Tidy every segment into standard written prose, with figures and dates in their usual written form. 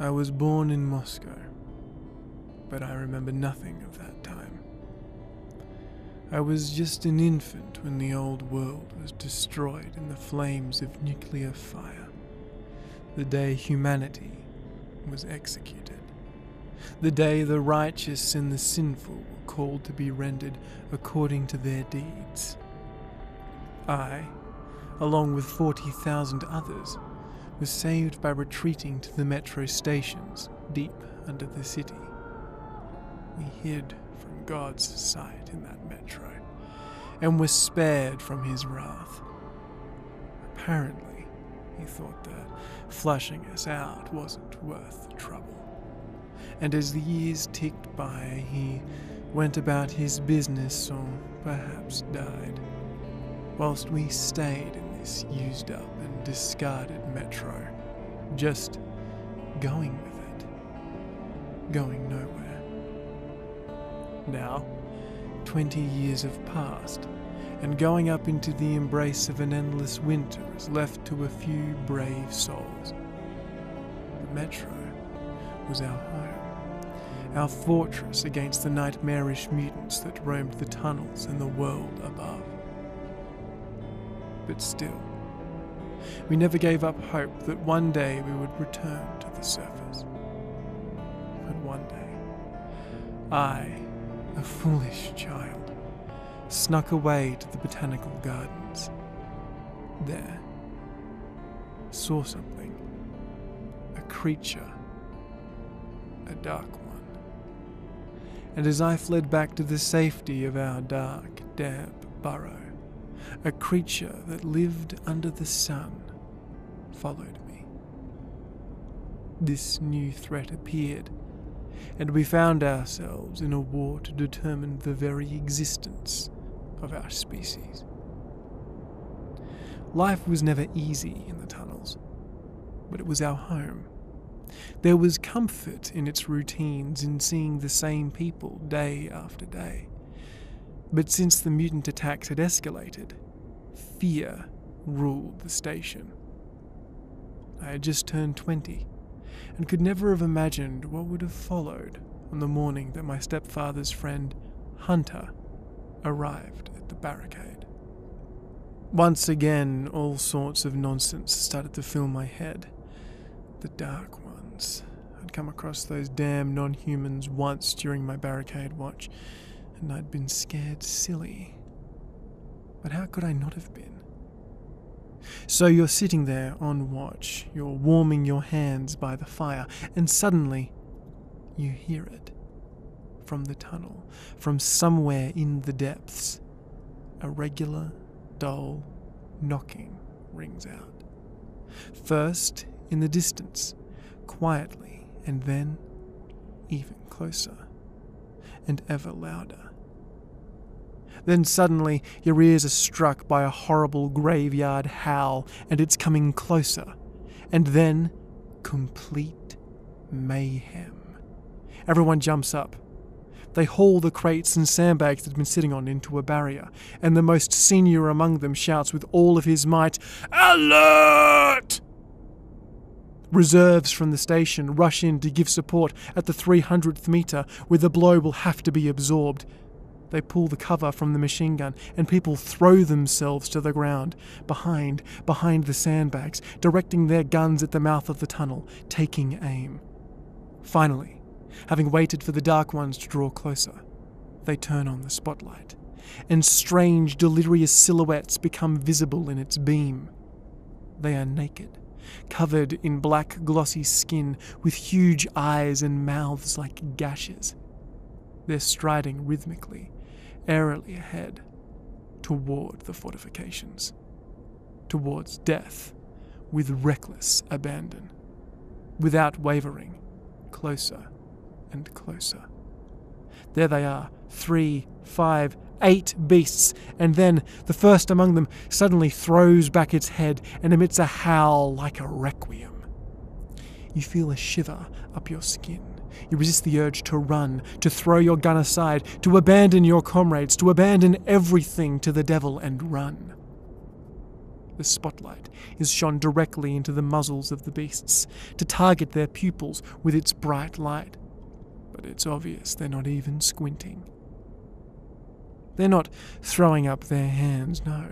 I was born in Moscow, but I remember nothing of that time. I was just an infant when the old world was destroyed in the flames of nuclear fire, the day humanity was executed, the day the righteous and the sinful were called to be rendered according to their deeds. I, along with 40,000 others, was saved by retreating to the metro stations deep under the city. We hid from God's sight in that metro, and were spared from his wrath. Apparently, he thought that flushing us out wasn't worth the trouble. And as the years ticked by, he went about his business, or perhaps died, whilst we stayed in this used-up and discarded metro, just going with it, going nowhere. Now, 20 years have passed, and going up into the embrace of an endless winter is left to a few brave souls. The metro was our home, our fortress against the nightmarish mutants that roamed the tunnels and the world above. But still, we never gave up hope that one day we would return to the surface. But one day, I, a foolish child, snuck away to the botanical gardens. There, saw something, a creature, a dark one. And as I fled back to the safety of our dark, damp burrow, a creature that lived under the sun followed me. This new threat appeared, and we found ourselves in a war to determine the very existence of our species. Life was never easy in the tunnels, but it was our home. There was comfort in its routines, in seeing the same people day after day. But since the mutant attacks had escalated, fear ruled the station. I had just turned 20, and could never have imagined what would have followed on the morning that my stepfather's friend, Hunter, arrived at the barricade. Once again, all sorts of nonsense started to fill my head. The Dark Ones. I'd come across those damn non-humans once during my barricade watch, and I'd been scared silly. But how could I not have been? So you're sitting there on watch, you're warming your hands by the fire, and suddenly you hear it. From the tunnel, from somewhere in the depths, a regular, dull knocking rings out. First, in the distance, quietly, and then even closer, and ever louder. Then suddenly your ears are struck by a horrible graveyard howl, and it's coming closer. And then complete mayhem. Everyone jumps up. They haul the crates and sandbags that had been sitting on into a barrier, and the most senior among them shouts with all of his might, "Alert!" Reserves from the station rush in to give support at the 300th metre, where the blow will have to be absorbed. They pull the cover from the machine gun, and people throw themselves to the ground, behind the sandbags, directing their guns at the mouth of the tunnel, taking aim. Finally, having waited for the Dark Ones to draw closer, they turn on the spotlight, and strange, delirious silhouettes become visible in its beam. They are naked, covered in black, glossy skin, with huge eyes and mouths like gashes. They're striding rhythmically, airily ahead, toward the fortifications, towards death, with reckless abandon, without wavering, closer and closer. There they are, 3, 5, 8 beasts, and then the first among them suddenly throws back its head and emits a howl like a requiem. You feel a shiver up your skin. You resist the urge to run, to throw your gun aside, to abandon your comrades, to abandon everything to the devil and run. The spotlight is shone directly into the muzzles of the beasts to target their pupils with its bright light. But it's obvious they're not even squinting. They're not throwing up their hands, no.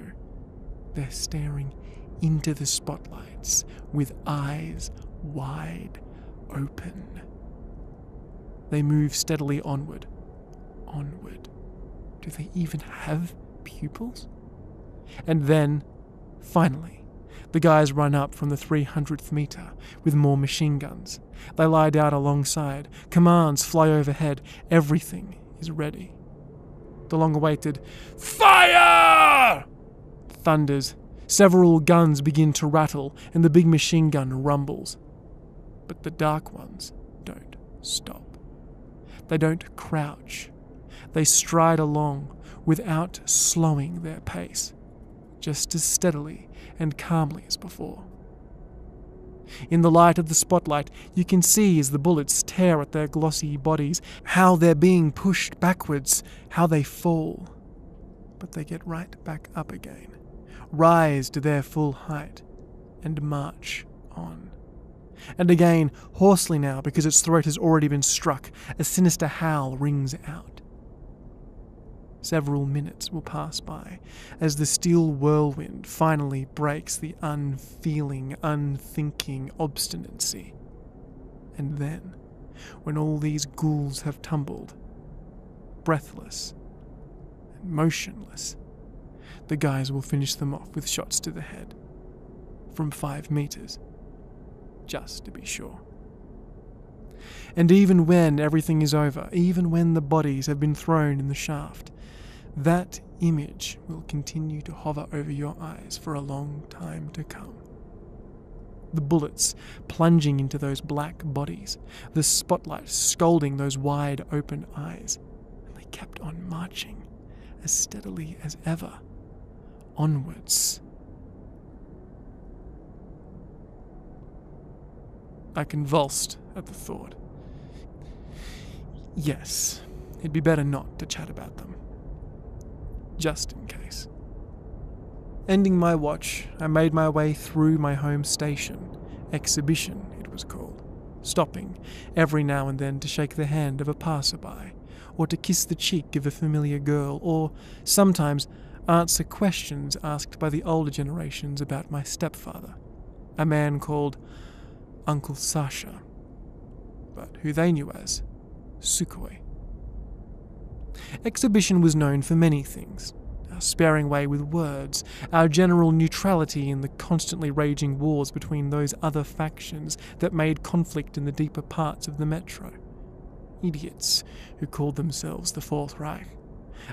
They're staring into the spotlights with eyes wide open. They move steadily onward. Onward. Do they even have pupils? And then, finally, the guys run up from the 300th meter with more machine guns. They lie down alongside. Commands fly overhead. Everything is ready. The long-awaited "Fire!" thunders. Several guns begin to rattle, and the big machine gun rumbles. But the dark ones don't stop. They don't crouch. They stride along without slowing their pace, just as steadily and calmly as before. In the light of the spotlight, you can see as the bullets tear at their glossy bodies, how they're being pushed backwards, how they fall. But they get right back up again, rise to their full height, and march on. And again, hoarsely now, because its throat has already been struck, a sinister howl rings out. Several minutes will pass by as the steel whirlwind finally breaks the unfeeling, unthinking obstinacy. And then, when all these ghouls have tumbled, breathless and motionless, the guys will finish them off with shots to the head, from 5 meters, just to be sure. And even when everything is over, even when the bodies have been thrown in the shaft, that image will continue to hover over your eyes for a long time to come. The bullets plunging into those black bodies, the spotlight scalding those wide open eyes, and they kept on marching as steadily as ever, onwards. I convulsed at the thought. Yes, it'd be better not to chat about them. Just in case. Ending my watch, I made my way through my home station, exhibition it was called, stopping every now and then to shake the hand of a passerby, or to kiss the cheek of a familiar girl, or sometimes answer questions asked by the older generations about my stepfather, a man called Uncle Sasha, but who they knew as Sukhoi. Exhibition was known for many things: our sparing way with words, our general neutrality in the constantly raging wars between those other factions that made conflict in the deeper parts of the metro. Idiots who called themselves the Fourth Reich.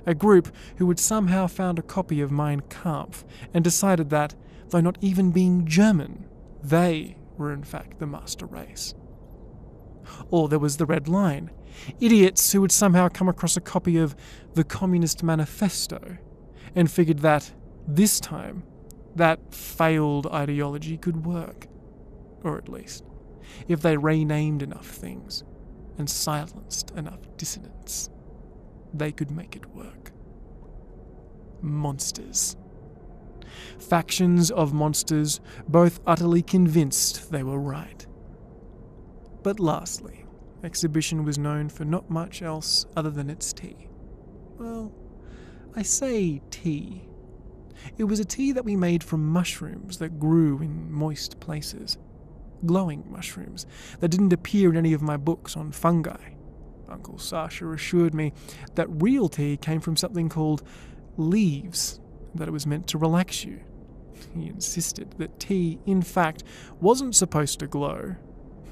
A group who had somehow found a copy of Mein Kampf and decided that, though not even being German, they were in fact the master race. Or there was the Red Line. Idiots who had somehow come across a copy of the Communist Manifesto and figured that, this time, that failed ideology could work. Or at least, if they renamed enough things and silenced enough dissonance, they could make it work. Monsters. Factions of monsters, both utterly convinced they were right. But lastly, exhibition was known for not much else other than its tea. Well, I say tea. It was a tea that we made from mushrooms that grew in moist places. Glowing mushrooms that didn't appear in any of my books on fungi. Uncle Sasha assured me that real tea came from something called leaves, that it was meant to relax you. He insisted that tea, in fact, wasn't supposed to glow,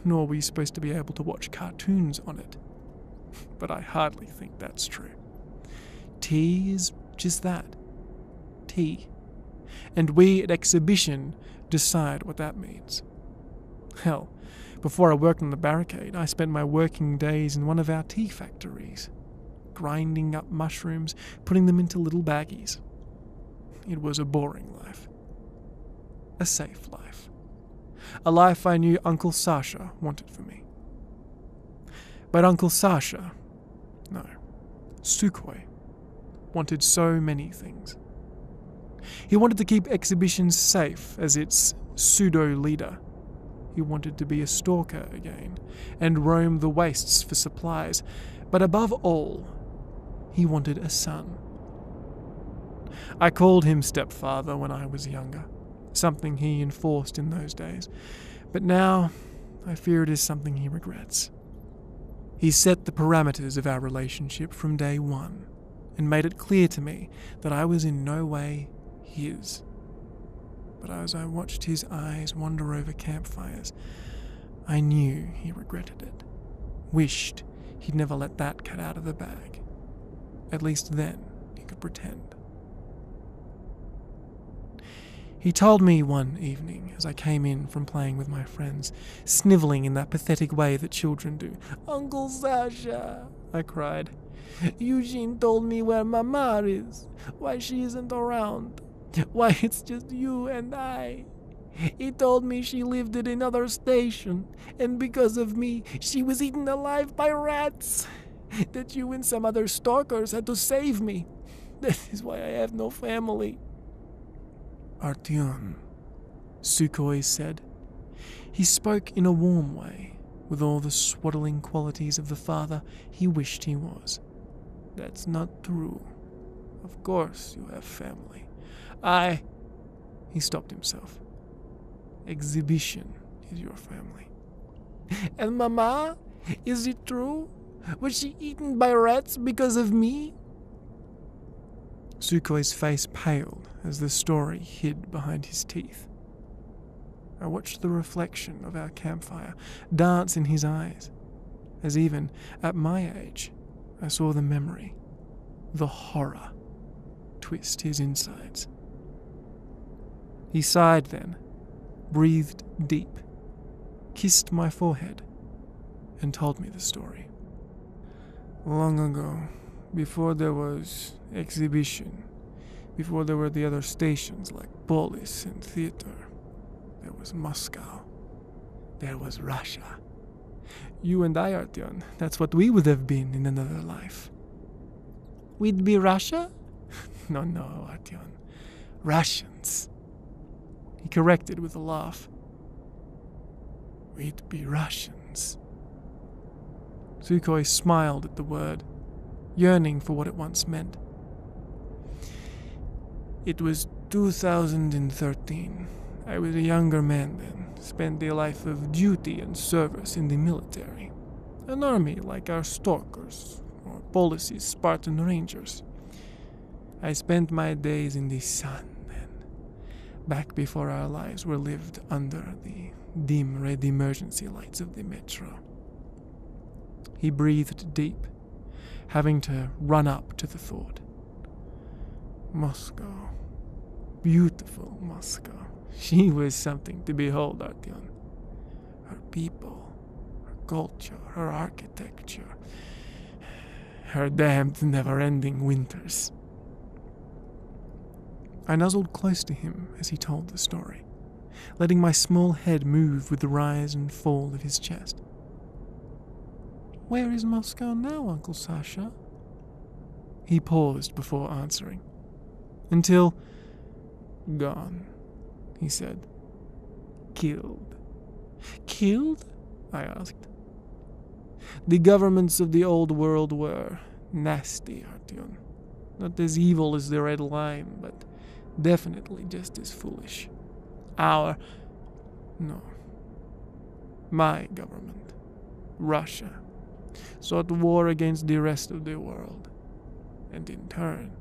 nor were you supposed to be able to watch cartoons on it. But I hardly think that's true. Tea is just that. Tea. And we at Exhibition decide what that means. Hell, before I worked on the barricade, I spent my working days in one of our tea factories, grinding up mushrooms, putting them into little baggies. It was a boring life. A safe life. A life I knew Uncle Sasha wanted for me. But Uncle Sasha, no, Sukhoi, wanted so many things. He wanted to keep exhibitions safe as its pseudo-leader. He wanted to be a stalker again and roam the wastes for supplies. But above all, he wanted a son. I called him stepfather when I was younger, something he enforced in those days. But now, I fear it is something he regrets. He set the parameters of our relationship from day one and made it clear to me that I was in no way his. But as I watched his eyes wander over campfires, I knew he regretted it, wished he'd never let that cat out of the bag. At least then he could pretend. He told me one evening as I came in from playing with my friends, snivelling in that pathetic way that children do. "Uncle Sasha," I cried. "Eugene told me where Mama is, why she isn't around, why it's just you and I. He told me she lived at another station, and because of me, she was eaten alive by rats. That you and some other stalkers had to save me. That is why I have no family." "Artyon," Sukhoi said. He spoke in a warm way, with all the swaddling qualities of the father he wished he was. "That's not true. Of course you have family. He stopped himself. "Exhibition is your family." "And Mama? Is it true? Was she eaten by rats because of me?" Sukhoi's face paled as the story hid behind his teeth. I watched the reflection of our campfire dance in his eyes, as even at my age I saw the memory, the horror, twist his insides. He sighed then, breathed deep, kissed my forehead, and told me the story. "Long ago, before there was exhibition, before there were the other stations like Polis and theater, there was Moscow. There was Russia. You and I, Artyon, that's what we would have been in another life." "We'd be Russia?" No, Artyon. Russians." He corrected with a laugh. "We'd be Russians." Sukhoi smiled at the word, yearning for what it once meant. "It was 2013. I was a younger man then, spent a life of duty and service in the military. An army like our stalkers, or Polis's Spartan Rangers. I spent my days in the sun then, back before our lives were lived under the dim red emergency lights of the metro." He breathed deep, having to run up to the thought. "Moscow. Beautiful Moscow. She was something to behold, Artyon. Her people, her culture, her architecture, her damned never-ending winters." I nuzzled close to him as he told the story, letting my small head move with the rise and fall of his chest. "Where is Moscow now, Uncle Sasha?" He paused before answering. "Until gone," he said. "Killed." "Killed?" I asked. "The governments of the old world were nasty, Artyon. Not as evil as the Red Line, but definitely just as foolish. My government, Russia, sought war against the rest of the world. And in turn,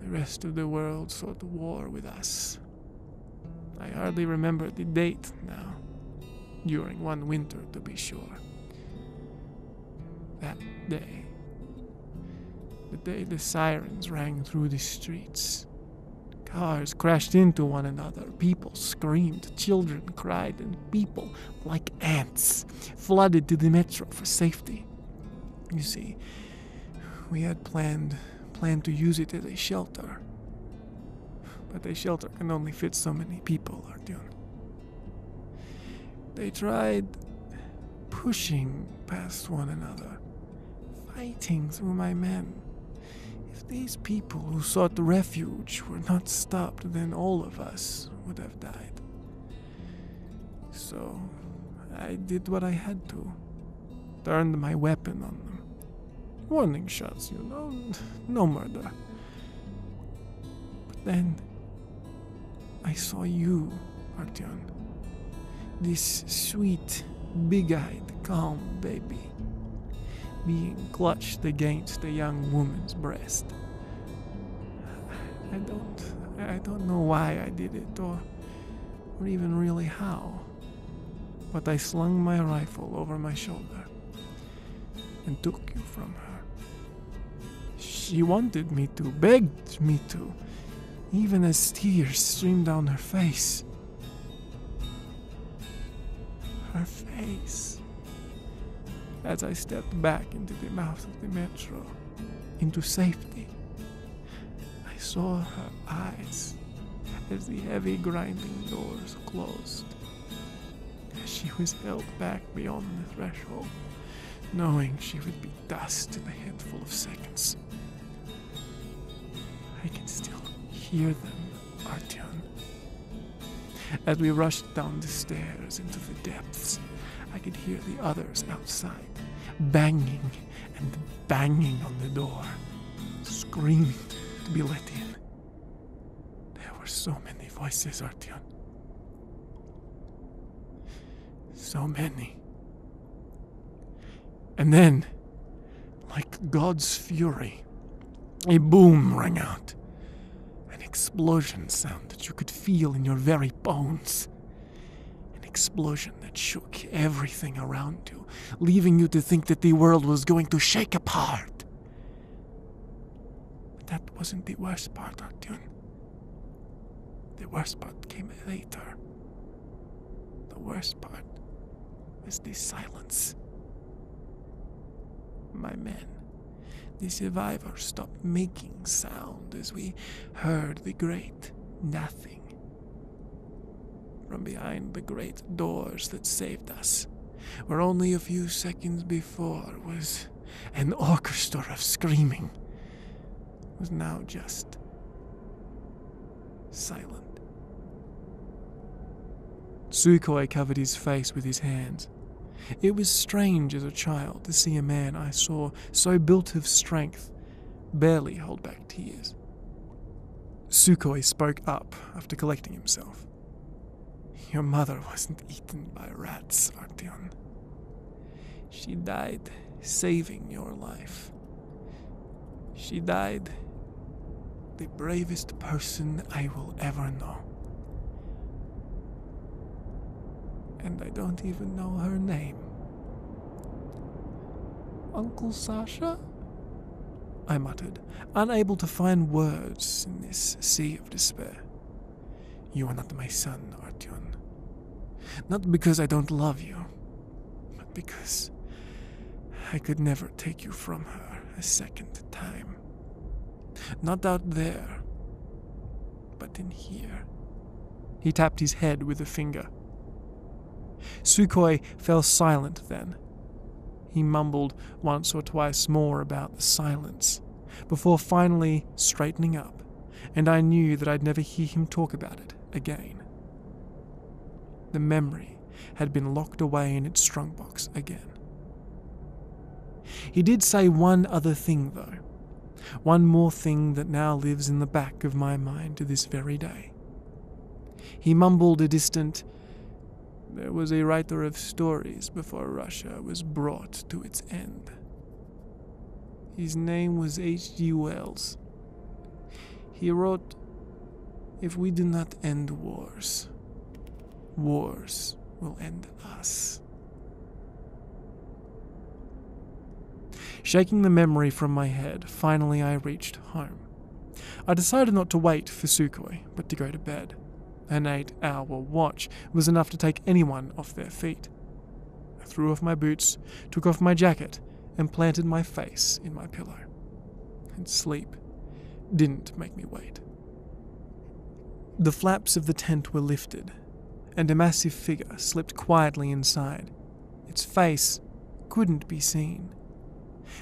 the rest of the world sought war with us. I hardly remember the date now, during one winter to be sure. That day, the day the sirens rang through the streets. Cars crashed into one another, people screamed, children cried, and people, like ants, flooded to the metro for safety. You see, we had planned to use it as a shelter. But a shelter can only fit so many people, Artyon. They tried pushing past one another, fighting through my men. If these people who sought refuge were not stopped, then all of us would have died. So I did what I had to. Turned my weapon on them. Warning shots, no murder. But then I saw you, Artyon. This sweet, big-eyed, calm baby being clutched against a young woman's breast. I don't know why I did it, or even really how. But I slung my rifle over my shoulder and took you from her. She wanted me to, begged me to, even as tears streamed down her face. Her face. As I stepped back into the mouth of the metro, into safety, I saw her eyes as the heavy grinding doors closed. As she was held back beyond the threshold, knowing she would be dust in a handful of seconds. I can still hear them, Artyon. As we rushed down the stairs into the depths, I could hear the others outside, banging and banging on the door, screaming to be let in. There were so many voices, Artyon. So many. And then, like God's fury, a boom rang out. An explosion sound that you could feel in your very bones. An explosion that shook everything around you, leaving you to think that the world was going to shake apart. But that wasn't the worst part, Artyon. The worst part came later. The worst part was the silence. My men, the survivors, stopped making sound as we heard the great nothing. From behind the great doors that saved us, where only a few seconds before was an orchestra of screaming, was now just silent. Sukhoi covered his face with his hands. It was strange as a child to see a man I saw so built of strength barely hold back tears. Sukhoi spoke up after collecting himself. Your mother wasn't eaten by rats, Artyon. She died saving your life. She died the bravest person I will ever know. And I don't even know her name. Uncle Sasha? I muttered, unable to find words in this sea of despair. You are not my son, Artyon. Not because I don't love you, but because I could never take you from her a second time. Not out there, but in here. He tapped his head with a finger. Sukhoi fell silent then. He mumbled once or twice more about the silence, before finally straightening up, and I knew that I'd never hear him talk about it again. The memory had been locked away in its strongbox again. He did say one other thing, though. One more thing that now lives in the back of my mind to this very day. He mumbled a distant, "There was a writer of stories before Russia was brought to its end. His name was H.G. Wells. He wrote, 'If we do not end wars, wars will end us.'" Shaking the memory from my head, finally I reached home. I decided not to wait for Sukhoi, but to go to bed. An 8-hour watch was enough to take anyone off their feet. I threw off my boots, took off my jacket, and planted my face in my pillow. And sleep didn't make me wait. The flaps of the tent were lifted, and a massive figure slipped quietly inside. Its face couldn't be seen.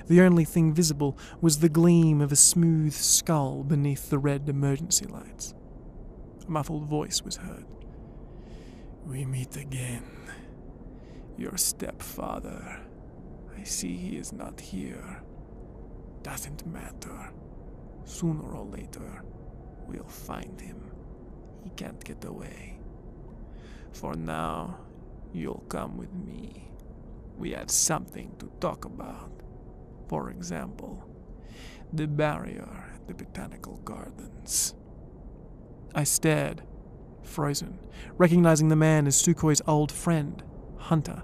The only thing visible was the gleam of a smooth skull beneath the red emergency lights. A muffled voice was heard. "We meet again. Your stepfather. I see he is not here. Doesn't matter. Sooner or later, we'll find him. He can't get away. For now, you'll come with me. We had something to talk about. For example, the barrier at the botanical gardens." I stared, frozen, recognizing the man as Sukhoi's old friend, Hunter.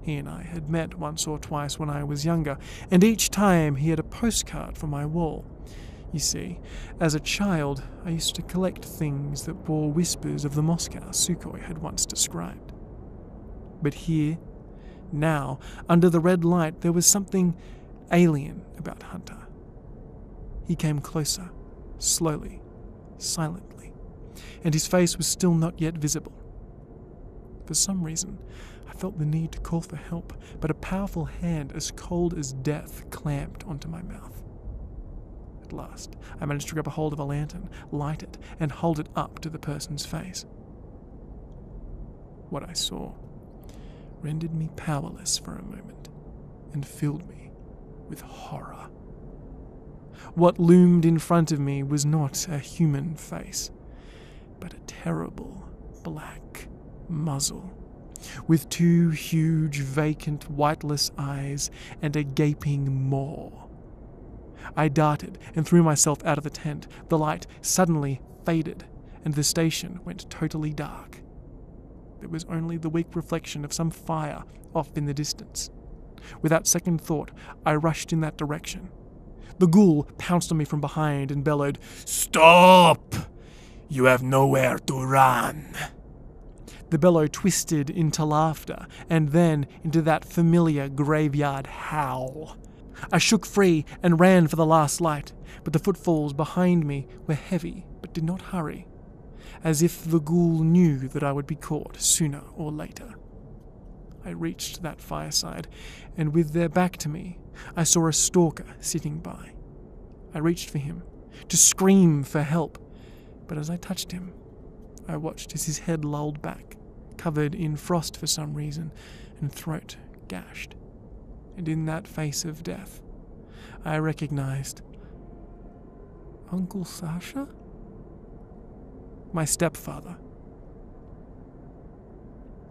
He and I had met once or twice when I was younger, and each time he had a postcard for my wall. You see, as a child, I used to collect things that bore whispers of the Moscow Sukhoi had once described. But here, now, under the red light, there was something alien about Hunter. He came closer, slowly, silently, and his face was still not yet visible. For some reason, I felt the need to call for help, but a powerful hand as cold as death clamped onto my mouth. At last, I managed to grab a hold of a lantern, light it, and hold it up to the person's face. What I saw rendered me powerless for a moment and filled me with horror. What loomed in front of me was not a human face, but a terrible black muzzle, with two huge, vacant, whiteless eyes and a gaping maw. I darted and threw myself out of the tent. The light suddenly faded, and the station went totally dark. There was only the weak reflection of some fire off in the distance. Without second thought, I rushed in that direction. The ghoul pounced on me from behind and bellowed, "Stop! You have nowhere to run!" The bellow twisted into laughter, and then into that familiar graveyard howl. I shook free and ran for the last light, but the footfalls behind me were heavy but did not hurry, as if the ghoul knew that I would be caught sooner or later. I reached that fireside, and with their back to me, I saw a stalker sitting by. I reached for him, to scream for help, but as I touched him, I watched as his head lolled back, covered in frost for some reason, and throat gashed. And in that face of death, I recognized Uncle Sasha? My stepfather.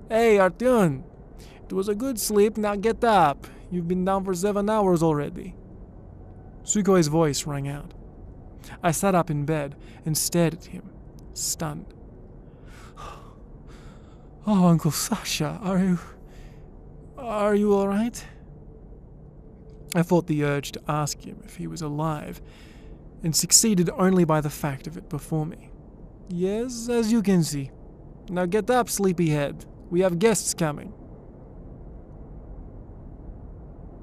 "Hey, Artyon! It was a good sleep, now get up. You've been down for 7 hours already." Sukhoi's voice rang out. I sat up in bed and stared at him, stunned. "Oh, Uncle Sasha, are you all right?" I fought the urge to ask him if he was alive, and succeeded only by the fact of it before me. "Yes, as you can see. Now get up, sleepyhead. We have guests coming."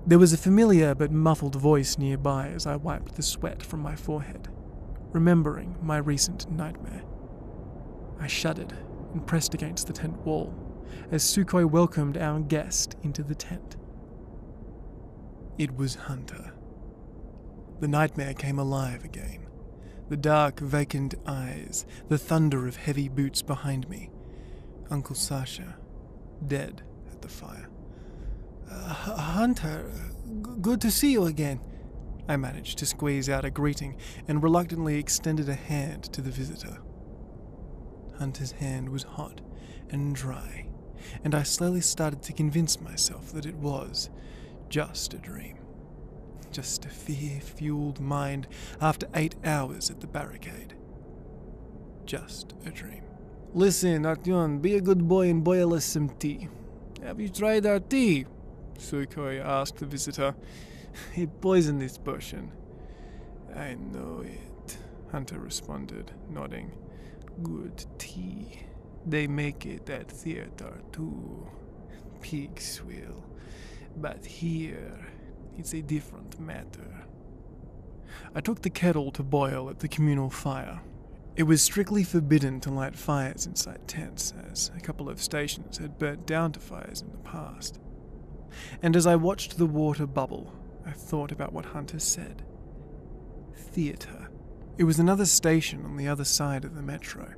There was a familiar but muffled voice nearby as I wiped the sweat from my forehead, remembering my recent nightmare. I shuddered and pressed against the tent wall as Sukhoi welcomed our guest into the tent. It was Hunter. The nightmare came alive again. The dark, vacant eyes, the thunder of heavy boots behind me. Uncle Sasha, dead at the fire. "Hunter, good to see you again." I managed to squeeze out a greeting and reluctantly extended a hand to the visitor. Hunter's hand was hot and dry, and I slowly started to convince myself that it was just a dream. Just a fear-fueled mind after 8 hours at the barricade. Just a dream. "Listen, Artyon, be a good boy and boil us some tea." "Have you tried our tea?" Sukhoi asked the visitor. "It poisoned this potion." "I know it," Hunter responded, nodding. "Good tea. They make it at theater too. Pigs will. But here, it's a different matter." I took the kettle to boil at the communal fire. It was strictly forbidden to light fires inside tents, as a couple of stations had burnt down to fires in the past. And as I watched the water bubble, I thought about what Hunter said. Theatre. It was another station on the other side of the metro,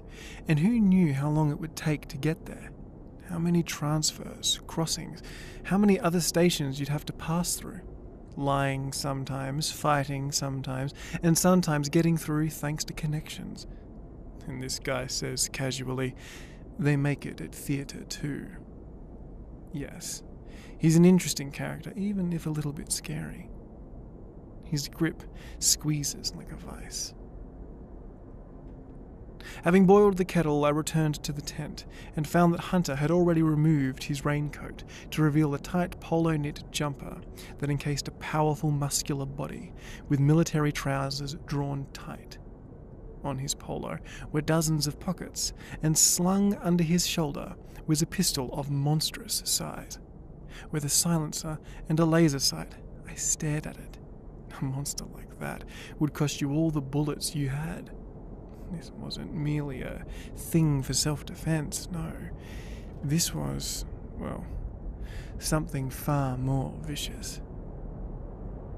and who knew how long it would take to get there? How many transfers, crossings, how many other stations you'd have to pass through? Lying sometimes, fighting sometimes, and sometimes getting through thanks to connections. And this guy says casually, they make it at theatre too. Yes, he's an interesting character, even if a little bit scary. His grip squeezes like a vice. Having boiled the kettle, I returned to the tent and found that Hunter had already removed his raincoat to reveal a tight polo-knit jumper that encased a powerful muscular body with military trousers drawn tight. On his polo were dozens of pockets, and slung under his shoulder was a pistol of monstrous size. With a silencer and a laser sight, I stared at it. A monster like that would cost you all the bullets you had. This wasn't merely a thing for self-defense, no. This was, well, something far more vicious.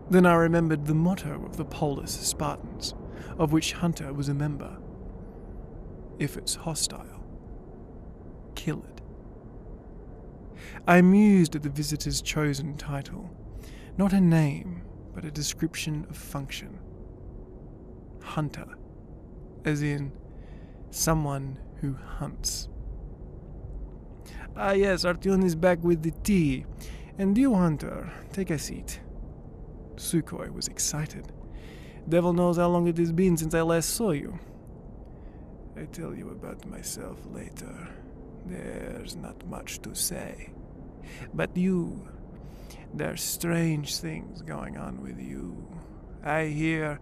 Then I remembered the motto of the Polis Spartans, of which Hunter was a member. If it's hostile, kill it. I mused at the visitor's chosen title. Not a name, but a description of function. Hunter, as in someone who hunts. Ah yes, Artyon is back with the tea. And you, Hunter, take a seat. Sukhoi was excited. Devil knows how long it has been since I last saw you. I tell you about myself later. There's not much to say. But you, there's strange things going on with you. I hear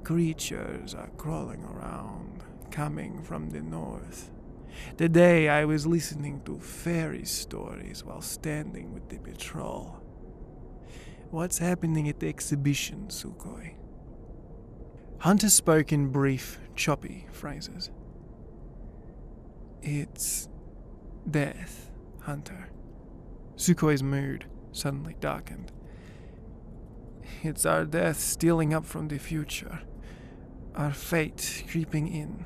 creatures are crawling around, coming from the north. Today I was listening to fairy stories while standing with the patrol. What's happening at the exhibition, Sukhoi? Hunter spoke in brief, choppy phrases. It's death, Hunter. Sukhoi's mood suddenly darkened. It's our death stealing up from the future. Our fate creeping in.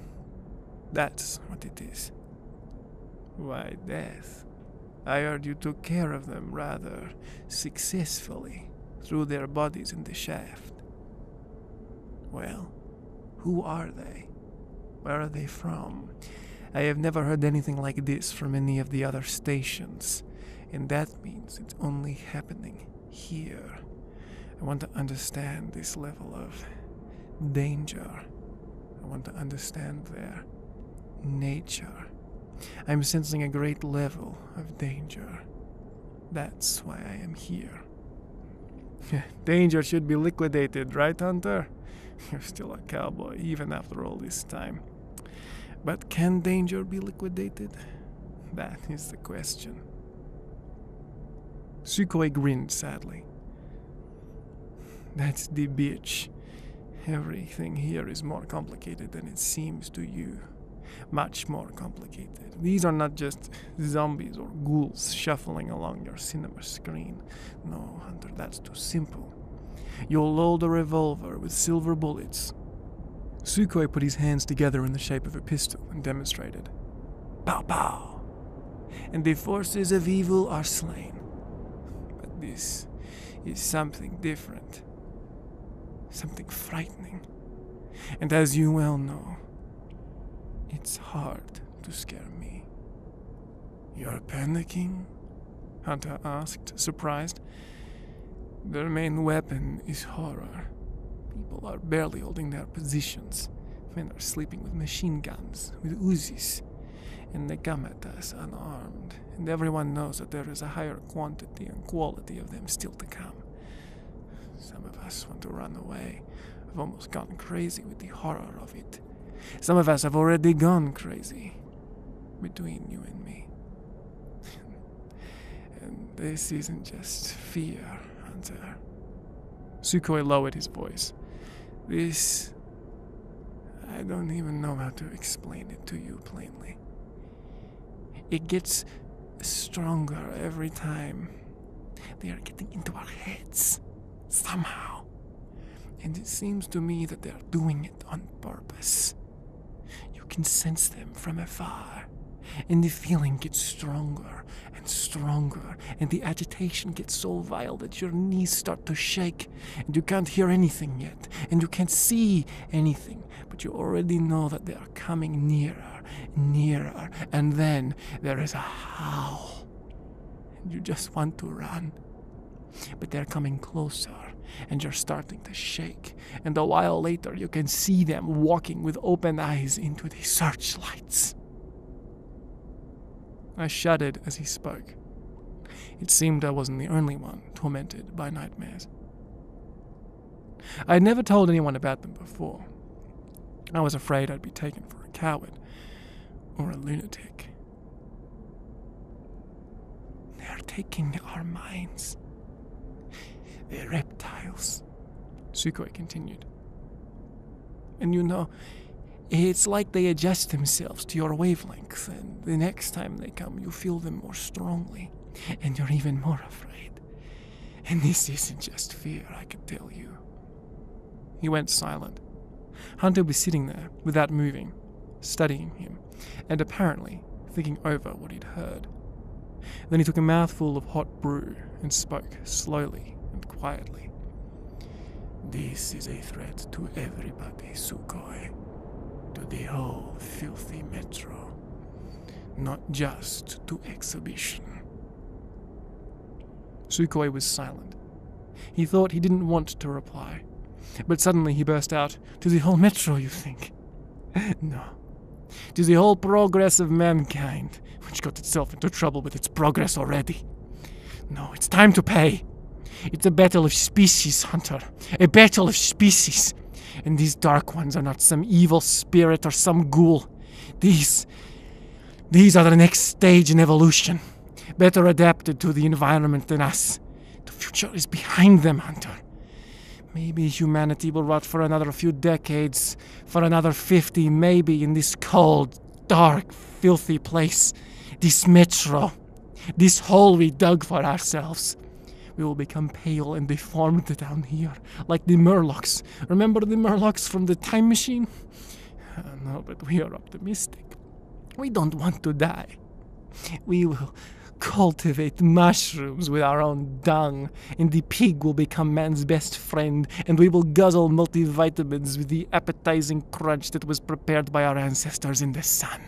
That's what it is. Why death? I heard you took care of them rather successfully, threw their bodies in the shaft. Well, who are they? Where are they from? I have never heard anything like this from any of the other stations, and that means it's only happening here. I want to understand this level of danger. I want to understand their nature. I'm sensing a great level of danger. That's why I am here. Danger should be liquidated, right, Hunter? You're still a cowboy, even after all this time. But can danger be liquidated? That is the question. Sukhoi grinned sadly. That's the bitch. Everything here is more complicated than it seems to you. Much more complicated. These are not just zombies or ghouls shuffling along your cinema screen. No, Hunter, that's too simple. You'll load a revolver with silver bullets. Sukhoi put his hands together in the shape of a pistol and demonstrated. Pow pow! And the forces of evil are slain. But this is something different. Something frightening. And as you well know, it's hard to scare me. You're panicking? Hunter asked, surprised. Their main weapon is horror. People are barely holding their positions. Men are sleeping with machine guns, with Uzis, and they come at us unarmed. And everyone knows that there is a higher quantity and quality of them still to come. Some of us want to run away. I've almost gone crazy with the horror of it. Some of us have already gone crazy. Between you and me. And this isn't just fear, Hunter. Sukhoi lowered his voice. This... I don't even know how to explain it to you plainly. It gets stronger every time. They are getting into our heads. somehow. And it seems to me that they're doing it on purpose. You can sense them from afar, and the feeling gets stronger and stronger, and the agitation gets so vile that your knees start to shake, and you can't hear anything yet, and you can't see anything, but you already know that they are coming nearer, nearer, and then there is a howl, and you just want to run. But they're coming closer, and you're starting to shake, and a while later you can see them walking with open eyes into the searchlights. I shuddered as he spoke. It seemed I wasn't the only one tormented by nightmares. I had never told anyone about them before. I was afraid I'd be taken for a coward or a lunatic. They're taking our minds. They're reptiles, Sukhoi continued. And you know, it's like they adjust themselves to your wavelength, and the next time they come, you feel them more strongly, and you're even more afraid. And this isn't just fear, I can tell you. He went silent. Hunter was sitting there, without moving, studying him, and apparently thinking over what he'd heard. Then he took a mouthful of hot brew and spoke slowly and quietly. This is a threat to everybody, Sukhoi. To the whole filthy metro. Not just to exhibition. Sukhoi was silent. He thought he didn't want to reply. But suddenly he burst out, to the whole metro, you think? No. To the whole progress of mankind, which got itself into trouble with its progress already. No, it's time to pay. It's a battle of species, Hunter. A battle of species. And these dark ones are not some evil spirit or some ghoul. These are the next stage in evolution. Better adapted to the environment than us. The future is behind them, Hunter. Maybe humanity will rot for another few decades, for another 50, maybe, in this cold, dark, filthy place. This metro. This hole we dug for ourselves. We will become pale and deformed down here, like the Murlocs. Remember the Murlocs from the time machine? No, but we are optimistic. We don't want to die. We will cultivate mushrooms with our own dung, and the pig will become man's best friend, and we will guzzle multivitamins with the appetizing crunch that was prepared by our ancestors in the sun.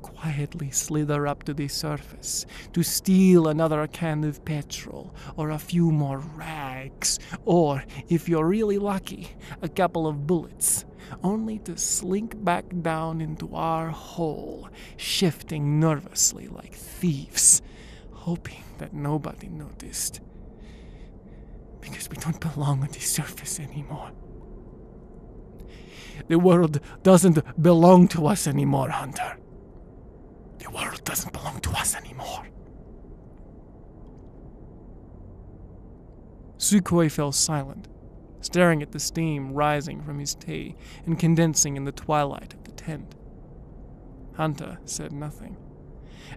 Quietly slither up to the surface to steal another can of petrol or a few more rags, or, if you're really lucky, a couple of bullets, only to slink back down into our hole, shifting nervously like thieves, hoping that nobody noticed. Because we don't belong on the surface anymore. The world doesn't belong to us anymore, Hunter. The world doesn't belong to us anymore. Sukhoi fell silent, staring at the steam rising from his tea and condensing in the twilight of the tent. Hunter said nothing,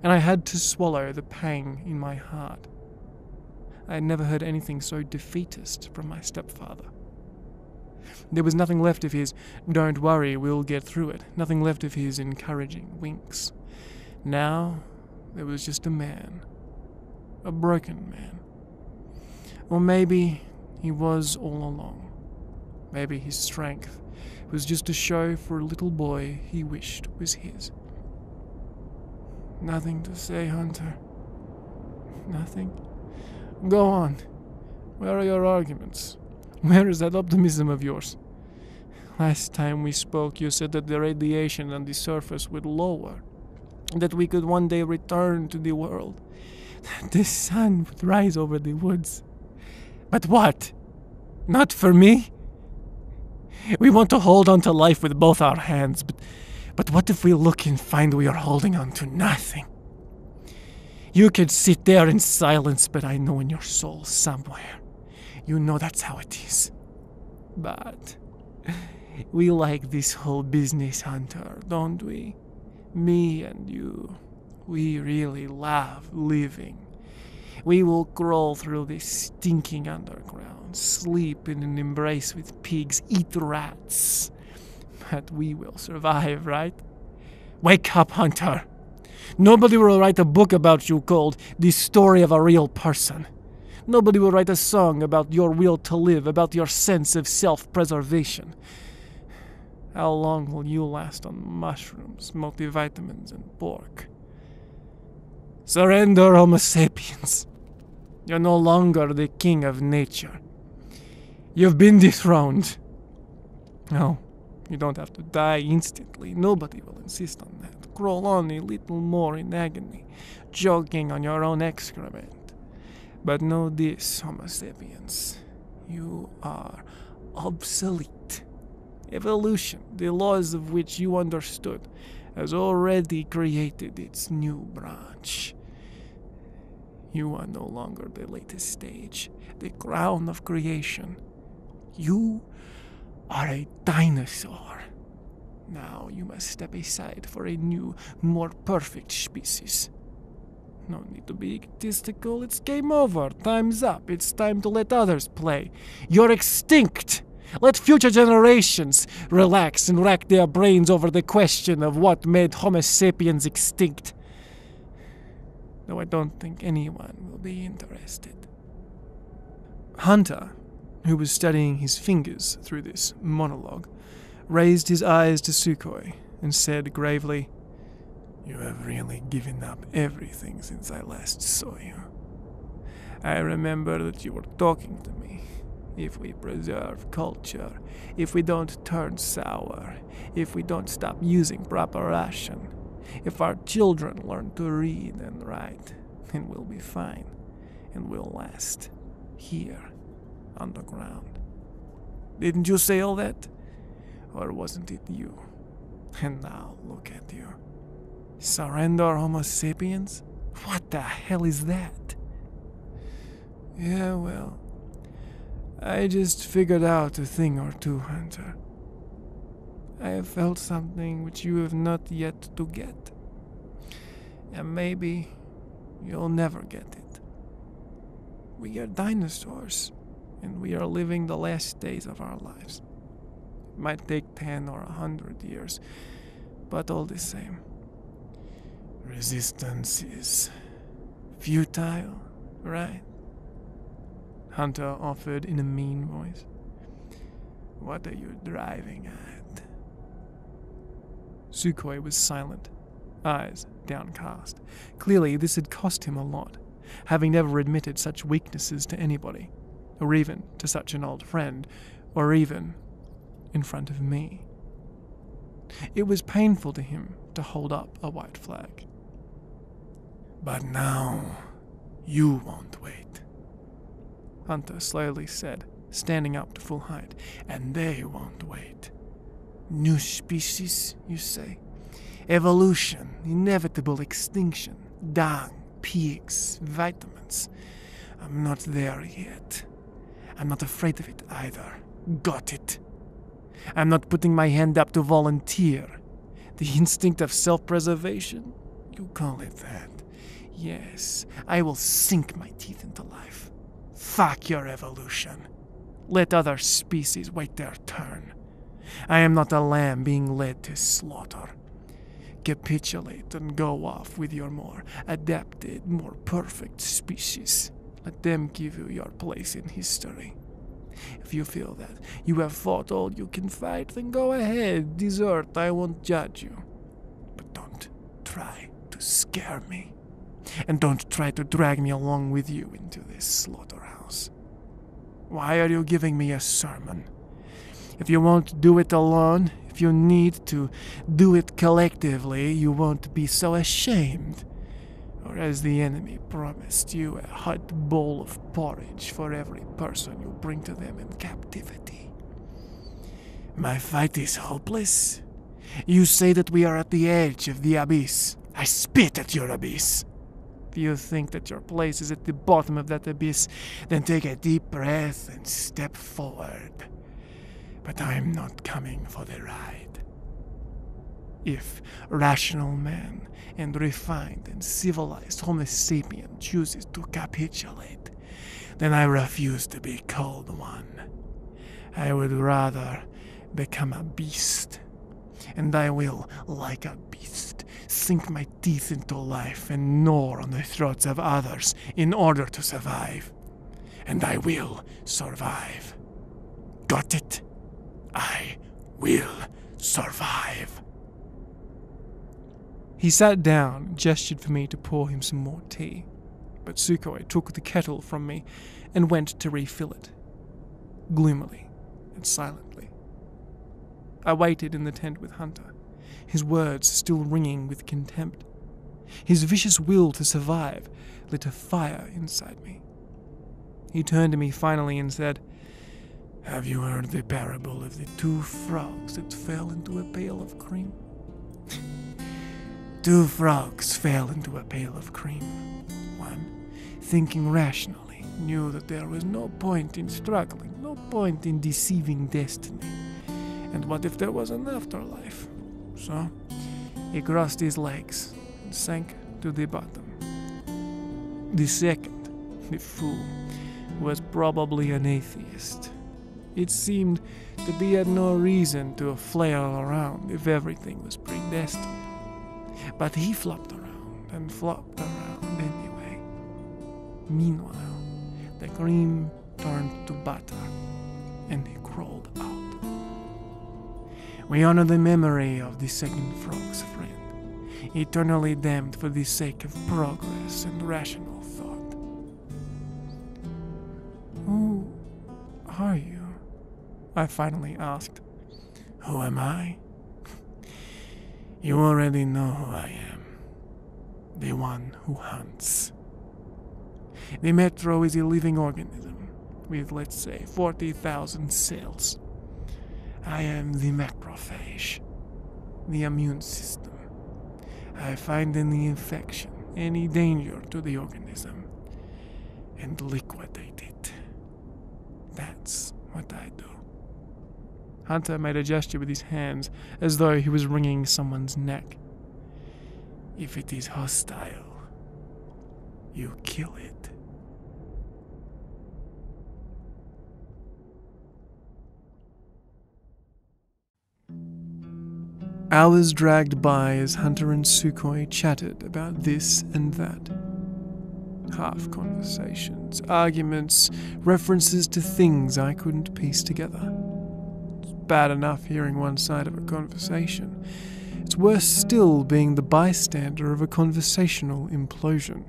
and I had to swallow the pang in my heart. I had never heard anything so defeatist from my stepfather. There was nothing left of his, "Don't worry, we'll get through it," nothing left of his encouraging winks. Now, there was just a man. A broken man. Or maybe he was all along. Maybe his strength was just a show for a little boy he wished was his. Nothing to say, Hunter. Nothing? Go on. Where are your arguments? Where is that optimism of yours? Last time we spoke, you said that the radiation on the surface would lower, that we could one day return to the world, that the sun would rise over the woods. But what? Not for me? We want to hold on to life with both our hands, but what if we look and find we are holding on to nothing? You can sit there in silence, but I know in your soul somewhere, you know that's how it is. But we like this whole business, Hunter, don't we? Me and you, we really love living. We will crawl through this stinking underground, sleep in an embrace with pigs, eat rats. But we will survive, right? Wake up, Hunter! Nobody will write a book about you called The Story of a Real Person. Nobody will write a song about your will to live, about your sense of self-preservation. How long will you last on mushrooms, multivitamins, and pork? Surrender, Homo sapiens. You're no longer the king of nature. You've been dethroned. No, you don't have to die instantly. Nobody will insist on that. Crawl on a little more in agony, choking on your own excrement. But know this, Homo sapiens. You are obsolete. Evolution, the laws of which you understood, has already created its new branch. You are no longer the latest stage, the crown of creation. You are a dinosaur. Now you must step aside for a new, more perfect species. No need to be egotistical. It's game over. Time's up. It's time to let others play. You're extinct. Let future generations relax and rack their brains over the question of what made Homo sapiens extinct. Though I don't think anyone will be interested. Hunter, who was studying his fingers through this monologue, raised his eyes to Sukhoi and said gravely, "You have really given up everything since I last saw you. I remember that you were talking to me. If we preserve culture, if we don't turn sour, if we don't stop using proper ration, if our children learn to read and write, then we'll be fine, and we'll last here on the ground. Didn't you say all that? Or wasn't it you? And now look at you. Surrender, Homo sapiens? What the hell is that?" "Yeah, well, I just figured out a thing or two, Hunter. I have felt something which you have not yet to get. And maybe you'll never get it. We are dinosaurs, and we are living the last days of our lives. It might take 10 or 100 years, but all the same. Resistance is futile, right?" Hunter offered in a mean voice. "What are you driving at?" Sukhoi was silent, eyes downcast. Clearly this had cost him a lot, having never admitted such weaknesses to anybody, or even to such an old friend, or even in front of me. It was painful to him to hold up a white flag. "But now, you won't wait," Hunter slowly said, standing up to full height. "And they won't wait. New species, you say? Evolution, inevitable extinction, dung, pigs, vitamins. I'm not there yet. I'm not afraid of it either. Got it? I'm not putting my hand up to volunteer. The instinct of self-preservation? You call it that. Yes, I will sink my teeth into life. Fuck your evolution. Let other species wait their turn. I am not a lamb being led to slaughter. Capitulate and go off with your more adapted, more perfect species. Let them give you your place in history. If you feel that you have fought all you can fight, then go ahead, desert, I won't judge you. But don't try to scare me. And don't try to drag me along with you into this slaughterhouse. Why are you giving me a sermon? If you won't do it alone, if you need to do it collectively, you won't be so ashamed. Or as the enemy promised you, a hot bowl of porridge for every person you bring to them in captivity. My fight is hopeless? You say that we are at the edge of the abyss. I spit at your abyss. If you think that your place is at the bottom of that abyss, then take a deep breath and step forward. But I'm not coming for the ride. If rational man and refined and civilized Homo sapien chooses to capitulate, then I refuse to be called one. I would rather become a beast, and I will, like a beast, sink my teeth into life and gnaw on the throats of others in order to survive. And I will survive. Got it? I will survive. He sat down and gestured for me to pour him some more tea, but Sukhoi took the kettle from me and went to refill it, gloomily and silently. I waited in the tent with Hunter, his words still ringing with contempt. His vicious will to survive lit a fire inside me. He turned to me finally and said, "Have you heard the parable of the two frogs that fell into a pail of cream?" Two frogs fell into a pail of cream. One, thinking rationally, knew that there was no point in struggling, no point in deceiving destiny. And what if there was an afterlife? So, he crossed his legs and sank to the bottom. The second, the fool, was probably an atheist. It seemed that he had no reason to flail around if everything was predestined. But he flopped around and flopped around anyway. Meanwhile, the cream turned to butter, and he crawled out. We honor the memory of the second frog's friend, eternally damned for the sake of progress and rational thought. Who are you? I finally asked. Who am I? You already know who I am. The one who hunts. The metro is a living organism with, let's say, 40,000 cells. I am the macrophage, the immune system. I find any infection, any danger to the organism, and liquidate it. That's what I do. Hunter made a gesture with his hands, as though he was wringing someone's neck. If it is hostile, you kill it. Hours dragged by as Hunter and Sukhoi chatted about this and that. Half conversations, arguments, references to things I couldn't piece together. It's bad enough hearing one side of a conversation. It's worse still being the bystander of a conversational implosion.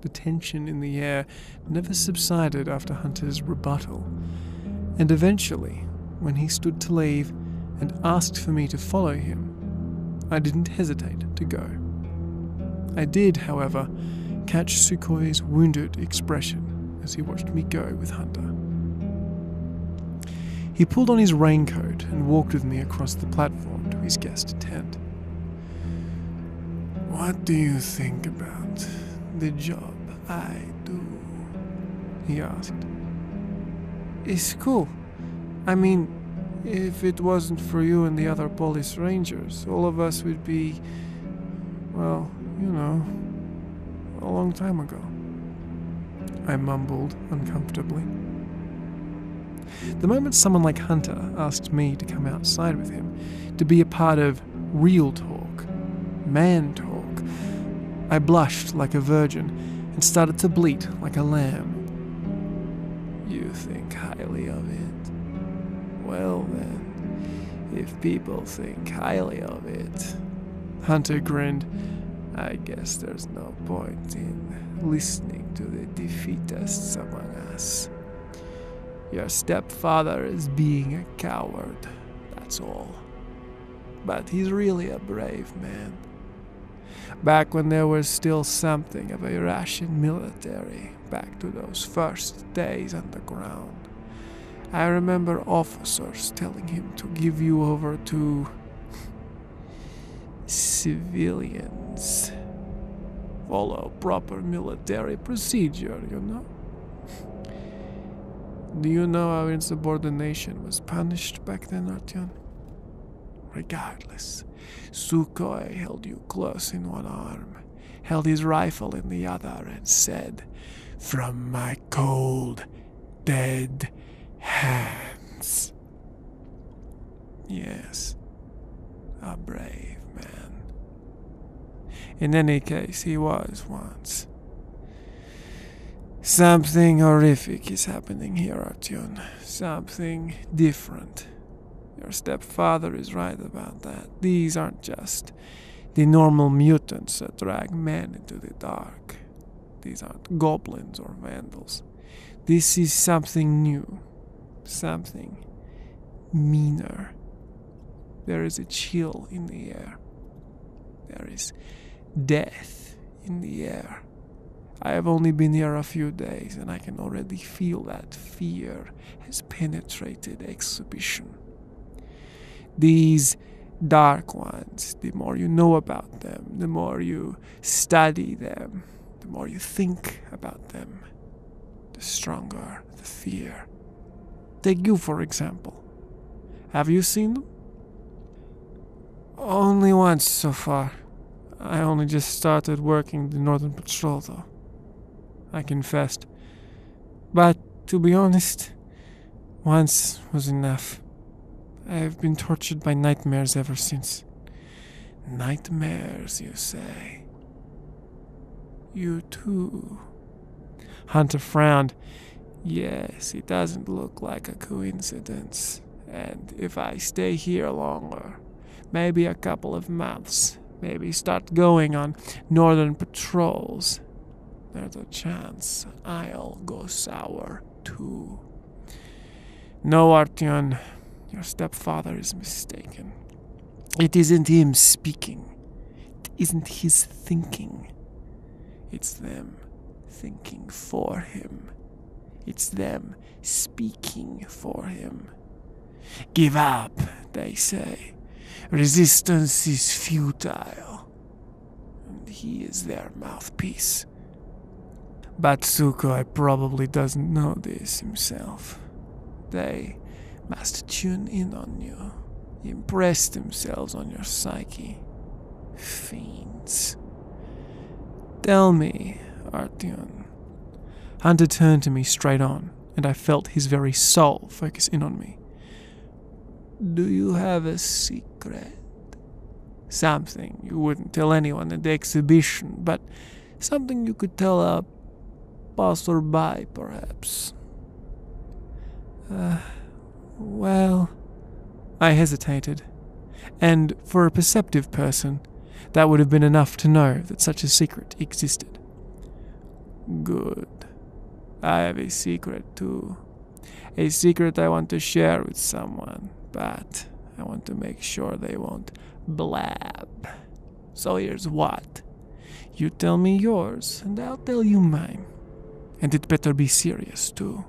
The tension in the air never subsided after Hunter's rebuttal, and eventually, when he stood to leave and asked for me to follow him, I didn't hesitate to go. I did, however, catch Sukhoi's wounded expression as he watched me go with Hunter. He pulled on his raincoat and walked with me across the platform to his guest tent. "What do you think about the job I do?" he asked. "It's cool. I mean, if it wasn't for you and the other police rangers, all of us would be, well, you know, a long time ago," I mumbled uncomfortably. The moment someone like Hunter asked me to come outside with him, to be a part of real talk, man talk, I blushed like a virgin and started to bleat like a lamb. "You think highly of it? Well then, if people think highly of it," Hunter grinned, "I guess there's no point in listening to the defeatists among us. Your stepfather is being a coward, that's all. But he's really a brave man. Back when there was still something of a Russian military, back to those first days underground, I remember officers telling him to give you over to civilians. Follow proper military procedure, you know? Do you know how insubordination was punished back then, Artyon? Regardless, Sukhoi held you close in one arm, held his rifle in the other, and said, "From my cold, dead hands." Yes, a brave man. In any case, he was once. Something horrific is happening here, Artyon. Something different. Your stepfather is right about that. These aren't just the normal mutants that drag men into the dark. These aren't goblins or vandals. This is something new. Something meaner. There is a chill in the air. There is death in the air. I have only been here a few days, and I can already feel that fear has penetrated exhibition. These dark ones, the more you know about them, the more you study them, the more you think about them, the stronger the fear. Take you, for example. Have you seen them? Only once so far. I only just started working the Northern Patrol, though. I confessed. But, to be honest, once was enough. I have been tortured by nightmares ever since. Nightmares, you say? You too? Hunter frowned. Yes, it doesn't look like a coincidence. And if I stay here longer, maybe a couple of months, maybe start going on northern patrols, there's a chance I'll go sour too. No, Artyon, your stepfather is mistaken. It isn't him speaking. It isn't his thinking. It's them thinking for him. It's them speaking for him. Give up, they say. Resistance is futile. And he is their mouthpiece. But Sukhoi probably doesn't know this himself. They must tune in on you, impress themselves on your psyche. Fiends. Tell me, Artyon. Hunter turned to me straight on, and I felt his very soul focus in on me. Do you have a secret? Something you wouldn't tell anyone at the exhibition, but something you could tell a passerby, perhaps. Well, I hesitated, and for a perceptive person, that would have been enough to know that such a secret existed. Good. I have a secret too. A secret I want to share with someone, but I want to make sure they won't blab. So here's what. You tell me yours, and I'll tell you mine. And it better be serious too.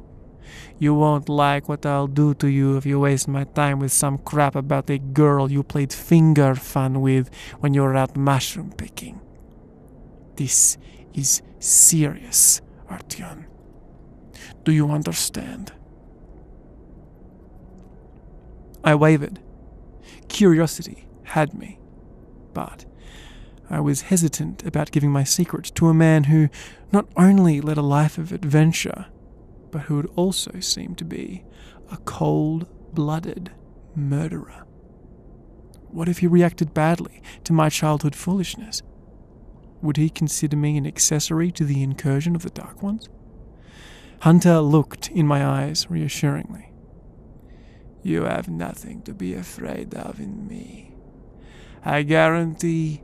You won't like what I'll do to you if you waste my time with some crap about a girl you played finger fun with when you were out mushroom picking. This is serious, Artyon. Do you understand? I wavered. Curiosity had me, but I was hesitant about giving my secret to a man who not only led a life of adventure, but who would also seem to be a cold-blooded murderer. What if he reacted badly to my childhood foolishness? Would he consider me an accessory to the incursion of the Dark Ones? Hunter looked in my eyes reassuringly. You have nothing to be afraid of in me. I guarantee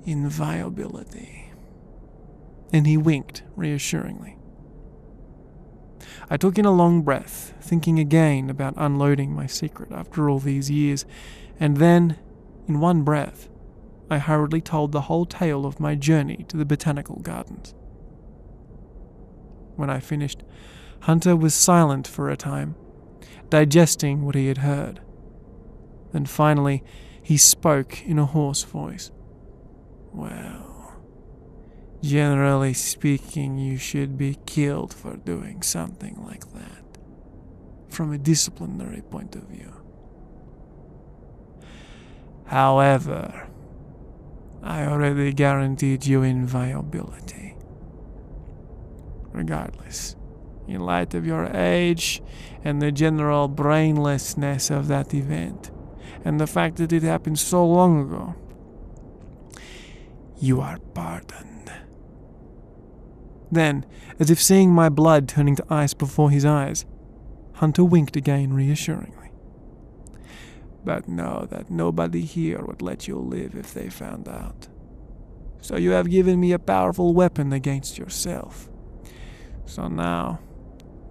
inviolability. And he winked reassuringly. I took in a long breath, thinking again about unloading my secret after all these years, and then, in one breath, I hurriedly told the whole tale of my journey to the botanical gardens. When I finished, Hunter was silent for a time, digesting what he had heard. Then finally, he spoke in a hoarse voice. Well, generally speaking, you should be killed for doing something like that, from a disciplinary point of view. However, I already guaranteed you inviolability. Regardless, in light of your age and the general brainlessness of that event, and the fact that it happened so long ago, you are pardoned. Then, as if seeing my blood turning to ice before his eyes, Hunter winked again reassuringly. But know that nobody here would let you live if they found out. So you have given me a powerful weapon against yourself. So now,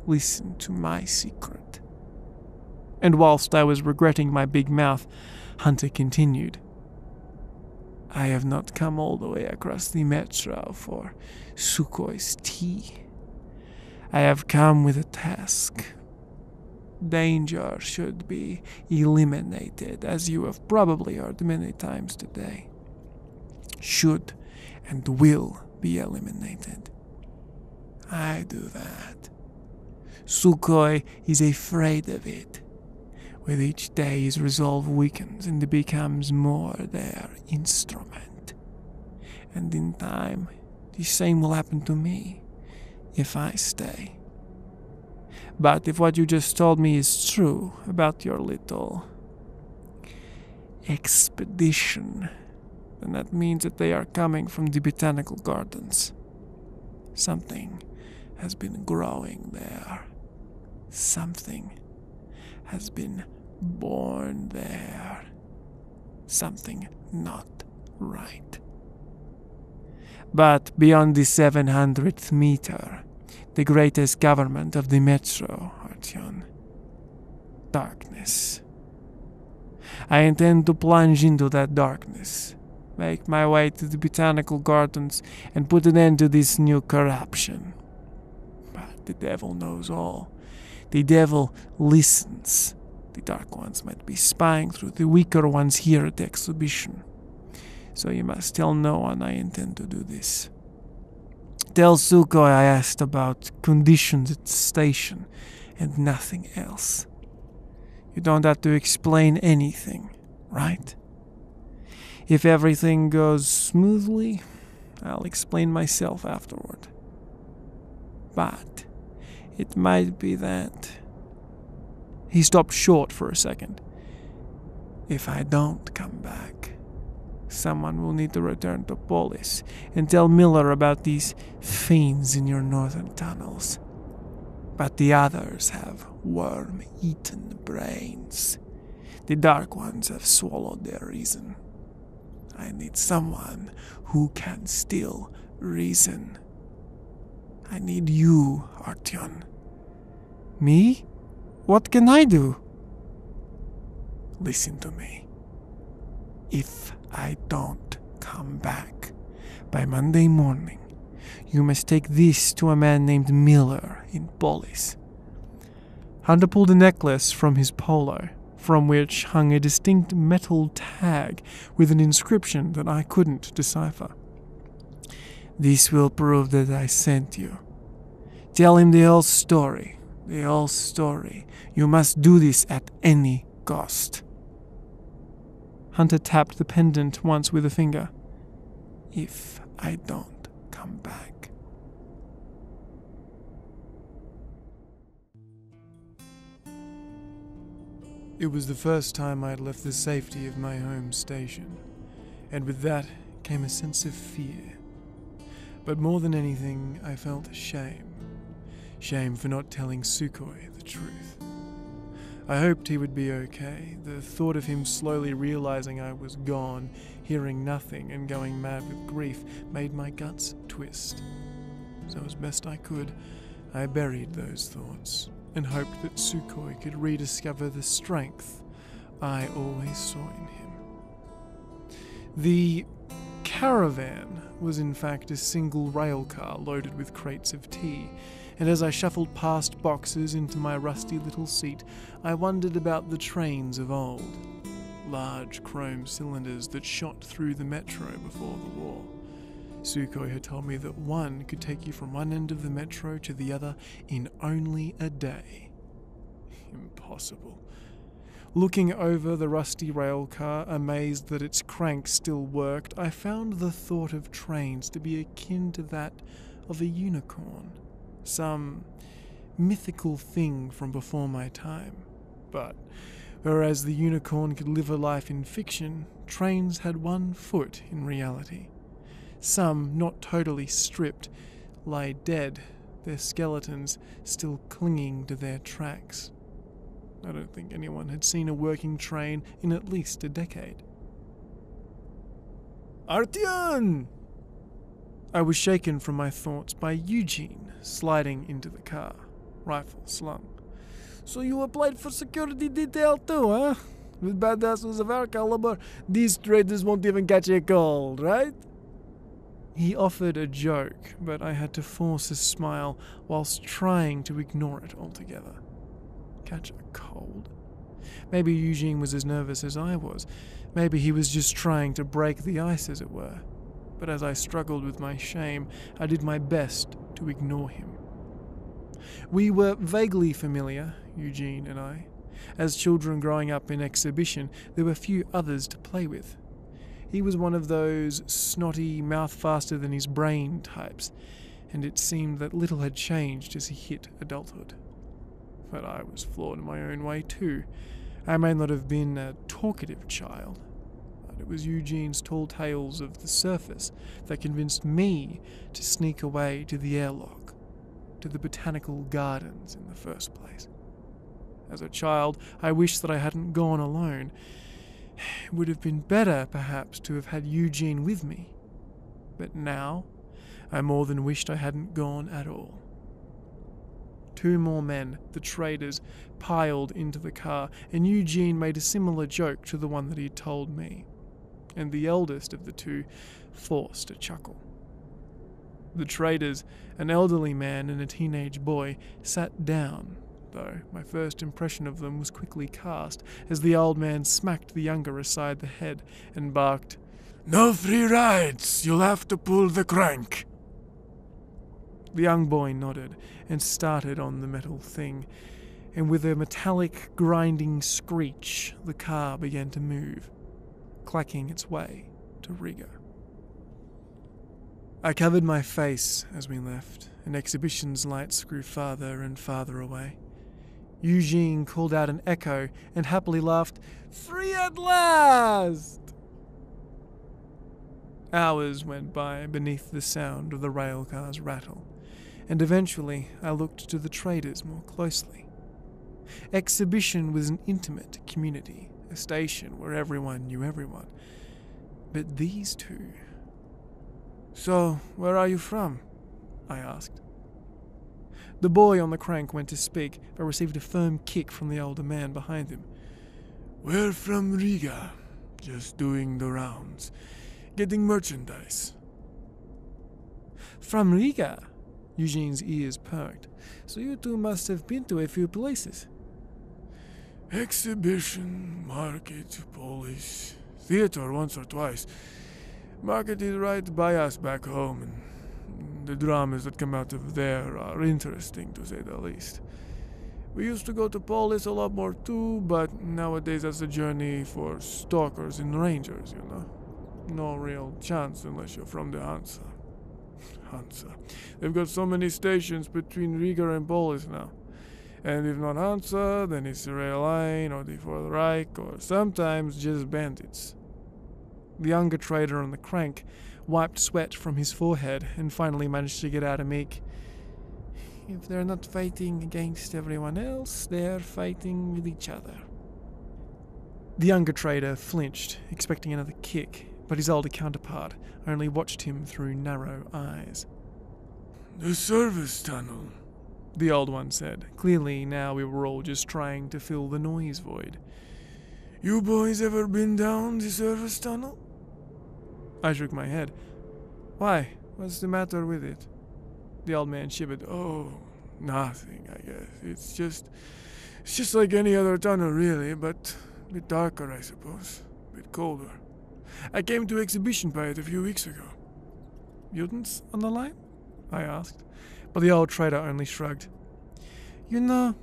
listen to my secret. And whilst I was regretting my big mouth, Hunter continued. I have not come all the way across the metro for Sukhoi's tea. I have come with a task. Danger should be eliminated, as you have probably heard many times today. Should and will be eliminated. I do that. Sukhoi is afraid of it. With each day his resolve weakens and he becomes more their instrument. And in time, the same will happen to me, if I stay. But if what you just told me is true about your little expedition, then that means that they are coming from the botanical gardens. Something has been growing there. Something has been born there. Something not right. But beyond the 700th meter, the greatest government of the metro, Artyon. Darkness. I intend to plunge into that darkness, make my way to the botanical gardens, and put an end to this new corruption. But the devil knows all. The devil listens. The dark ones might be spying through the weaker ones here at the exhibition. So you must tell no one I intend to do this. Tell Sukhoi I asked about conditions at the station and nothing else. You don't have to explain anything, right? If everything goes smoothly, I'll explain myself afterward. But it might be that... He stopped short for a second. If I don't come back, someone will need to return to Polis and tell Miller about these fiends in your northern tunnels. But the others have worm-eaten brains. The dark ones have swallowed their reason. I need someone who can still reason. I need you, Artyon. Me? What can I do? Listen to me. If I don't come back by Monday morning, you must take this to a man named Miller in Polis. Hunter pulled a necklace from his polo, from which hung a distinct metal tag with an inscription that I couldn't decipher. This will prove that I sent you. Tell him the whole story. The whole story. You must do this at any cost. Hunter tapped the pendant once with a finger. If I don't come back. It was the first time I had left the safety of my home station, and with that came a sense of fear. But more than anything, I felt shame. Shame for not telling Sukhoi the truth. I hoped he would be okay. The thought of him slowly realizing I was gone, hearing nothing, and going mad with grief made my guts twist. So as best I could, I buried those thoughts and hoped that Sukhoi could rediscover the strength I always saw in him. The caravan was in fact a single rail car loaded with crates of tea, and as I shuffled past boxes into my rusty little seat, I wondered about the trains of old. Large chrome cylinders that shot through the metro before the war. Sukhoi had told me that one could take you from one end of the metro to the other in only a day. Impossible. Looking over the rusty rail car, amazed that its crank still worked, I found the thought of trains to be akin to that of a unicorn, some mythical thing from before my time. But whereas the unicorn could live a life in fiction, trains had one foot in reality. Some, not totally stripped, lie dead, their skeletons still clinging to their tracks. I don't think anyone had seen a working train in at least a decade. Artyon! I was shaken from my thoughts by Eugene sliding into the car, rifle slung. So you applied for security detail too, huh? With badasses of our caliber, these traders won't even catch a cold, right? He offered a joke, but I had to force a smile whilst trying to ignore it altogether. Catch a cold? Maybe Eugene was as nervous as I was. Maybe he was just trying to break the ice, as it were. But as I struggled with my shame, I did my best to ignore him. We were vaguely familiar, Eugene and I. As children growing up in exhibition, there were few others to play with. He was one of those snotty, mouth faster than his brain types, and it seemed that little had changed as he hit adulthood. But I was flawed in my own way too. I may not have been a talkative child, but it was Eugene's tall tales of the surface that convinced me to sneak away to the airlock, to the botanical gardens in the first place. As a child, I wished that I hadn't gone alone. It would have been better, perhaps, to have had Eugene with me. But now, I more than wished I hadn't gone at all. 2 more men, the traders, piled into the car, and Eugene made a similar joke to the one that he had told me, and the eldest of the 2 forced a chuckle. The traders, an elderly man and a teenage boy, sat down, though my first impression of them was quickly cast as the old man smacked the younger aside the head and barked, "No free rides, you'll have to pull the crank." The young boy nodded and started on the metal thing, and with a metallic grinding screech, the car began to move, clacking its way to Riga. I covered my face as we left, and exhibition's lights grew farther and farther away. Eugene called out an echo and happily laughed, "Free at last!" Hours went by beneath the sound of the rail car's rattle, and eventually I looked to the traders more closely. Exhibition was an intimate community, a station where everyone knew everyone. But these 2... "So, where are you from?" I asked. The boy on the crank went to speak, but received a firm kick from the older man behind him. "We're from Riga, just doing the rounds, getting merchandise." "From Riga?" Eugene's ears perked. "So you 2 must have been to a few places." "Exhibition, market, police, theater once or twice. Market is right by us back home, and the dramas that come out of there are interesting, to say the least. We used to go to Polis a lot more too, but nowadays that's a journey for stalkers and rangers, you know. No real chance unless you're from the Hansa. Hansa. They've got so many stations between Riga and Polis now. And if not Hansa, then it's the rail line or the Fourth Reich, or sometimes just bandits." The younger trader on the crank wiped sweat from his forehead and finally managed to get out a meek, "If they're not fighting against everyone else, they're fighting with each other." The younger trader flinched, expecting another kick, but his older counterpart only watched him through narrow eyes. "The service tunnel," the old one said. Clearly now we were all just trying to fill the noise void. "You boys ever been down the service tunnel?" I shook my head. "Why? What's the matter with it?" The old man shivered. "Oh, nothing, I guess. It's just like any other tunnel, really, but a bit darker, I suppose. A bit colder. I came to exhibition by it a few weeks ago." "Mutants on the line?" I asked, but the old trader only shrugged. "You know,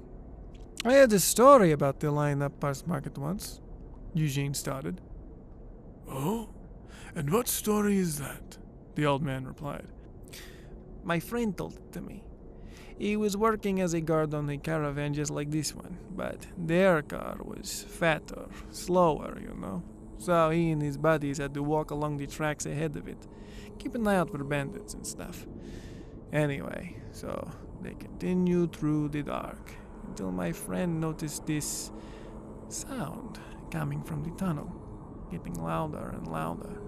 I heard a story about the line up past market once, Eugene started. Oh? And what story is that? The old man replied. My friend told it to me. He was working as a guard on a caravan just like this one, but their car was fatter, slower, you know. So he and his buddies had to walk along the tracks ahead of it, keep an eye out for bandits and stuff. Anyway, so they continued through the dark until my friend noticed this sound coming from the tunnel, getting louder and louder.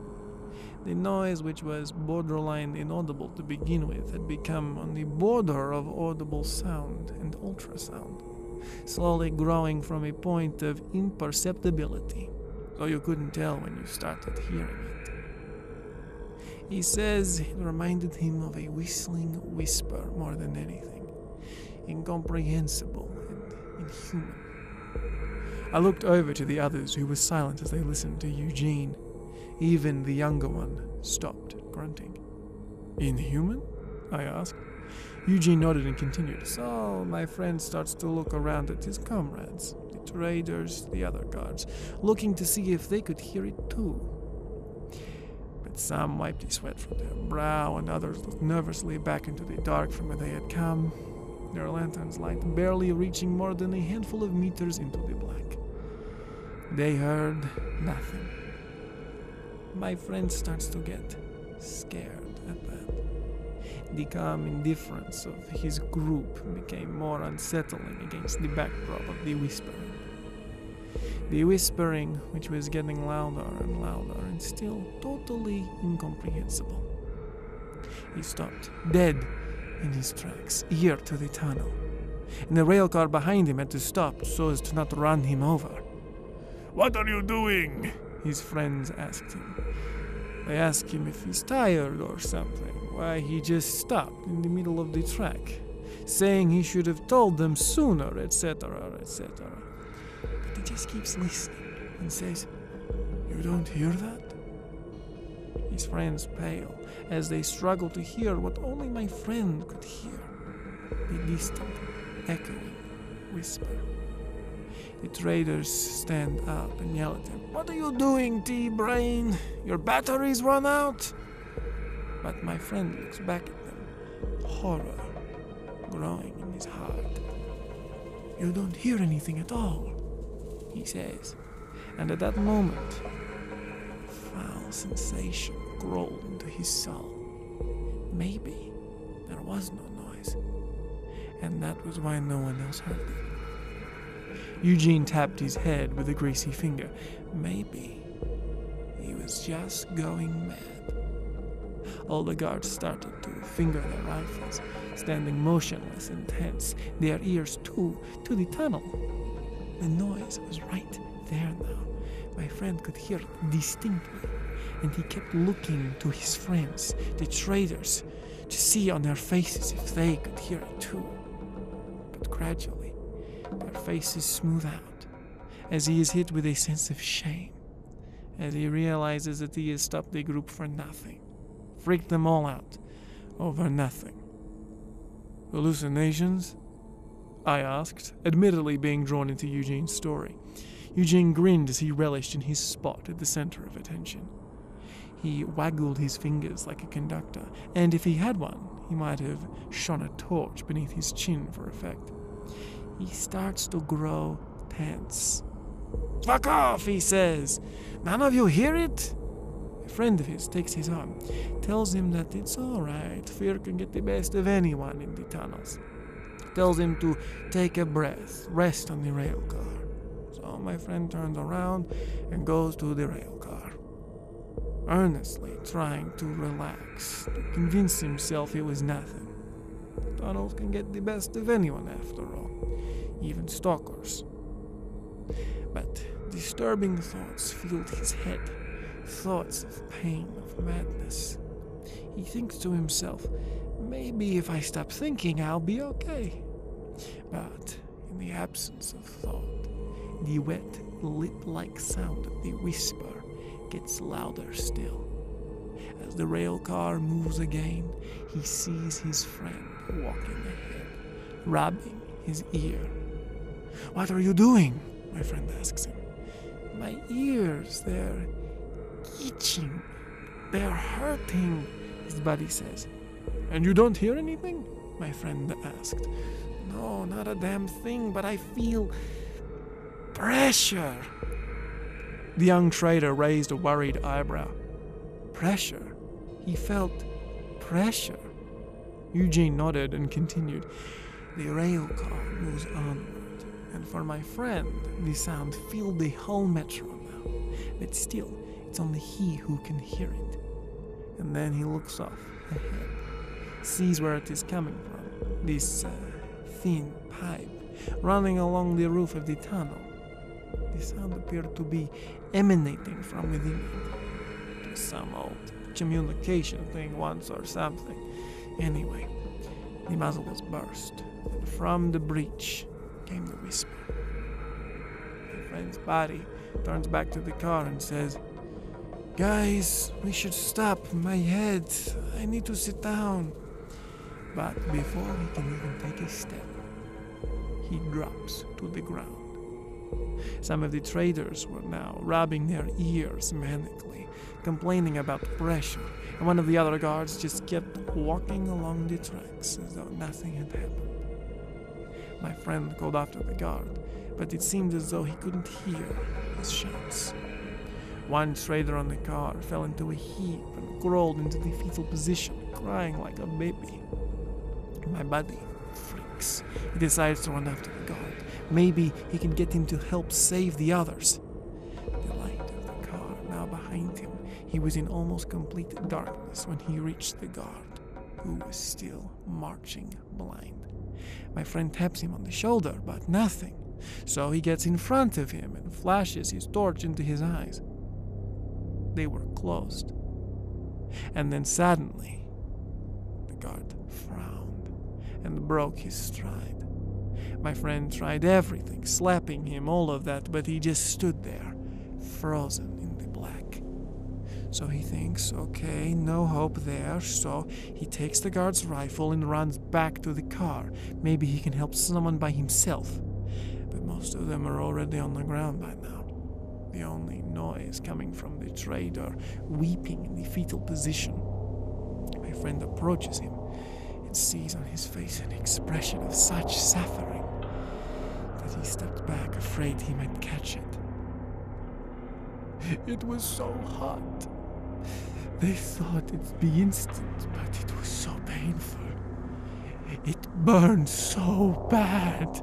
The noise, which was borderline inaudible to begin with, had become on the border of audible sound and ultrasound, slowly growing from a point of imperceptibility, so you couldn't tell when you started hearing it. He says it reminded him of a whistling whisper more than anything, incomprehensible and inhuman. I looked over to the others, who were silent as they listened to Eugene. Even the younger one stopped grunting. Inhuman? I asked. Eugene nodded and continued. So my friend starts to look around at his comrades, the traders, the other guards, looking to see if they could hear it too. But some wiped the sweat from their brow, and others looked nervously back into the dark from where they had come, their lantern's light barely reaching more than a handful of meters into the black. They heard nothing. My friend starts to get scared at that. The calm indifference of his group became more unsettling against the backdrop of the whispering. The whispering, which was getting louder and louder and still totally incomprehensible. He stopped, dead in his tracks, ear to the tunnel, and the rail car behind him had to stop so as to not run him over. What are you doing? His friends asked him. They asked him if he's tired or something, why he just stopped in the middle of the track, saying he should have told them sooner, etc., etc. But he just keeps listening and says, You don't hear that? His friends pale as they struggle to hear what only my friend could hear, the distant, echoing whisper. The traders stand up and yell at him. What are you doing, T-Brain? Your batteries run out? But my friend looks back at them, horror growing in his heart. You don't hear anything at all, he says. And at that moment, a foul sensation crawled into his soul. Maybe there was no noise, and that was why no one else heard it. Eugene tapped his head with a greasy finger. Maybe he was just going mad. All the guards started to finger their rifles, standing motionless and tense, their ears too to the tunnel. The noise was right there now. My friend could hear it distinctly, and he kept looking to his friends, the traders, to see on their faces if they could hear it too. But gradually, their faces smooth out, as he is hit with a sense of shame, as he realizes that he has stopped the group for nothing, freaked them all out, over nothing. Hallucinations? I asked, admittedly being drawn into Eugene's story. Eugene grinned as he relished in his spot at the center of attention. He waggled his fingers like a conductor, and if he had one, he might have shone a torch beneath his chin for effect. He starts to grow tense. Fuck off, he says. None of you hear it? A friend of his takes his arm, tells him that it's all right. Fear can get the best of anyone in the tunnels. Tells him to take a breath, rest on the rail car. So my friend turns around and goes to the rail car, earnestly trying to relax, to convince himself it was nothing. Tunnels can get the best of anyone after all, even stalkers. But disturbing thoughts filled his head, thoughts of pain, of madness. He thinks to himself, maybe if I stop thinking, I'll be okay. But in the absence of thought, the wet, lip-like sound of the whisper gets louder still. As the rail car moves again, he sees his friend walking ahead, rubbing his ear. "What are you doing?" my friend asks him. "My ears, they're itching. They're hurting," his buddy says. "And you don't hear anything?" my friend asked. "No, not a damn thing, but I feel pressure." The young trader raised a worried eyebrow. Pressure? He felt pressure. Eugene nodded and continued. "The rail car moves onward, and for my friend, the sound filled the whole metro now. But still, it's only he who can hear it. And then he looks off ahead, sees where it is coming from, this thin pipe running along the roof of the tunnel. The sound appeared to be emanating from within it. It was some old communication thing once or something. Anyway, the muzzle was burst, and from the breach came the whisper. My friend's body turns back to the car and says, "Guys, we should stop. My head. I need to sit down." But before he can even take a step, he drops to the ground. Some of the traders were now rubbing their ears manically, complaining about pressure, and one of the other guards just kept walking along the tracks as though nothing had happened. My friend called after the guard, but it seemed as though he couldn't hear his shouts. One trader on the car fell into a heap and crawled into the fetal position, crying like a baby. My buddy freaks. He decides to run after the guard. Maybe he can get him to help save the others. The light of the car now behind him. He was in almost complete darkness when he reached the guard, who was still marching blind. My friend taps him on the shoulder, but nothing. So he gets in front of him and flashes his torch into his eyes. They were closed. And then suddenly, the guard frowned and broke his stride. My friend tried everything, slapping him, all of that, but he just stood there, frozen in the black. So he thinks, okay, no hope there, so he takes the guard's rifle and runs back to the car. Maybe he can help someone by himself. But most of them are already on the ground by now. The only noise coming from the trader, weeping in the fetal position. My friend approaches him and sees on his face an expression of such suffering that he stepped back, afraid he might catch it. It was so hot. They thought it'd be instant, but it was so painful. It burned so bad.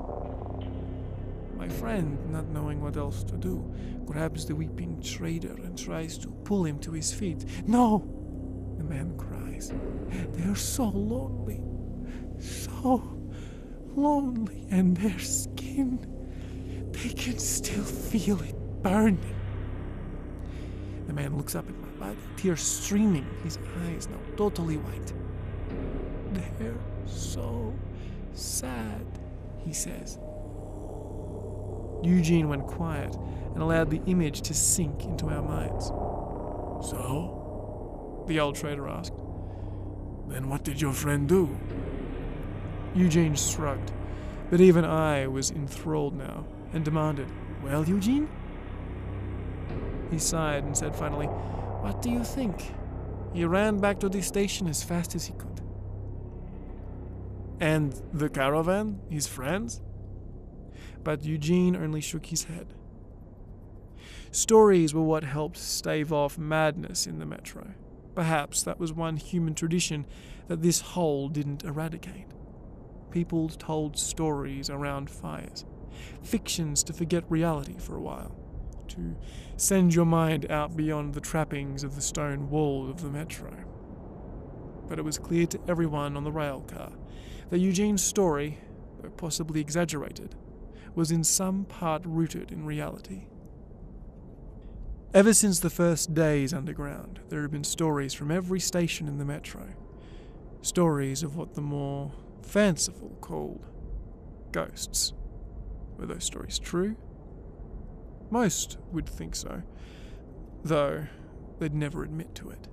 My friend, not knowing what else to do, grabs the weeping trader and tries to pull him to his feet. "No!" the man cries. "They're so lonely. So lonely, and their skin, they can still feel it burning." The man looks up at my body, tears streaming, his eyes now totally white. "They're so sad," he says. Eugene went quiet and allowed the image to sink into our minds. "So?" the old trader asked. "Then what did your friend do?" Eugene shrugged, but even I was enthralled now and demanded, "Well, Eugene?" He sighed and said finally, "What do you think? He ran back to the station as fast as he could." "And the caravan? His friends?" But Eugene only shook his head. Stories were what helped stave off madness in the metro. Perhaps that was one human tradition that this hole didn't eradicate. People told stories around fires, fictions to forget reality for a while, to send your mind out beyond the trappings of the stone wall of the metro. But it was clear to everyone on the rail car that Eugene's story, though possibly exaggerated, was in some part rooted in reality. Ever since the first days underground, there have been stories from every station in the metro. Stories of what the more fanciful called ghosts. Were those stories true? Most would think so, though they'd never admit to it.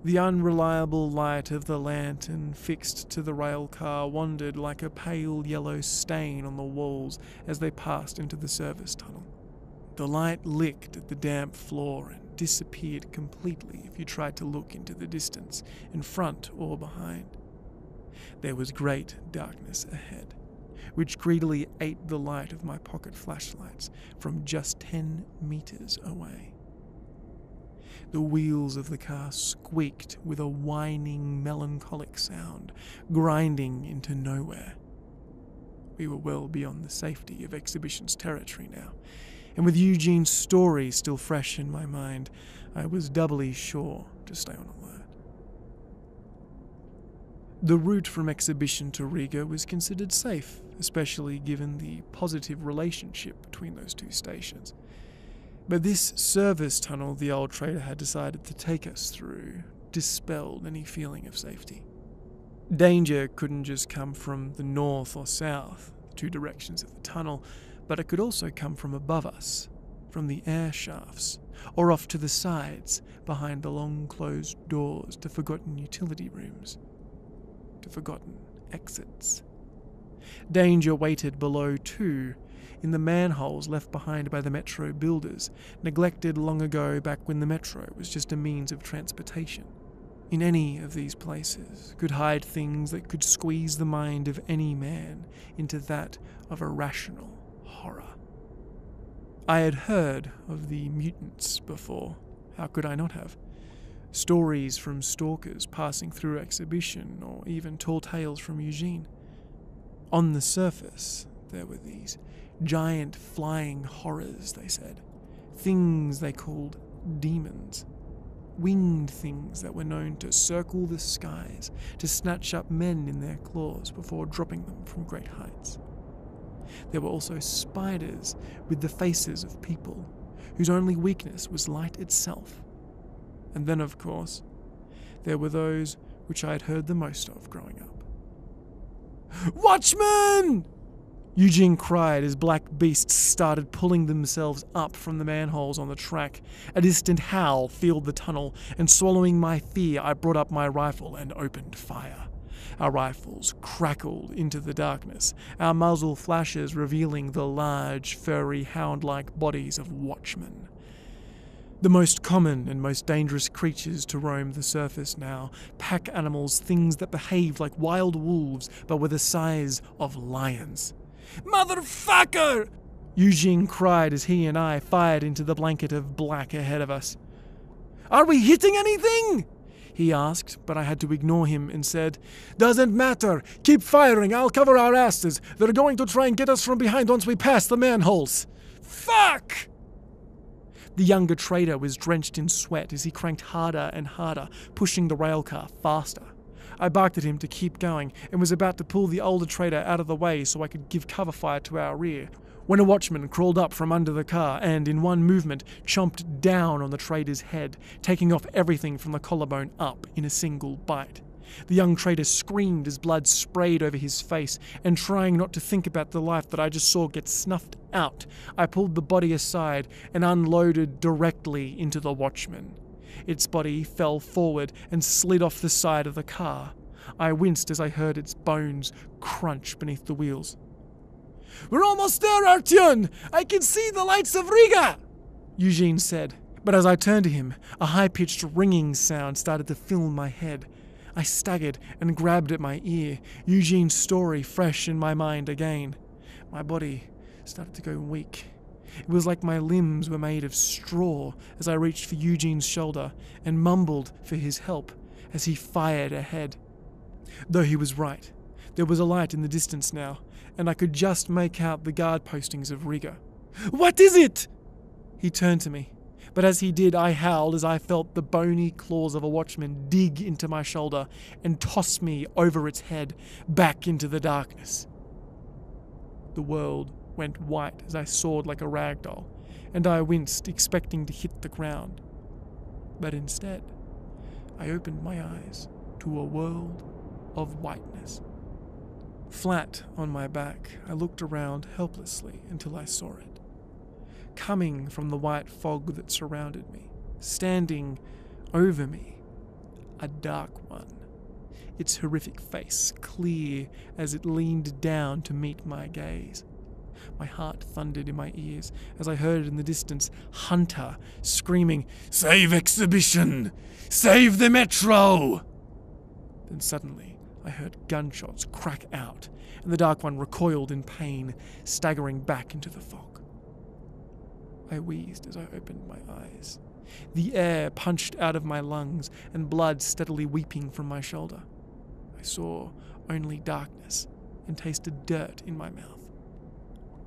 The unreliable light of the lantern fixed to the rail car wandered like a pale yellow stain on the walls as they passed into the service tunnel. The light licked at the damp floor and disappeared completely if you tried to look into the distance, in front or behind. There was great darkness ahead, which greedily ate the light of my pocket flashlights from just 10 meters away. The wheels of the car squeaked with a whining, melancholic sound, grinding into nowhere. We were well beyond the safety of Exhibition's territory now, and with Eugene's story still fresh in my mind, I was doubly sure to stay on alert. The route from Exhibition to Riga was considered safe, especially given the positive relationship between those two stations. But this service tunnel the old trader had decided to take us through dispelled any feeling of safety. Danger couldn't just come from the north or south, the two directions of the tunnel, but it could also come from above us, from the air shafts, or off to the sides, behind the long closed doors to forgotten utility rooms, to forgotten exits. Danger waited below too, in the manholes left behind by the metro builders, neglected long ago back when the metro was just a means of transportation. In any of these places could hide things that could squeeze the mind of any man into that of irrational horror. I had heard of the mutants before, how could I not have? Stories from stalkers passing through Exhibition, or even tall tales from Eugene. On the surface, there were these giant flying horrors, they said. Things they called demons. Winged things that were known to circle the skies, to snatch up men in their claws before dropping them from great heights. There were also spiders with the faces of people, whose only weakness was light itself. And then, of course, there were those which I had heard the most of growing up. "Watchmen!" Eugene cried as black beasts started pulling themselves up from the manholes on the track. A distant howl filled the tunnel, and swallowing my fear, I brought up my rifle and opened fire. Our rifles crackled into the darkness, our muzzle flashes revealing the large, furry, hound-like bodies of watchmen. The most common and most dangerous creatures to roam the surface now, pack animals, things that behaved like wild wolves but were the size of lions. "Motherfucker!" Eugene cried as he and I fired into the blanket of black ahead of us. "Are we hitting anything?" he asked, but I had to ignore him and said, "Doesn't matter. Keep firing. I'll cover our asses. They're going to try and get us from behind once we pass the manholes." "Fuck!" The younger trader was drenched in sweat as he cranked harder and harder, pushing the railcar faster. I barked at him to keep going and was about to pull the older trader out of the way so I could give cover fire to our rear, when a watchman crawled up from under the car and, in one movement, chomped down on the trader's head, taking off everything from the collarbone up in a single bite. The young trader screamed as blood sprayed over his face, and trying not to think about the life that I just saw get snuffed out, I pulled the body aside and unloaded directly into the watchman. Its body fell forward and slid off the side of the car. I winced as I heard its bones crunch beneath the wheels. "We're almost there, Artyon! I can see the lights of Riga!" Eugene said. But as I turned to him, a high-pitched ringing sound started to fill my head. I staggered and grabbed at my ear, Eugene's story fresh in my mind again. My body started to go weak. It was like my limbs were made of straw as I reached for Eugene's shoulder and mumbled for his help as he fired ahead. Though he was right, there was a light in the distance now, and I could just make out the guard postings of Riga. "What is it?" He turned to me, but as he did, I howled as I felt the bony claws of a watchman dig into my shoulder and toss me over its head back into the darkness. The world went white as I soared like a rag doll, and I winced, expecting to hit the ground. But instead, I opened my eyes to a world of whiteness. Flat on my back, I looked around helplessly until I saw it. Coming from the white fog that surrounded me, standing over me, A dark one, its horrific face clear as it leaned down to meet my gaze. My heart thundered in my ears as I heard in the distance Hunter screaming, "Save Exhibition! Save the Metro!" Then suddenly I heard gunshots crack out, and the Dark One recoiled in pain, staggering back into the fog. I wheezed as I opened my eyes, the air punched out of my lungs and blood steadily weeping from my shoulder. I saw only darkness and tasted dirt in my mouth.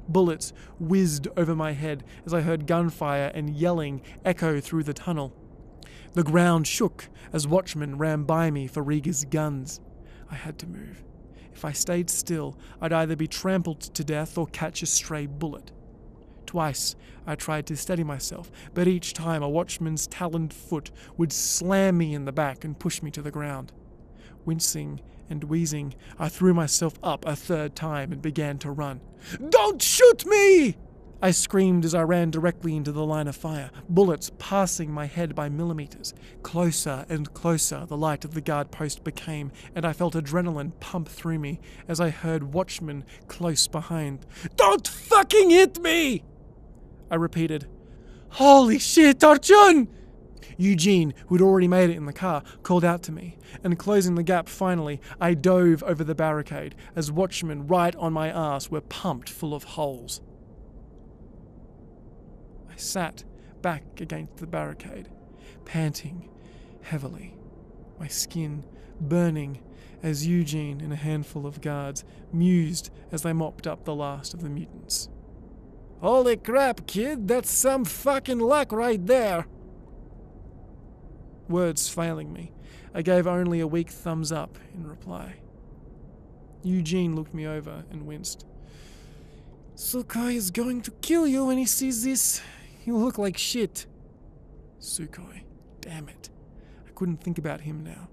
Bullets whizzed over my head as I heard gunfire and yelling echo through the tunnel. The ground shook as watchmen ran by me for Riga's guns. I had to move. If I stayed still, I'd either be trampled to death or catch a stray bullet. Twice I tried to steady myself, but each time a watchman's taloned foot would slam me in the back and push me to the ground. Wincing and wheezing, I threw myself up a third time and began to run. "Don't shoot me!" I screamed as I ran directly into the line of fire, bullets passing my head by millimeters. Closer and closer the light of the guard post became, and I felt adrenaline pump through me as I heard watchmen close behind. "Don't fucking hit me!" I repeated. "Holy shit, Artyon!" Eugene, who had already made it in the car, called out to me, and closing the gap finally, I dove over the barricade as watchmen right on my ass were pumped full of holes. I sat back against the barricade, panting heavily, my skin burning as Eugene and a handful of guards mused as they mopped up the last of the mutants. Holy crap, kid, that's some fucking luck right there. Words failing me, I gave only a weak thumbs up in reply. Eugene looked me over and winced. Sukhoi is going to kill you when he sees this. You look like shit. Sukhoi, damn it. I couldn't think about him now.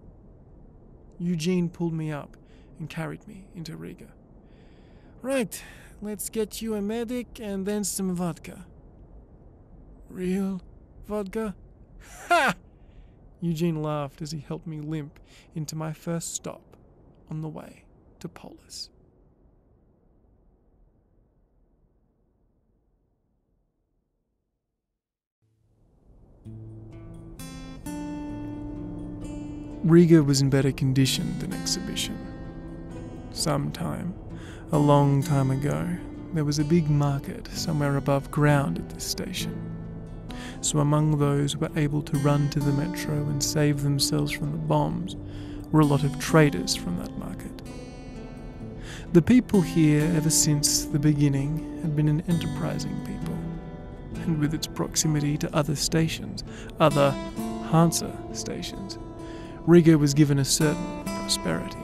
Eugene pulled me up and carried me into Riga. Right, let's get you a medic and then some vodka. Real vodka? Ha! Eugene laughed as he helped me limp into my first stop on the way to Polis. Riga was in better condition than Exhibition. Sometime, a long time ago, there was a big market somewhere above ground at this station. So among those who were able to run to the metro and save themselves from the bombs were a lot of traders from that market. The people here, ever since the beginning, had been an enterprising people, and with its proximity to other stations, other Hansa stations, Riga was given a certain prosperity.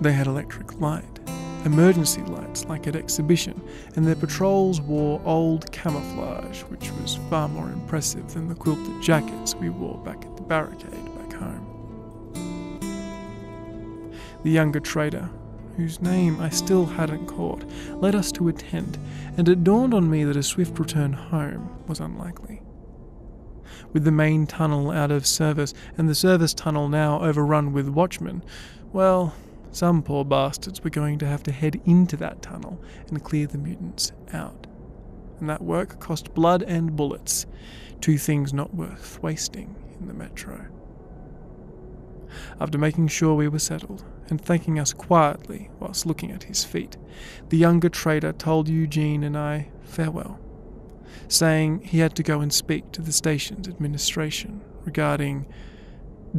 They had electric light, emergency lights like at Exhibition, and their patrols wore old camouflage, which was far more impressive than the quilted jackets we wore back at the barricade back home. The younger trader, whose name I still hadn't caught, led us to a tent, and it dawned on me that a swift return home was unlikely. With the main tunnel out of service and the service tunnel now overrun with watchmen, well, some poor bastards were going to have to head into that tunnel and clear the mutants out. And that work cost blood and bullets, two things not worth wasting in the metro. After making sure we were settled, and thanking us quietly whilst looking at his feet, the younger trader told Eugene and I farewell, saying he had to go and speak to the station's administration regarding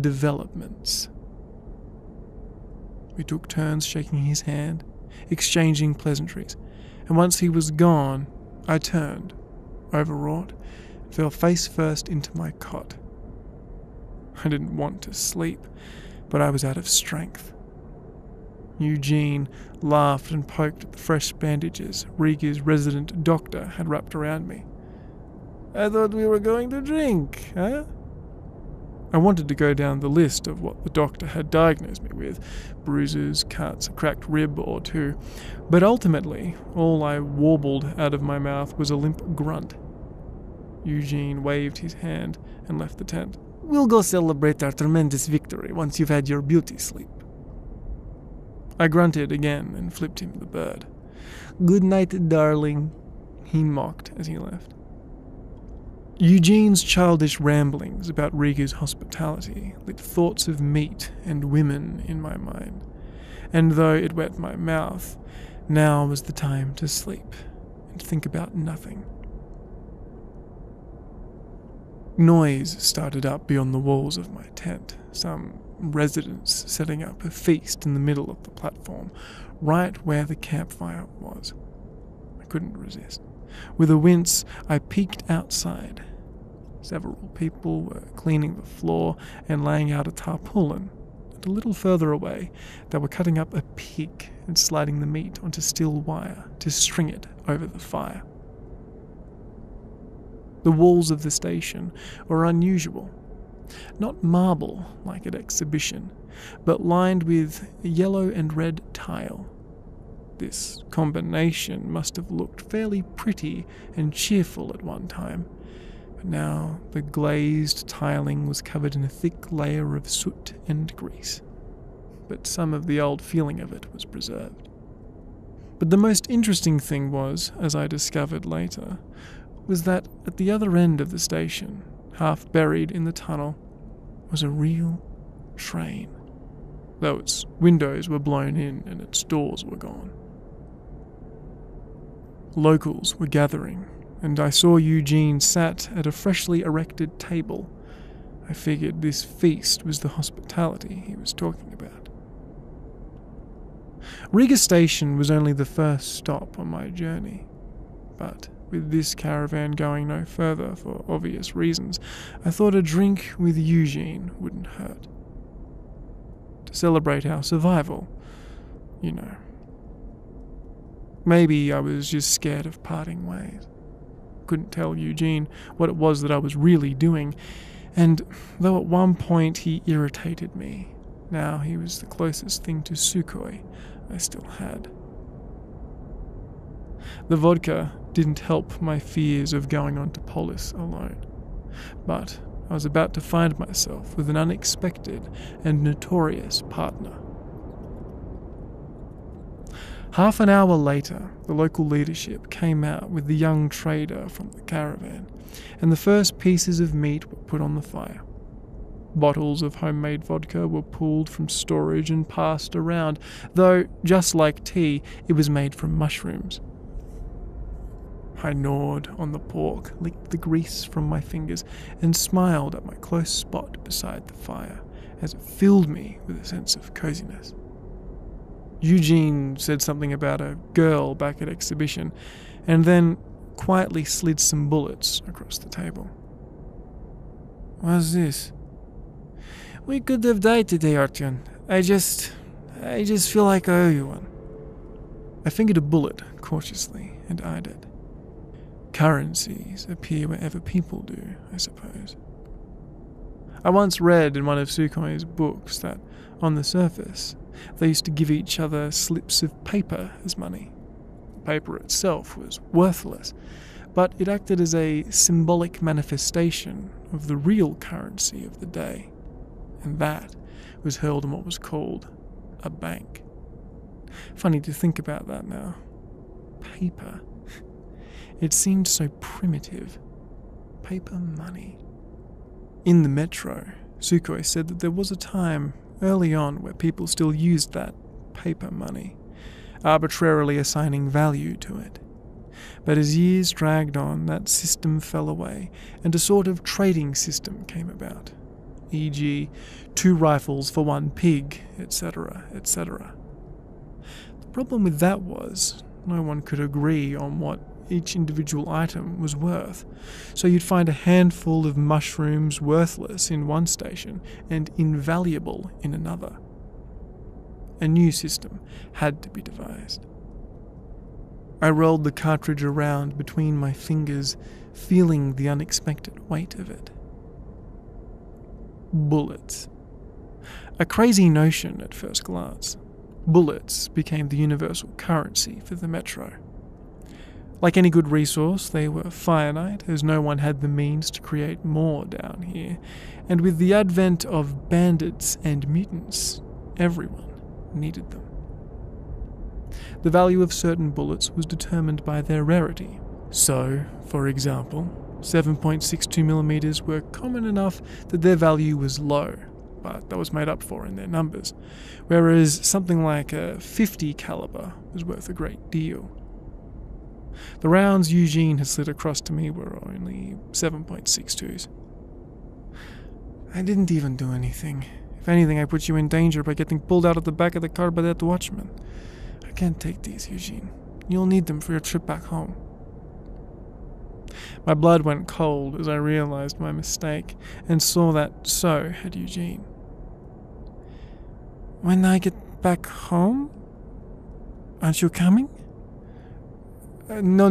developments. We took turns shaking his hand, exchanging pleasantries, and once he was gone, I turned, overwrought, and fell face first into my cot. I didn't want to sleep, but I was out of strength. Eugene laughed and poked at the fresh bandages Riga's resident doctor had wrapped around me. I thought we were going to drink, huh? I wanted to go down the list of what the doctor had diagnosed me with, bruises, cuts, a cracked rib or two, but ultimately all I warbled out of my mouth was a limp grunt. Eugene waved his hand and left the tent. We'll go celebrate our tremendous victory once you've had your beauty sleep. I grunted again and flipped him the bird. Good night, darling, he mocked as he left. Eugene's childish ramblings about Riga's hospitality lit thoughts of meat and women in my mind, and though it wet my mouth, now was the time to sleep and think about nothing. Noise started up beyond the walls of my tent, some residents setting up a feast in the middle of the platform, right where the campfire was. I couldn't resist. With a wince, I peeked outside. Several people were cleaning the floor and laying out a tarpaulin, and a little further away, they were cutting up a pig and sliding the meat onto steel wire to string it over the fire. The walls of the station were unusual. Not marble like at exhibition, but lined with yellow and red tile. This combination must have looked fairly pretty and cheerful at one time, but now the glazed tiling was covered in a thick layer of soot and grease. But some of the old feeling of it was preserved. But the most interesting thing was, as I discovered later, was that at the other end of the station, half buried in the tunnel, was a real train, though its windows were blown in and its doors were gone. Locals were gathering, and I saw Eugene sat at a freshly erected table. I figured this feast was the hospitality he was talking about. Riga Station was only the first stop on my journey, but with this caravan going no further for obvious reasons, I thought a drink with Eugene wouldn't hurt. To celebrate our survival, you know. Maybe I was just scared of parting ways. Couldn't tell Eugene what it was that I was really doing, and though at one point he irritated me, now he was the closest thing to Sukhoi I still had. The vodka didn't help my fears of going on to Polis alone, but I was about to find myself with an unexpected and notorious partner. Half an hour later, the local leadership came out with the young trader from the caravan, and the first pieces of meat were put on the fire. Bottles of homemade vodka were pulled from storage and passed around, though, just like tea, it was made from mushrooms. I gnawed on the pork, licked the grease from my fingers, and smiled at my close spot beside the fire, as it filled me with a sense of coziness. Eugene said something about a girl back at exhibition, and then quietly slid some bullets across the table. What's this? We could have died today, Artyon. I just feel like I owe you one. I fingered a bullet cautiously and eyed it. Currencies appear wherever people do, I suppose. I once read in one of Sukhoi's books that, on the surface, they used to give each other slips of paper as money. The paper itself was worthless, but it acted as a symbolic manifestation of the real currency of the day, and that was held in what was called a bank. Funny to think about that now. Paper. It seemed so primitive. Paper money. In the metro, Sukhoi said that there was a time early on where people still used that paper money, arbitrarily assigning value to it. But as years dragged on, that system fell away, and a sort of trading system came about, e.g., 2 rifles for 1 pig, etc., etc. The problem with that was no one could agree on what each individual item was worth, so you'd find a handful of mushrooms worthless in one station and invaluable in another. A new system had to be devised. I rolled the cartridge around between my fingers, feeling the unexpected weight of it. Bullets. A crazy notion at first glance. Bullets became the universal currency for the metro. Like any good resource, they were finite, as no one had the means to create more down here, and with the advent of bandits and mutants, everyone needed them. The value of certain bullets was determined by their rarity. So, for example, 7.62mm were common enough that their value was low, but that was made up for in their numbers, whereas something like a .50 caliber was worth a great deal. The rounds Eugene had slid across to me were only 7.62s. I didn't even do anything. If anything, I put you in danger by getting pulled out of the back of the car by that watchman. I can't take these, Eugene. You'll need them for your trip back home. My blood went cold as I realized my mistake, and saw that so had Eugene. When I get back home? Aren't you coming? No,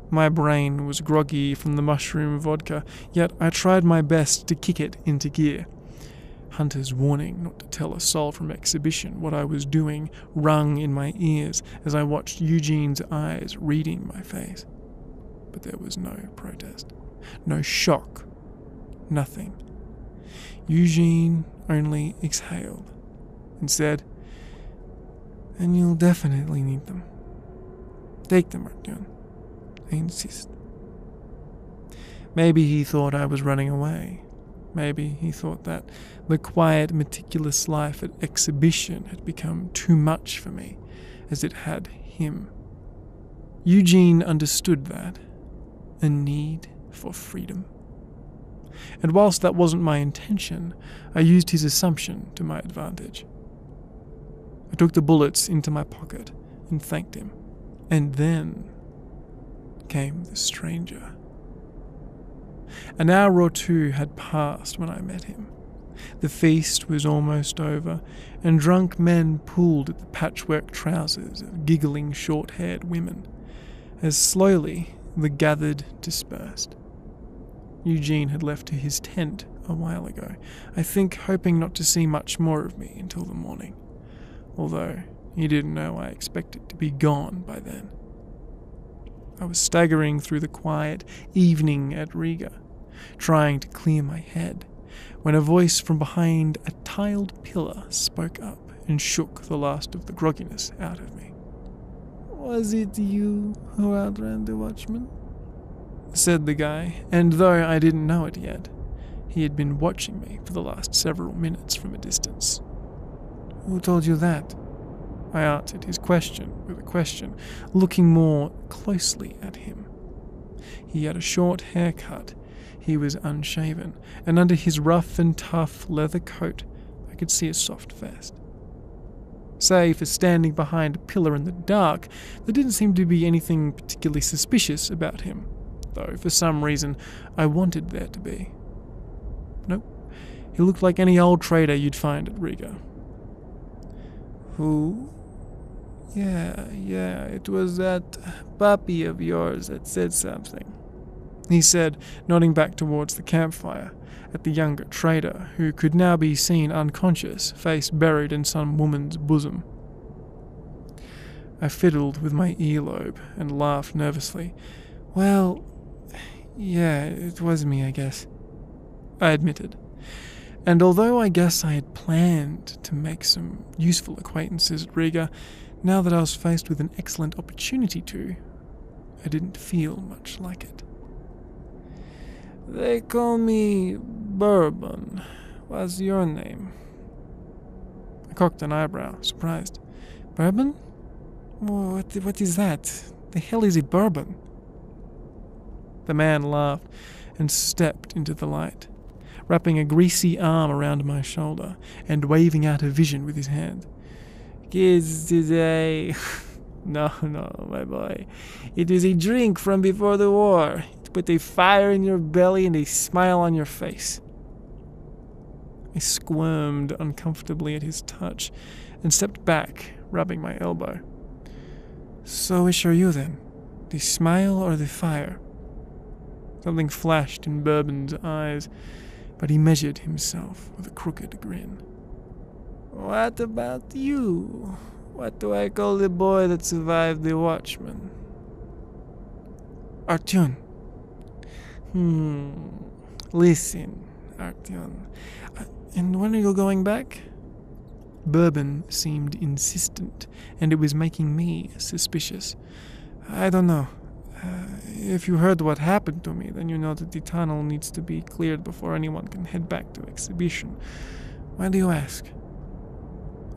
My brain was groggy from the mushroom vodka, yet I tried my best to kick it into gear. Hunter's warning not to tell a soul from exhibition what I was doing rung in my ears as I watched Eugene's eyes reading my face. But there was no protest, no shock, nothing. Eugene only exhaled and said, "And you'll definitely need them. Take them, Artyon. I insist." Maybe he thought I was running away. Maybe he thought that the quiet, meticulous life at exhibition had become too much for me, as it had him. Eugene understood that. A need for freedom. And whilst that wasn't my intention, I used his assumption to my advantage. I took the bullets into my pocket and thanked him. And then came the stranger. An hour or two had passed when I met him. The feast was almost over, and drunk men pulled at the patchwork trousers of giggling short-haired women, as slowly the gathered dispersed. Eugene had left to his tent a while ago, I think hoping not to see much more of me until the morning, although he didn't know I expected to be gone by then. I was staggering through the quiet evening at Riga, trying to clear my head, when a voice from behind a tiled pillar spoke up and shook the last of the grogginess out of me. "Was it you who outran the watchman?" said the guy, and though I didn't know it yet, he had been watching me for the last several minutes from a distance. "Who told you that?" I answered his question with a question, looking more closely at him. He had a short haircut, he was unshaven, and under his rough and tough leather coat I could see a soft vest. Save for standing behind a pillar in the dark, there didn't seem to be anything particularly suspicious about him, though for some reason I wanted there to be. Nope, he looked like any old trader you'd find at Riga. "Who?" Yeah, it was that puppy of yours that said something," he said, nodding back towards the campfire, at the younger trader, who could now be seen unconscious, face buried in some woman's bosom. I fiddled with my earlobe and laughed nervously. "Well, yeah, it was me, I guess," I admitted. And although I guess I had planned to make some useful acquaintances at Riga, now that I was faced with an excellent opportunity to, I didn't feel much like it. "They call me Bourbon. What's your name?" I cocked an eyebrow, surprised. "Bourbon? What is that? The hell is a bourbon?" The man laughed and stepped into the light, wrapping a greasy arm around my shoulder and waving out a vision with his hand. "Kids today." No, my boy. It is a drink from before the war. It put a fire in your belly and a smile on your face. I squirmed uncomfortably at his touch and stepped back, rubbing my elbow. "So which are you then? The smile or the fire?" Something flashed in Bourbon's eyes, but he measured himself with a crooked grin. "What about you? What do I call the boy that survived the watchman?" Artyon. Listen, Artyon. And when are you going back? Bourbon seemed insistent, and it was making me suspicious. I don't know. If you heard what happened to me, then you know that the tunnel needs to be cleared before anyone can head back to exhibition. Why do you ask?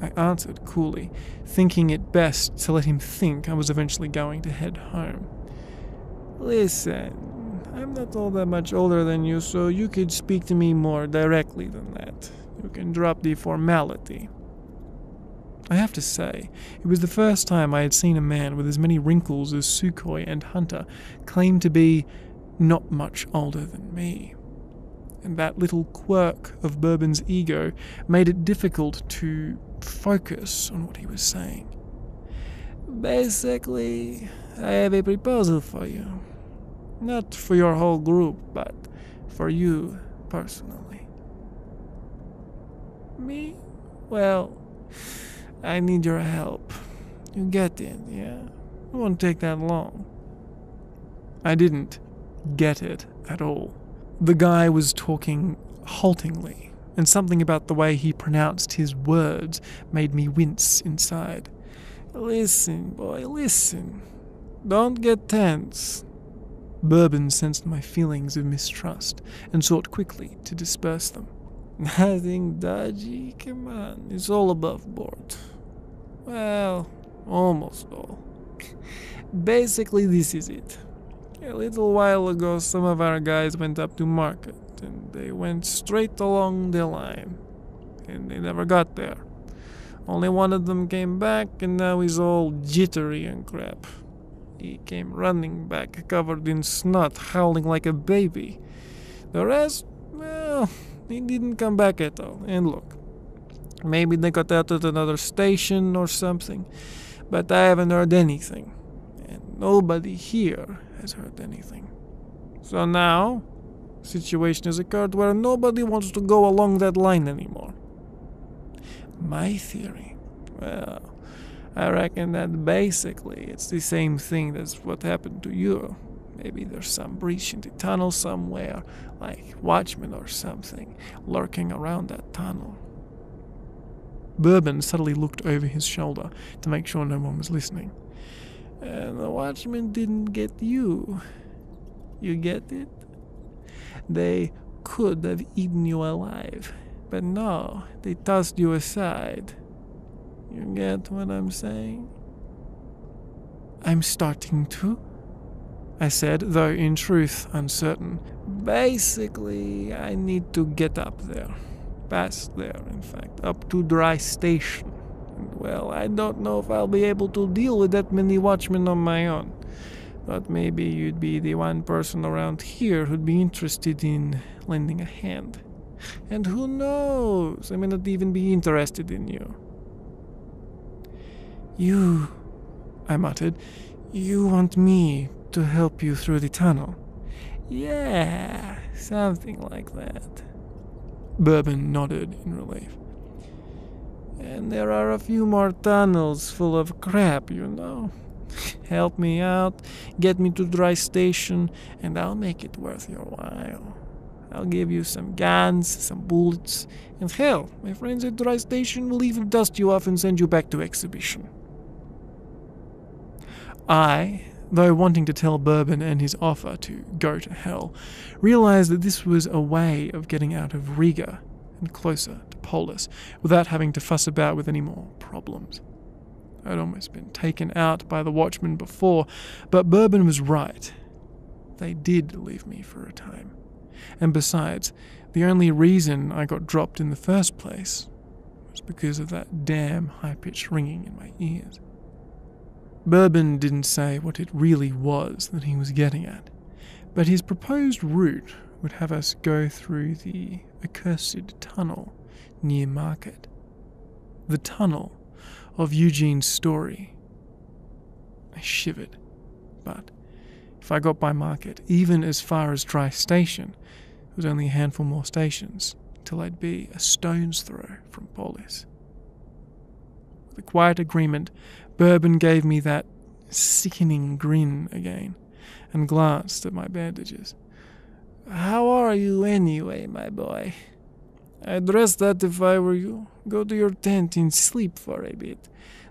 I answered coolly, thinking it best to let him think I was eventually going to head home. Listen, I'm not all that much older than you, so you could speak to me more directly than that. You can drop the formality. I have to say, it was the first time I had seen a man with as many wrinkles as Sukhoi and Hunter claim to be not much older than me. And that little quirk of Bourbon's ego made it difficult to focus on what he was saying. Basically, I have a proposal for you. Not for your whole group, but for you personally. Me? Well, I need your help. You get it, yeah? It won't take that long. I didn't get it at all. The guy was talking haltingly, and something about the way he pronounced his words made me wince inside. Listen, boy, listen. Don't get tense. Bourbon sensed my feelings of mistrust and sought quickly to disperse them. Nothing dodgy? Come on, it's all above board. Well, almost all. Basically, this is it. A little while ago, some of our guys went up to market, and they went straight along the line, and they never got there. Only one of them came back, and now he's all jittery and crap. He came running back, covered in snot, howling like a baby. The rest, well, they didn't come back at all. And look, maybe they got out at another station or something, but I haven't heard anything, and nobody here has heard anything. So now, the situation has occurred where nobody wants to go along that line anymore. My theory, well, I reckon that basically it's the same thing as what happened to you. Maybe there's some breach in the tunnel somewhere, like watchmen or something, lurking around that tunnel. Bourbon suddenly looked over his shoulder to make sure no one was listening. And the watchmen didn't get you. You get it? They could have eaten you alive, but no, they tossed you aside. You get what I'm saying? I'm starting to, I said, though in truth uncertain. Basically, I need to get up there. Past there, in fact, up to Dry Station. And, well, I don't know if I'll be able to deal with that many watchmen on my own. But maybe you'd be the one person around here who'd be interested in lending a hand. And who knows, I may not even be interested in you. You, I muttered, you want me to help you through the tunnel? Yeah, something like that. Bourbon nodded in relief. And there are a few more tunnels full of crap, you know. Help me out, get me to Dry Station, and I'll make it worth your while. I'll give you some guns, some bullets, and hell, my friends at Dry Station will even dust you off and send you back to exhibition. I, though wanting to tell Bourbon and his offer to go to hell, realized that this was a way of getting out of Riga and closer to Polis without having to fuss about with any more problems. I'd almost been taken out by the watchmen before, but Bourbon was right. They did leave me for a time. And besides, the only reason I got dropped in the first place was because of that damn high-pitched ringing in my ears. Bourbon didn't say what it really was that he was getting at, but his proposed route would have us go through the accursed tunnel near Market. The tunnel of Eugene's story. I shivered, but if I got by Market, even as far as Dry Station, it was only a handful more stations till I'd be a stone's throw from Polis. With a quiet agreement, Bourbon gave me that sickening grin again, and glanced at my bandages. "How are you anyway, my boy? I'd rest that if I were you. Go to your tent and sleep for a bit.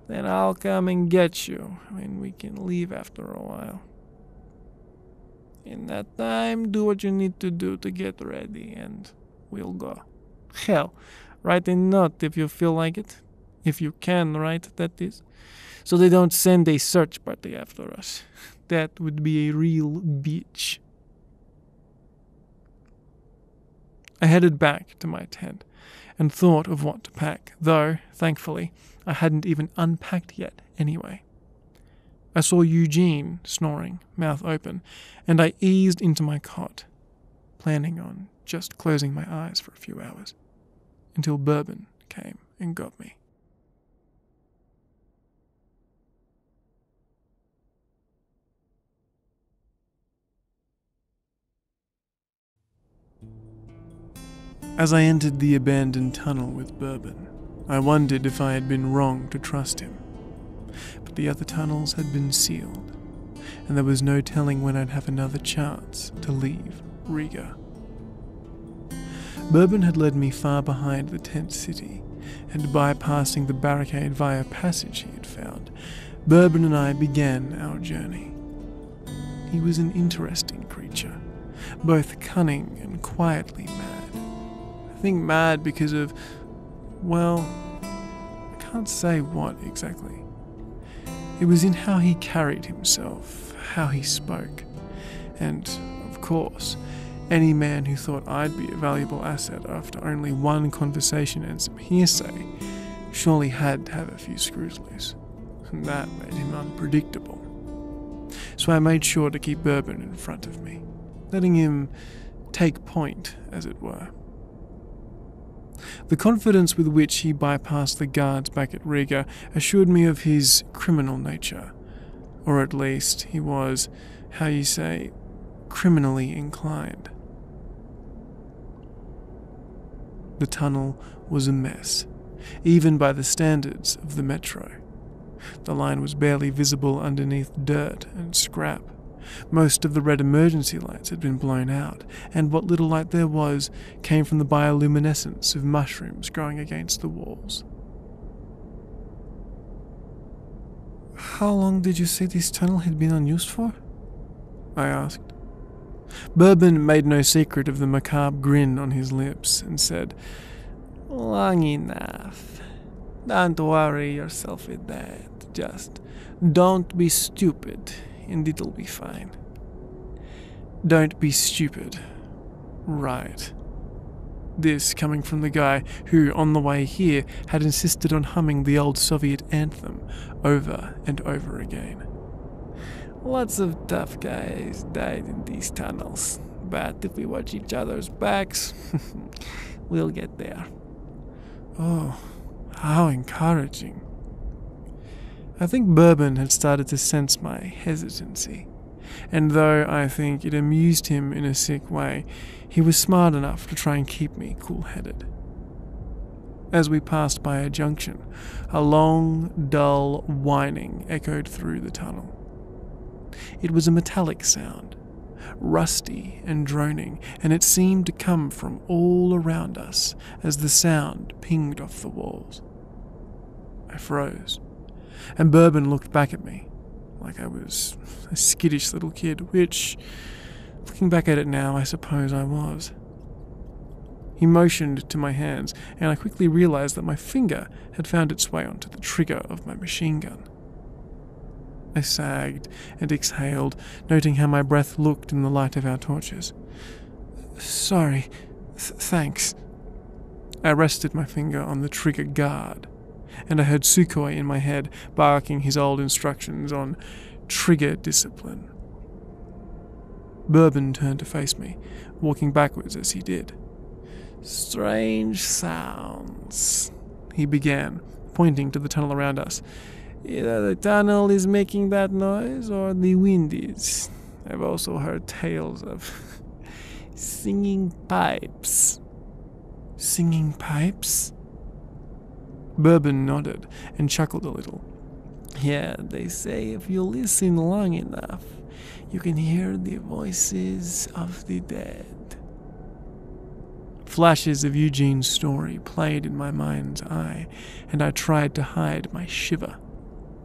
Then I'll come and get you when we can leave after a while. In that time, do what you need to do to get ready, and we'll go. Hell, write a note if you feel like it. If you can write, that is. So they don't send a search party after us. That would be a real bitch." I headed back to my tent and thought of what to pack, though, thankfully, I hadn't even unpacked yet anyway. I saw Eugene snoring, mouth open, and I eased into my cot, planning on just closing my eyes for a few hours, until Bourbon came and got me. As I entered the abandoned tunnel with Bourbon, I wondered if I had been wrong to trust him. But the other tunnels had been sealed, and there was no telling when I'd have another chance to leave Riga. Bourbon had led me far behind the tent city, and bypassing the barricade via a passage he had found, Bourbon and I began our journey. He was an interesting creature, both cunning and quietly mad. I think mad because of, well, I can't say what exactly. It was in how he carried himself, how he spoke, and, of course, any man who thought I'd be a valuable asset after only one conversation and some hearsay surely had to have a few screws loose, and that made him unpredictable. So I made sure to keep Bourbon in front of me, letting him take point, as it were. The confidence with which he bypassed the guards back at Riga assured me of his criminal nature, or at least he was, how you say, criminally inclined. The tunnel was a mess, even by the standards of the metro. The line was barely visible underneath dirt and scrap. Most of the red emergency lights had been blown out, and what little light there was came from the bioluminescence of mushrooms growing against the walls. "How long did you say this tunnel had been unused for?" I asked. Bourbon made no secret of the macabre grin on his lips and said, "Long enough. Don't worry yourself with that. Just don't be stupid, and it'll be fine." Don't be stupid. Right. This coming from the guy who, on the way here, had insisted on humming the old Soviet anthem over and over again. Lots of tough guys died in these tunnels, but if we watch each other's backs, we'll get there. Oh, how encouraging. I think Bourbon had started to sense my hesitancy, and though I think it amused him in a sick way, he was smart enough to try and keep me cool-headed. As we passed by a junction, a long, dull whining echoed through the tunnel. It was a metallic sound, rusty and droning, and it seemed to come from all around us as the sound pinged off the walls. I froze, and Bourbon looked back at me like I was a skittish little kid, which, looking back at it now, I suppose I was. He motioned to my hands, and I quickly realized that my finger had found its way onto the trigger of my machine gun. I sagged and exhaled, noting how my breath looked in the light of our torches. Sorry, thanks. I rested my finger on the trigger guard, and I heard Sukhoi in my head barking his old instructions on trigger discipline. Bourbon turned to face me, walking backwards as he did. "Strange sounds," he began, pointing to the tunnel around us. "Either the tunnel is making that noise or the wind is. I've also heard tales of singing pipes." "Singing pipes?" Bourbon nodded and chuckled a little. "Yeah, they say if you listen long enough, You can hear the voices of the dead. Flashes of Eugene's story played in my mind's eye, and I tried to hide my shiver.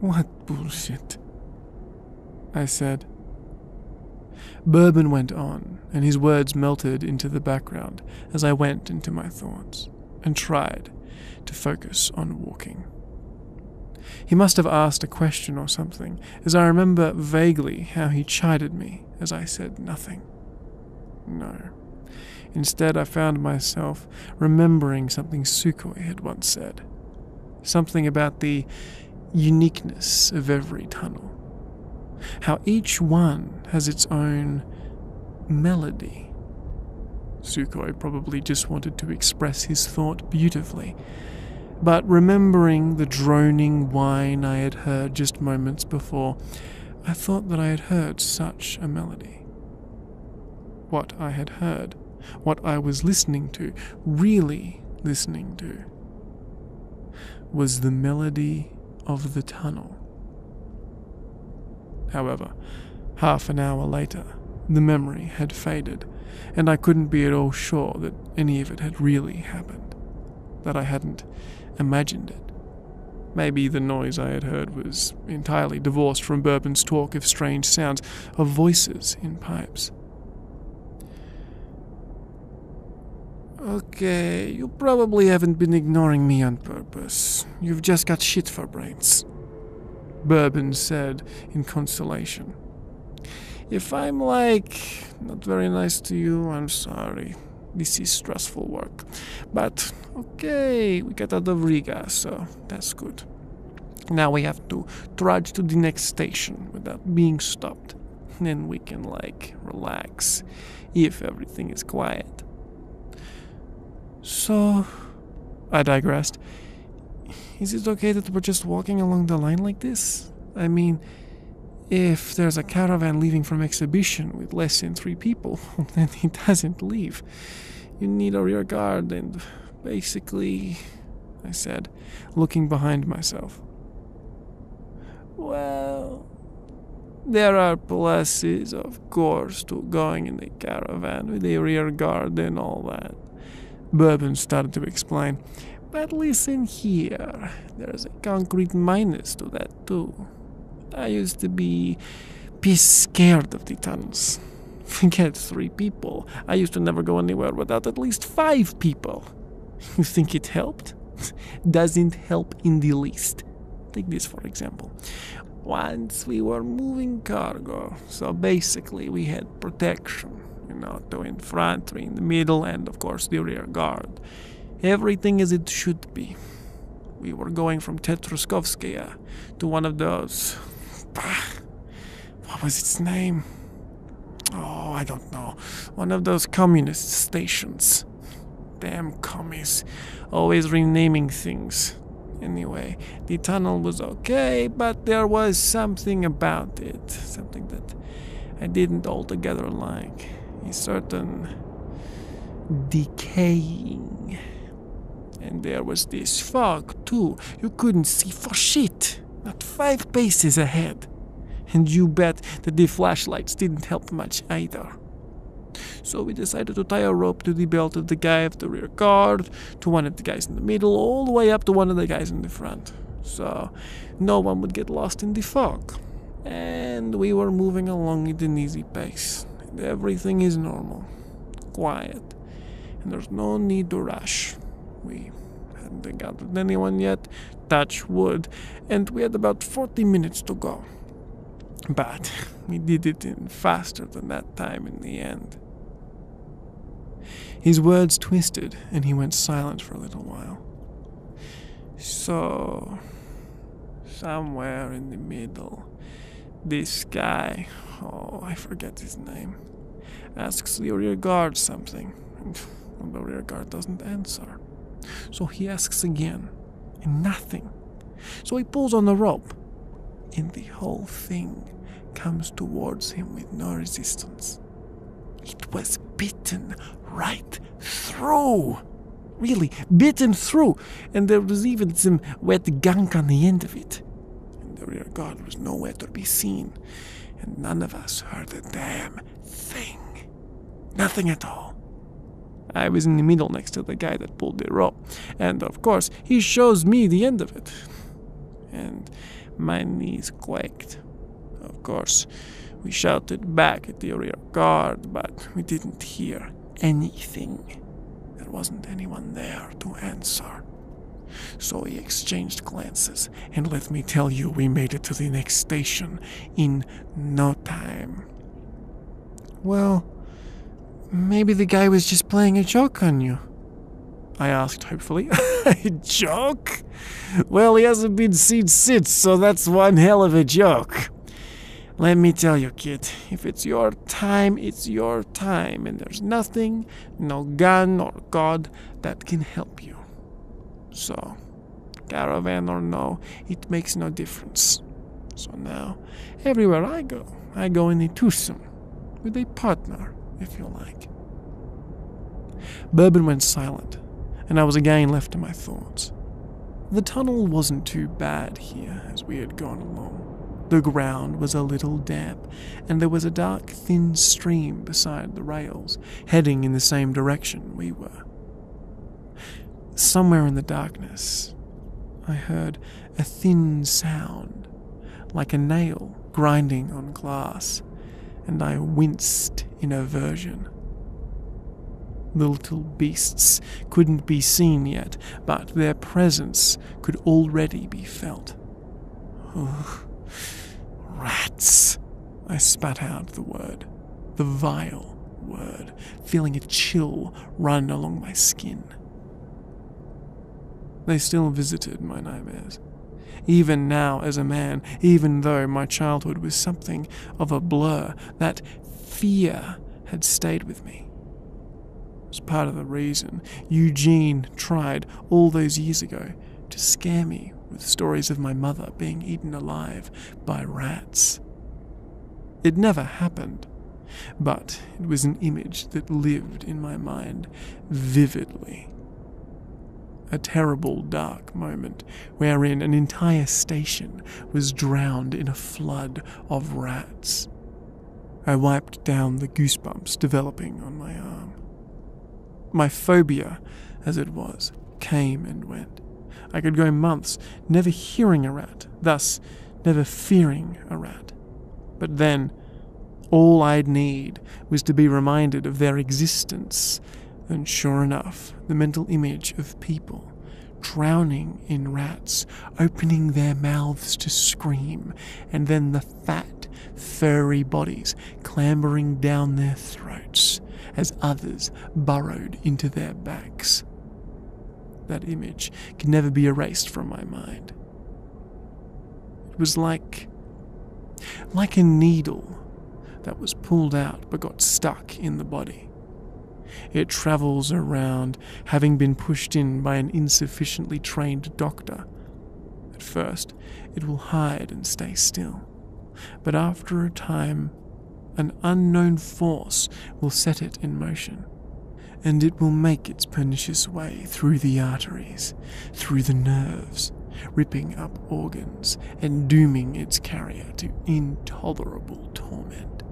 What bullshit? I said. Bourbon went on, and his words melted into the background as I went into my thoughts and tried to focus on walking. He must have asked a question or something, as I remember vaguely how he chided me as I said nothing. No. Instead, I found myself remembering something Sukhoi had once said. Something about the uniqueness of every tunnel. How each one has its own melody. Sukhoi probably just wanted to express his thought beautifully, but remembering the droning whine I had heard just moments before, I thought that I had heard such a melody. What I had heard, what I was listening to, really listening to, was the melody of the tunnel. However, half an hour later, the memory had faded, and I couldn't be at all sure that any of it had really happened, that I hadn't imagined it. Maybe the noise I had heard was entirely divorced from Bourbon's talk of strange sounds, of voices in pipes. Okay, you probably haven't been ignoring me on purpose. You've just got shit for brains, Bourbon said in consolation. If I'm not very nice to you, I'm sorry. This is stressful work. But okay, we got out of Riga, so that's good. Now we have to trudge to the next station without being stopped. Then we can relax, if everything is quiet. So, I digressed. Is it okay that we're just walking along the line like this? I mean, if there's a caravan leaving from exhibition with less than 3 people, then it doesn't leave. You need a rear guard and basically, I said, looking behind myself. Well, there are pluses, of course, to going in the caravan with a rear guard and all that. Bourbon started to explain. But listen here, there's a concrete minus to that too. I used to be piss scared of the tunnels. Forget 3 people. I used to never go anywhere without at least 5 people. You think it helped? Doesn't help in the least. Take this for example. Once we were moving cargo, so basically we had protection. 2 in front, 3 in the middle, and of course the rear guard. Everything as it should be. We were going from Tetruskovskaya to one of those... What was its name? Oh, I don't know. One of those communist stations. Damn commies. Always renaming things. Anyway, the tunnel was okay, but there was something about it. Something that I didn't altogether like. A certain decaying. And there was this fog, too. You couldn't see for shit. Not 5 paces ahead. And you bet that the flashlights didn't help much either. So we decided to tie a rope to the belt of the guy of the rear guard, to one of the guys in the middle, all the way up to one of the guys in the front. So no one would get lost in the fog. And we were moving along at an easy pace. And everything is normal. Quiet. And there's no need to rush. We hadn't encountered anyone yet, touch wood, and we had about 40 minutes to go. But we did it in faster than that time in the end. His words twisted, and he went silent for a little while. So, somewhere in the middle, this guy, I forget his name, asks the rear guard something, and the rear guard doesn't answer. So he asks again, and nothing. So he pulls on the rope, and the whole thing comes towards him with no resistance. It was bitten right through. Really, bitten through. And there was even some wet gunk on the end of it. And the rear guard was nowhere to be seen. and none of us heard a damn thing. Nothing at all. I was in the middle next to the guy that pulled the rope, and of course he shows me the end of it. And my knees quaked. Of course, we shouted back at the rear guard, but we didn't hear anything. There wasn't anyone there to answer. So we exchanged glances, and let me tell you, we made it to the next station in no time. Well, maybe the guy was just playing a joke on you, I asked hopefully. A joke? Well, he hasn't been seen since, so that's one hell of a joke. Let me tell you, kid, if it's your time, it's your time, and there's nothing, no gun or God, that can help you. So, caravan or no, it makes no difference. So now, everywhere I go in a twosome, with a partner, if you like. Bourbon went silent, and I was again left to my thoughts. The tunnel wasn't too bad here as we had gone along. The ground was a little damp, and there was a dark, thin stream beside the rails, heading in the same direction we were. Somewhere in the darkness, I heard a thin sound, like a nail grinding on glass, and I winced in aversion. The little beasts couldn't be seen yet, but their presence could already be felt. Ugh. Rats! I spat out the word, the vile word, feeling a chill run along my skin. They still visited my nightmares. Even now, as a man, even though my childhood was something of a blur, that fear had stayed with me. It was part of the reason Eugene tried all those years ago to scare me with stories of my mother being eaten alive by rats. It never happened, but it was an image that lived in my mind vividly. A terrible, dark moment wherein an entire station was drowned in a flood of rats. I wiped down the goosebumps developing on my arm. My phobia, as it was, came and went. I could go months never hearing a rat, thus never fearing a rat. But then, all I'd need was to be reminded of their existence, and sure enough, the mental image of people drowning in rats, opening their mouths to scream, and then the fat, furry bodies clambering down their throats as others burrowed into their backs. That image could never be erased from my mind. It was like a needle that was pulled out but got stuck in the body. It travels around, having been pushed in by an insufficiently trained doctor. At first, it will hide and stay still, but after a time, an unknown force will set it in motion, and it will make its pernicious way through the arteries, through the nerves, ripping up organs and dooming its carrier to intolerable torment.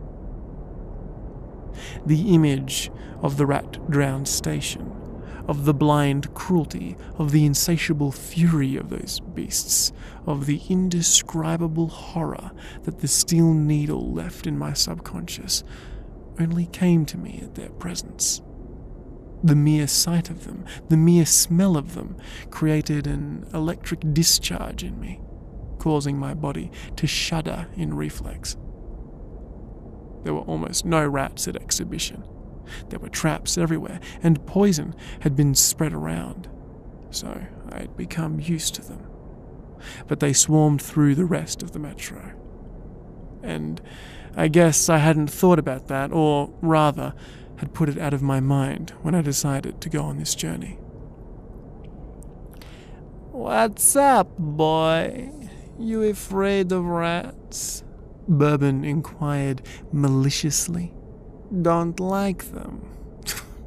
The image of the rat-drowned station, of the blind cruelty, of the insatiable fury of those beasts, of the indescribable horror that the steel needle left in my subconscious, only came to me at their presence. The mere sight of them, the mere smell of them, created an electric discharge in me, causing my body to shudder in reflex. There were almost no rats at exhibition. There were traps everywhere, and poison had been spread around, so I had become used to them. But they swarmed through the rest of the metro. And I guess I hadn't thought about that, or rather, had put it out of my mind when I decided to go on this journey. "What's up, boy? You afraid of rats?" Bourbon inquired maliciously. "Don't like them.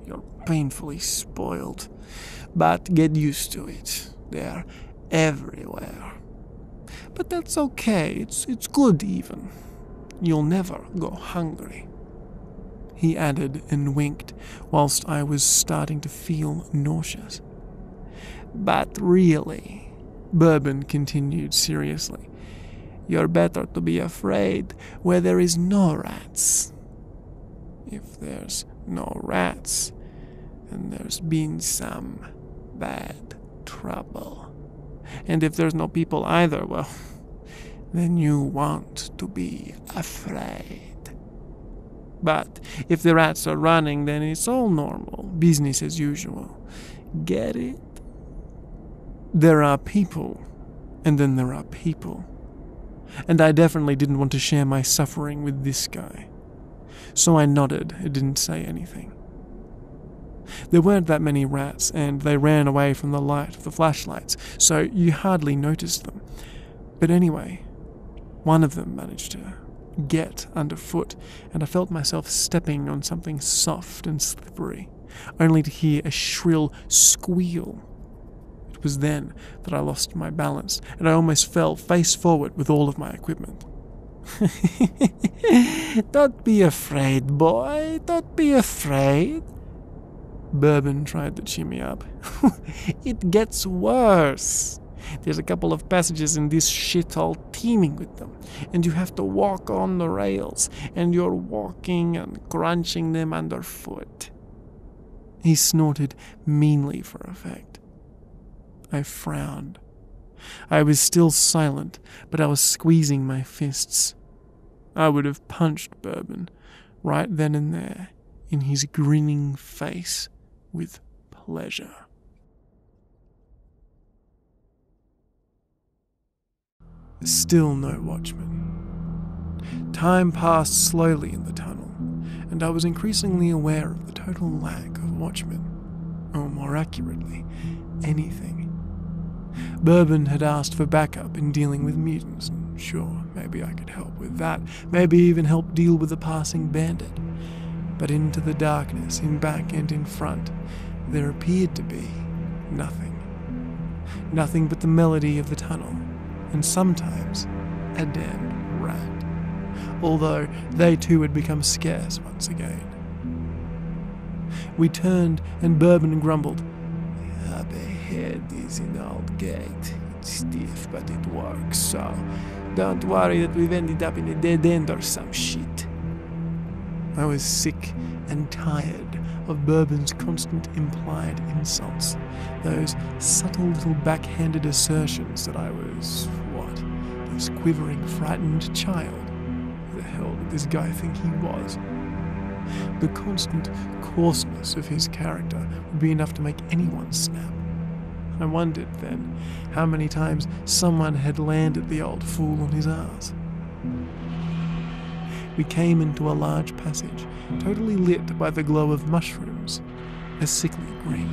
You're painfully spoiled. But get used to it. They're everywhere. But that's okay. It's good even. you'll never go hungry," he added and winked, whilst I was starting to feel nauseous. "But really," Bourbon continued seriously, "you're better to be afraid where there is no rats. If there's no rats, then there's been some bad trouble. And if there's no people either, well, then you want to be afraid. But if the rats are running, then it's all normal, business as usual. Get it? There are people, and then there are people. And I definitely didn't want to share my suffering with this guy. So I nodded and didn't say anything. There weren't that many rats, and they ran away from the light of the flashlights, so you hardly noticed them. But anyway, one of them managed to get underfoot, and I felt myself stepping on something soft and slippery, only to hear a shrill squeal. It was then that I lost my balance, and I almost fell face forward with all of my equipment. "Don't be afraid, boy. Don't be afraid." Bourbon tried to cheer me up. "It gets worse. There's a couple of passages in this shithole teeming with them, and you have to walk on the rails, and you're walking and crunching them underfoot." He snorted meanly for effect. I frowned. I was still silent, but I was squeezing my fists. I would have punched Bourbon right then and there in his grinning face with pleasure. Still no watchman. Time passed slowly in the tunnel, and I was increasingly aware of the total lack of watchmen, or more accurately, anything. Bourbon had asked for backup in dealing with mutants, and sure, maybe I could help with that, maybe even help deal with a passing bandit. But into the darkness, in back and in front, there appeared to be nothing. Nothing but the melody of the tunnel, and sometimes a damned rat, although they too had become scarce once again. We turned, and Bourbon grumbled, "Up ahead is an old gate. It's stiff, but it works, so don't worry that we've ended up in a dead end or some shit." I was sick and tired of Bourbon's constant implied insults, those subtle little backhanded assertions that I was, this quivering, frightened child. Who the hell did this guy think he was? The constant coarseness of his character would be enough to make anyone snap. I wondered, then, how many times someone had landed the old fool on his ass. We came into a large passage, totally lit by the glow of mushrooms, a sickly green.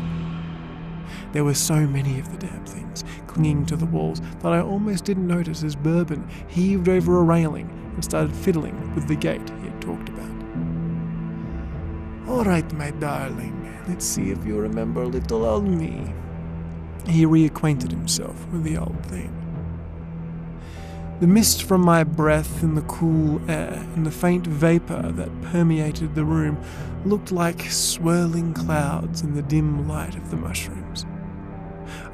There were so many of the damn things clinging to the walls that I almost didn't notice as Bourbon heaved over a railing and started fiddling with the gate he had talked about. "All right, my darling, let's see if you remember little old me." He reacquainted himself with the old thing. The mist from my breath in the cool air and the faint vapor that permeated the room looked like swirling clouds in the dim light of the mushrooms.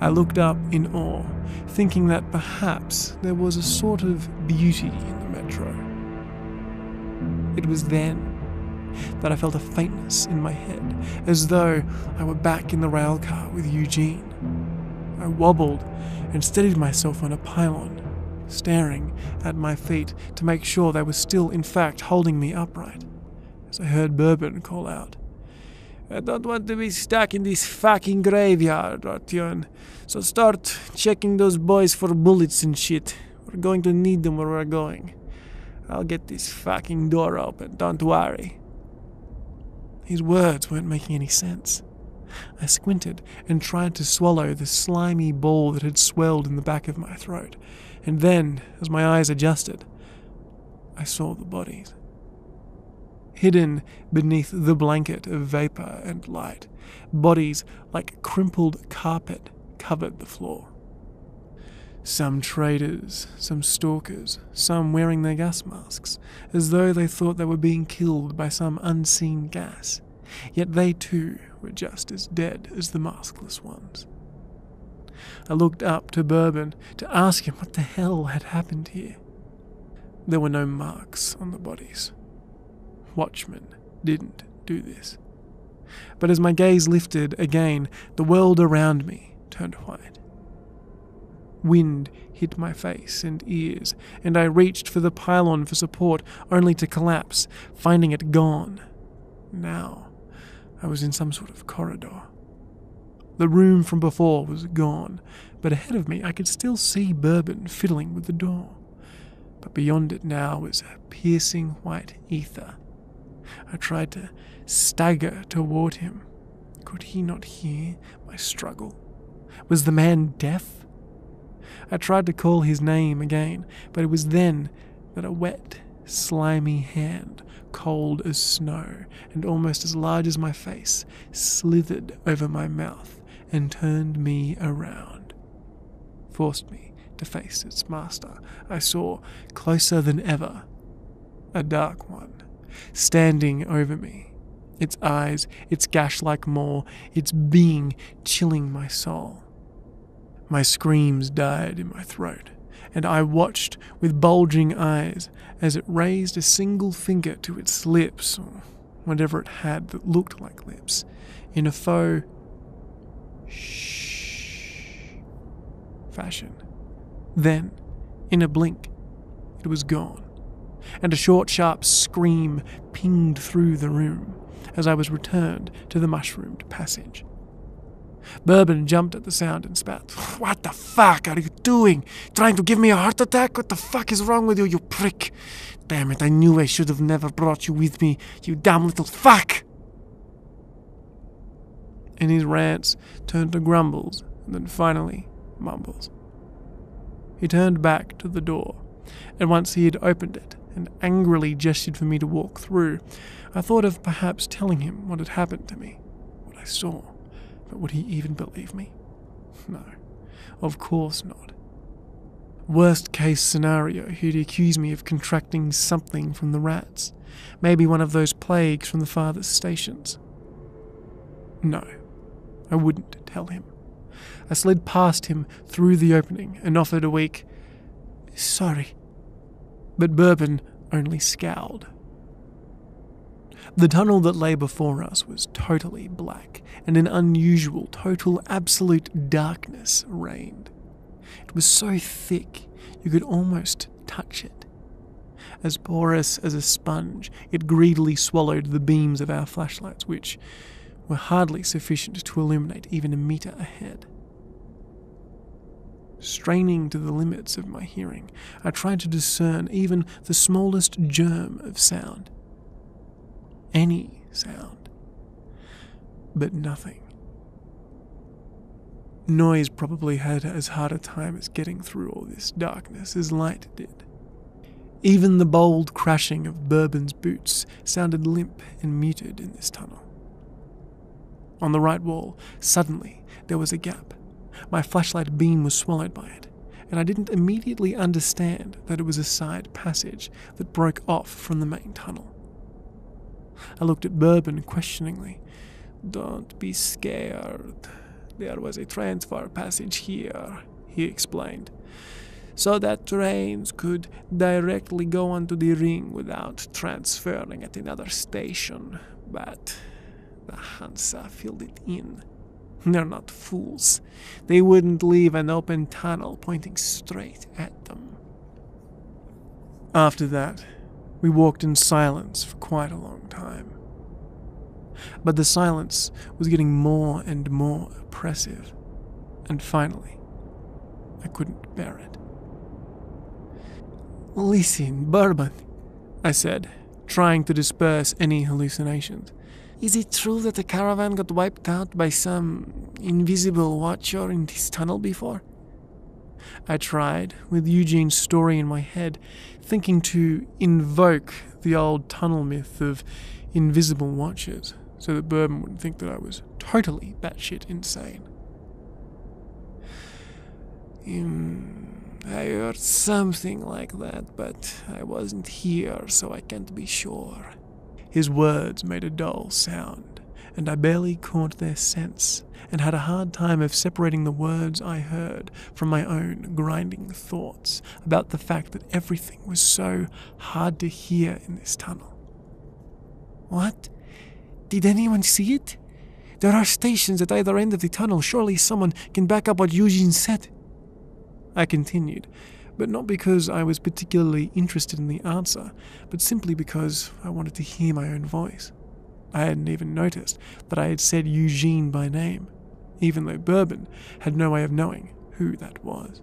I looked up in awe, thinking that perhaps there was a sort of beauty in the metro. It was then that I felt a faintness in my head, as though I were back in the railcar with Eugene. I wobbled and steadied myself on a pylon, staring at my feet to make sure they were still in fact holding me upright, as I heard Bourbon call out, "I don't want to be stuck in this fucking graveyard, Artyon, so start checking those boys for bullets and shit. We're going to need them where we're going. I'll get this fucking door open, don't worry." His words weren't making any sense. I squinted and tried to swallow the slimy ball that had swelled in the back of my throat, and then, as my eyes adjusted, I saw the bodies. Hidden beneath the blanket of vapor and light, bodies like crumpled carpet covered the floor. Some traders, some stalkers, some wearing their gas masks, as though they thought they were being killed by some unseen gas, yet they too were just as dead as the maskless ones. I looked up to Bourbon to ask him what the hell had happened here. There were no marks on the bodies. Watchmen didn't do this. But as my gaze lifted again, the world around me turned white. Wind hit my face and ears, and I reached for the pylon for support, only to collapse, finding it gone. Now, I was in some sort of corridor. The room from before was gone, but ahead of me I could still see Bourbon fiddling with the door. But beyond it now was a piercing white ether. I tried to stagger toward him. Could he not hear my struggle? Was the man deaf? I tried to call his name again, but it was then that a wet, slimy hand, cold as snow and almost as large as my face, slithered over my mouth and turned me around. Forced me to face its master. I saw, closer than ever, a dark one, standing over me. Its eyes, its gash-like maw, its being chilling my soul. My screams died in my throat, and I watched with bulging eyes as it raised a single finger to its lips, or whatever it had that looked like lips, in a faux shh fashion. Then, in a blink, it was gone, and a short, sharp scream pinged through the room as I was returned to the mushroomed passage. Bourbon jumped at the sound and spat. "What the fuck are you doing? Trying to give me a heart attack? What the fuck is wrong with you, you prick? Damn it, I knew I should have never brought you with me, you damn little fuck!" And his rants turned to grumbles, and then finally mumbles. He turned back to the door, and once he had opened it and angrily gestured for me to walk through, I thought of perhaps telling him what had happened to me, what I saw. But would he even believe me? No, of course not. Worst case scenario, he'd accuse me of contracting something from the rats, maybe one of those plagues from the farthest stations. No, I wouldn't tell him. I slid past him through the opening and offered a weak, "Sorry." But Bourbon only scowled. The tunnel that lay before us was totally black, and an unusual, total, absolute darkness reigned. It was so thick you could almost touch it. As porous as a sponge, it greedily swallowed the beams of our flashlights, which were hardly sufficient to illuminate even a meter ahead. Straining to the limits of my hearing, I tried to discern even the smallest germ of sound. Any sound. But nothing. Noise probably had as hard a time as getting through all this darkness as light did. Even the bold crashing of Bourbon's boots sounded limp and muted in this tunnel. On the right wall, suddenly, there was a gap. My flashlight beam was swallowed by it, and I didn't immediately understand that it was a side passage that broke off from the main tunnel. I looked at Bourbon questioningly. "Don't be scared. There was a transfer passage here," he explained, "so that trains could directly go onto the ring without transferring at another station. But the Hansa filled it in. They're not fools. They wouldn't leave an open tunnel pointing straight at them." After that, we walked in silence for quite a long time. But the silence was getting more and more oppressive, and finally, I couldn't bear it. "Listen, Bourbon," I said, trying to disperse any hallucinations. "Is it true that the caravan got wiped out by some invisible watcher in this tunnel before?" I tried, with Eugene's story in my head, thinking to invoke the old tunnel myth of invisible watchers, so that Bourbon wouldn't think that I was totally batshit insane. I heard something like that, but I wasn't here, so I can't be sure. His words made a dull sound, and I barely caught their sense, and had a hard time of separating the words I heard from my own grinding thoughts about the fact that everything was so hard to hear in this tunnel. What? Did anyone see it? There are stations at either end of the tunnel. Surely someone can back up what Eugene said. I continued, but not because I was particularly interested in the answer, but simply because I wanted to hear my own voice. I hadn't even noticed that I had said Eugene by name, even though Bourbon had no way of knowing who that was.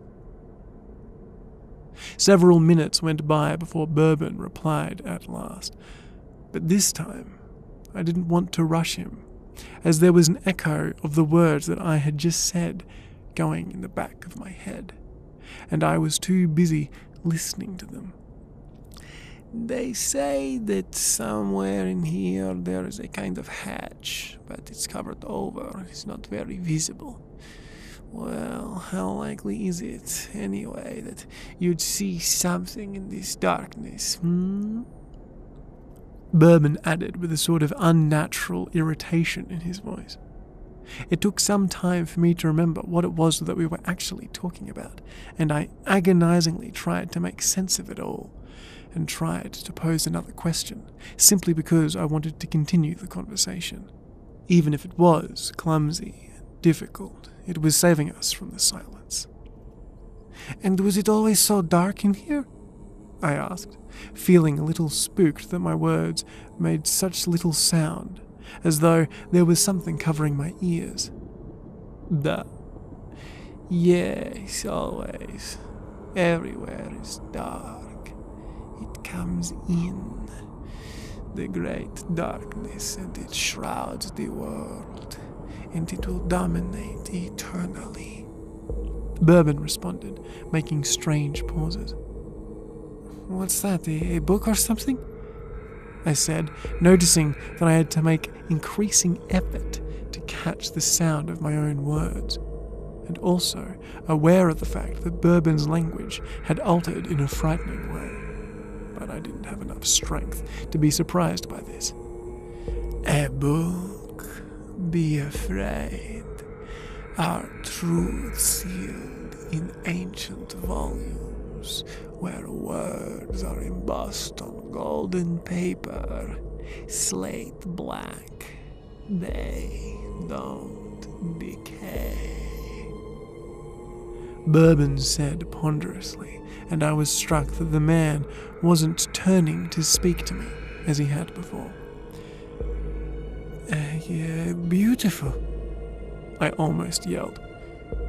Several minutes went by before Bourbon replied at last, but this time I didn't want to rush him, as there was an echo of the words that I had just said going in the back of my head, and I was too busy listening to them. They say that somewhere in here there is a kind of hatch, but it's covered over. It's not very visible. Well, how likely is it, anyway, that you'd see something in this darkness, Bourbon added with a sort of unnatural irritation in his voice. It took some time for me to remember what it was that we were actually talking about, and I agonizingly tried to make sense of it all, and tried to pose another question, simply because I wanted to continue the conversation. Even if it was clumsy and difficult, it was saving us from the silence. And was it always so dark in here? I asked, feeling a little spooked that my words made such little sound, as though there was something covering my ears. Yes, always. Everywhere is dark. It comes in, the great darkness, and it shrouds the world, and it will dominate eternally. Bourbon responded, making strange pauses. What's that, a book or something? I said, noticing that I had to make increasing effort to catch the sound of my own words, and also aware of the fact that Bourbon's language had altered in a frightening way. But I didn't have enough strength to be surprised by this. A book? Be afraid. Our truth sealed in ancient volumes, where words are embossed on golden paper, slate black. They don't decay. Bourbon said ponderously, and I was struck that the man wasn't turning to speak to me as he had before. Yeah, beautiful, I almost yelled.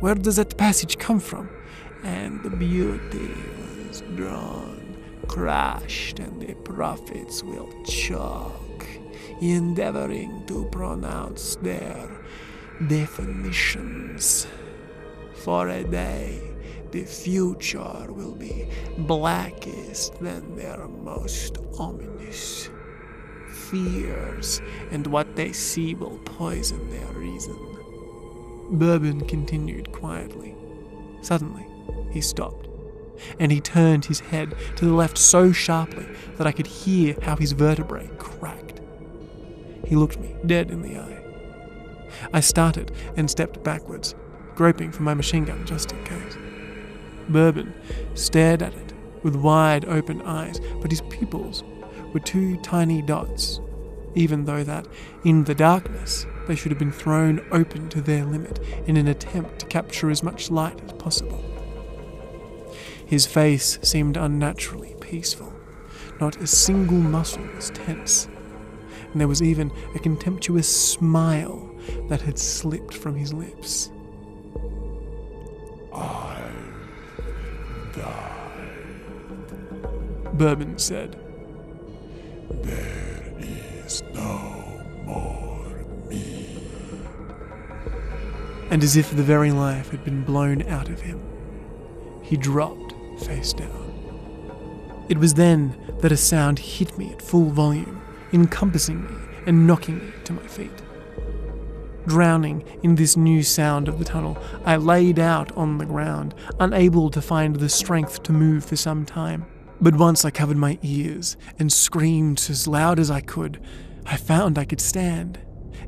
Where does that passage come from? And the beauty was drawn, crushed, and the prophets will choke, endeavoring to pronounce their definitions. For a day, the future will be blackest than their most ominous fears, and what they see will poison their reason. Bourbon continued quietly. Suddenly, he stopped, and he turned his head to the left so sharply that I could hear how his vertebrae cracked. He looked me dead in the eye. I started and stepped backwards, groping for my machine gun just in case. Bourbon stared at it with wide open eyes, but his pupils were two tiny dots, even though that, in the darkness, they should have been thrown open to their limit in an attempt to capture as much light as possible. His face seemed unnaturally peaceful. Not a single muscle was tense, and there was even a contemptuous smile that had slipped from his lips. I died, Bourbon said. There is no more me. And as if the very life had been blown out of him, he dropped face down. It was then that a sound hit me at full volume, encompassing me and knocking me to my feet. Drowning in this new sound of the tunnel, I laid out on the ground, unable to find the strength to move for some time. But once I covered my ears and screamed as loud as I could, I found I could stand,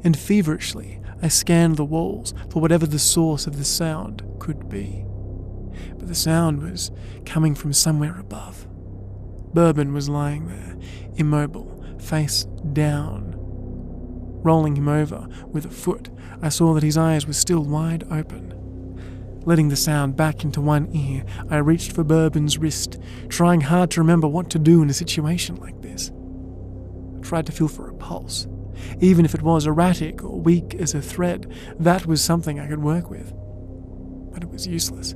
and feverishly I scanned the walls for whatever the source of the sound could be. But the sound was coming from somewhere above. Bourbon was lying there, immobile, face down. Rolling him over with a foot, I saw that his eyes were still wide open. Letting the sound back into one ear, I reached for Bourbon's wrist, trying hard to remember what to do in a situation like this. I tried to feel for a pulse. Even if it was erratic or weak as a thread, that was something I could work with. But it was useless.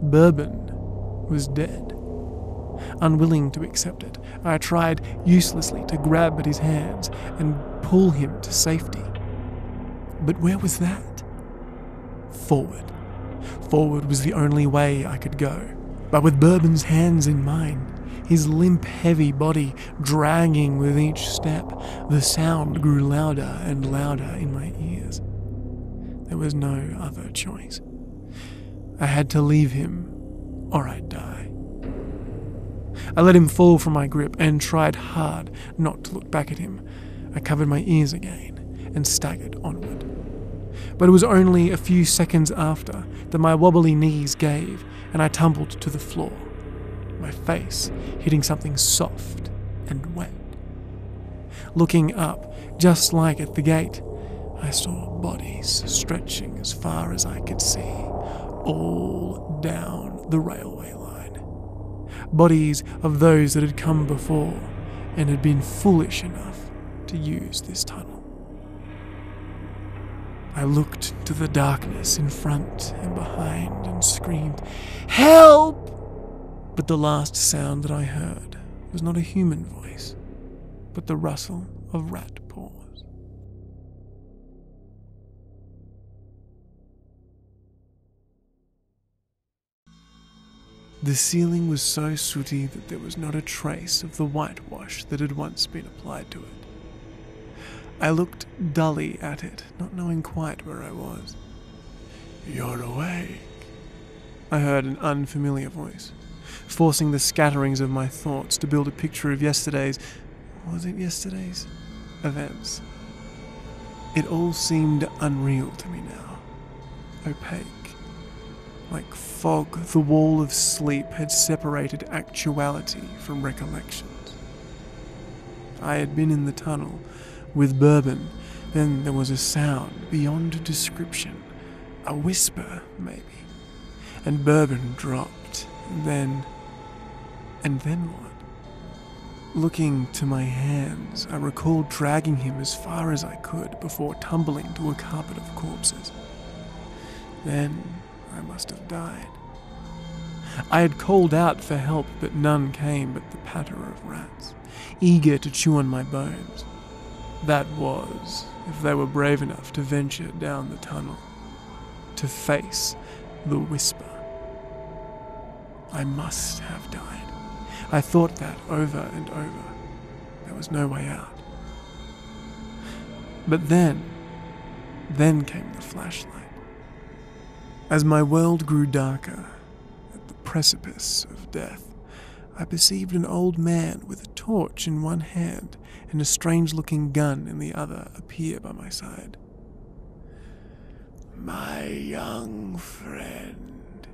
Bourbon was dead. Unwilling to accept it, I tried uselessly to grab at his hands and pull him to safety. But where was that? Forward. Forward was the only way I could go. But with Bourbon's hands in mine, his limp, heavy body dragging with each step, the sound grew louder and louder in my ears. There was no other choice. I had to leave him, or I'd die. I let him fall from my grip and tried hard not to look back at him. I covered my ears again and staggered onward. But it was only a few seconds after that my wobbly knees gave and I tumbled to the floor, my face hitting something soft and wet. Looking up, just like at the gate, I saw bodies stretching as far as I could see, all down the railway line. Bodies of those that had come before and had been foolish enough to use this tunnel. I looked into the darkness in front and behind and screamed, "Help!" But the last sound that I heard was not a human voice, but the rustle of rat paws. The ceiling was so sooty that there was not a trace of the whitewash that had once been applied to it. I looked dully at it, not knowing quite where I was. "You're awake," I heard an unfamiliar voice, forcing the scatterings of my thoughts to build a picture of yesterday's events. It all seemed unreal to me now, opaque. Like fog, the wall of sleep had separated actuality from recollections. I had been in the tunnel with Bourbon, then there was a sound beyond description, a whisper maybe, and Bourbon dropped, and then what? Looking to my hands, I recalled dragging him as far as I could before tumbling to a carpet of corpses. Then I must have died. I had called out for help, but none came but the patter of rats, eager to chew on my bones. That was, if they were brave enough to venture down the tunnel, to face the whisper. I must have died. I thought that over and over. There was no way out. But then came the flashlight. As my world grew darker, at the precipice of death, I perceived an old man with a torch in one hand and a strange-looking gun in the other appear by my side. "My young friend,"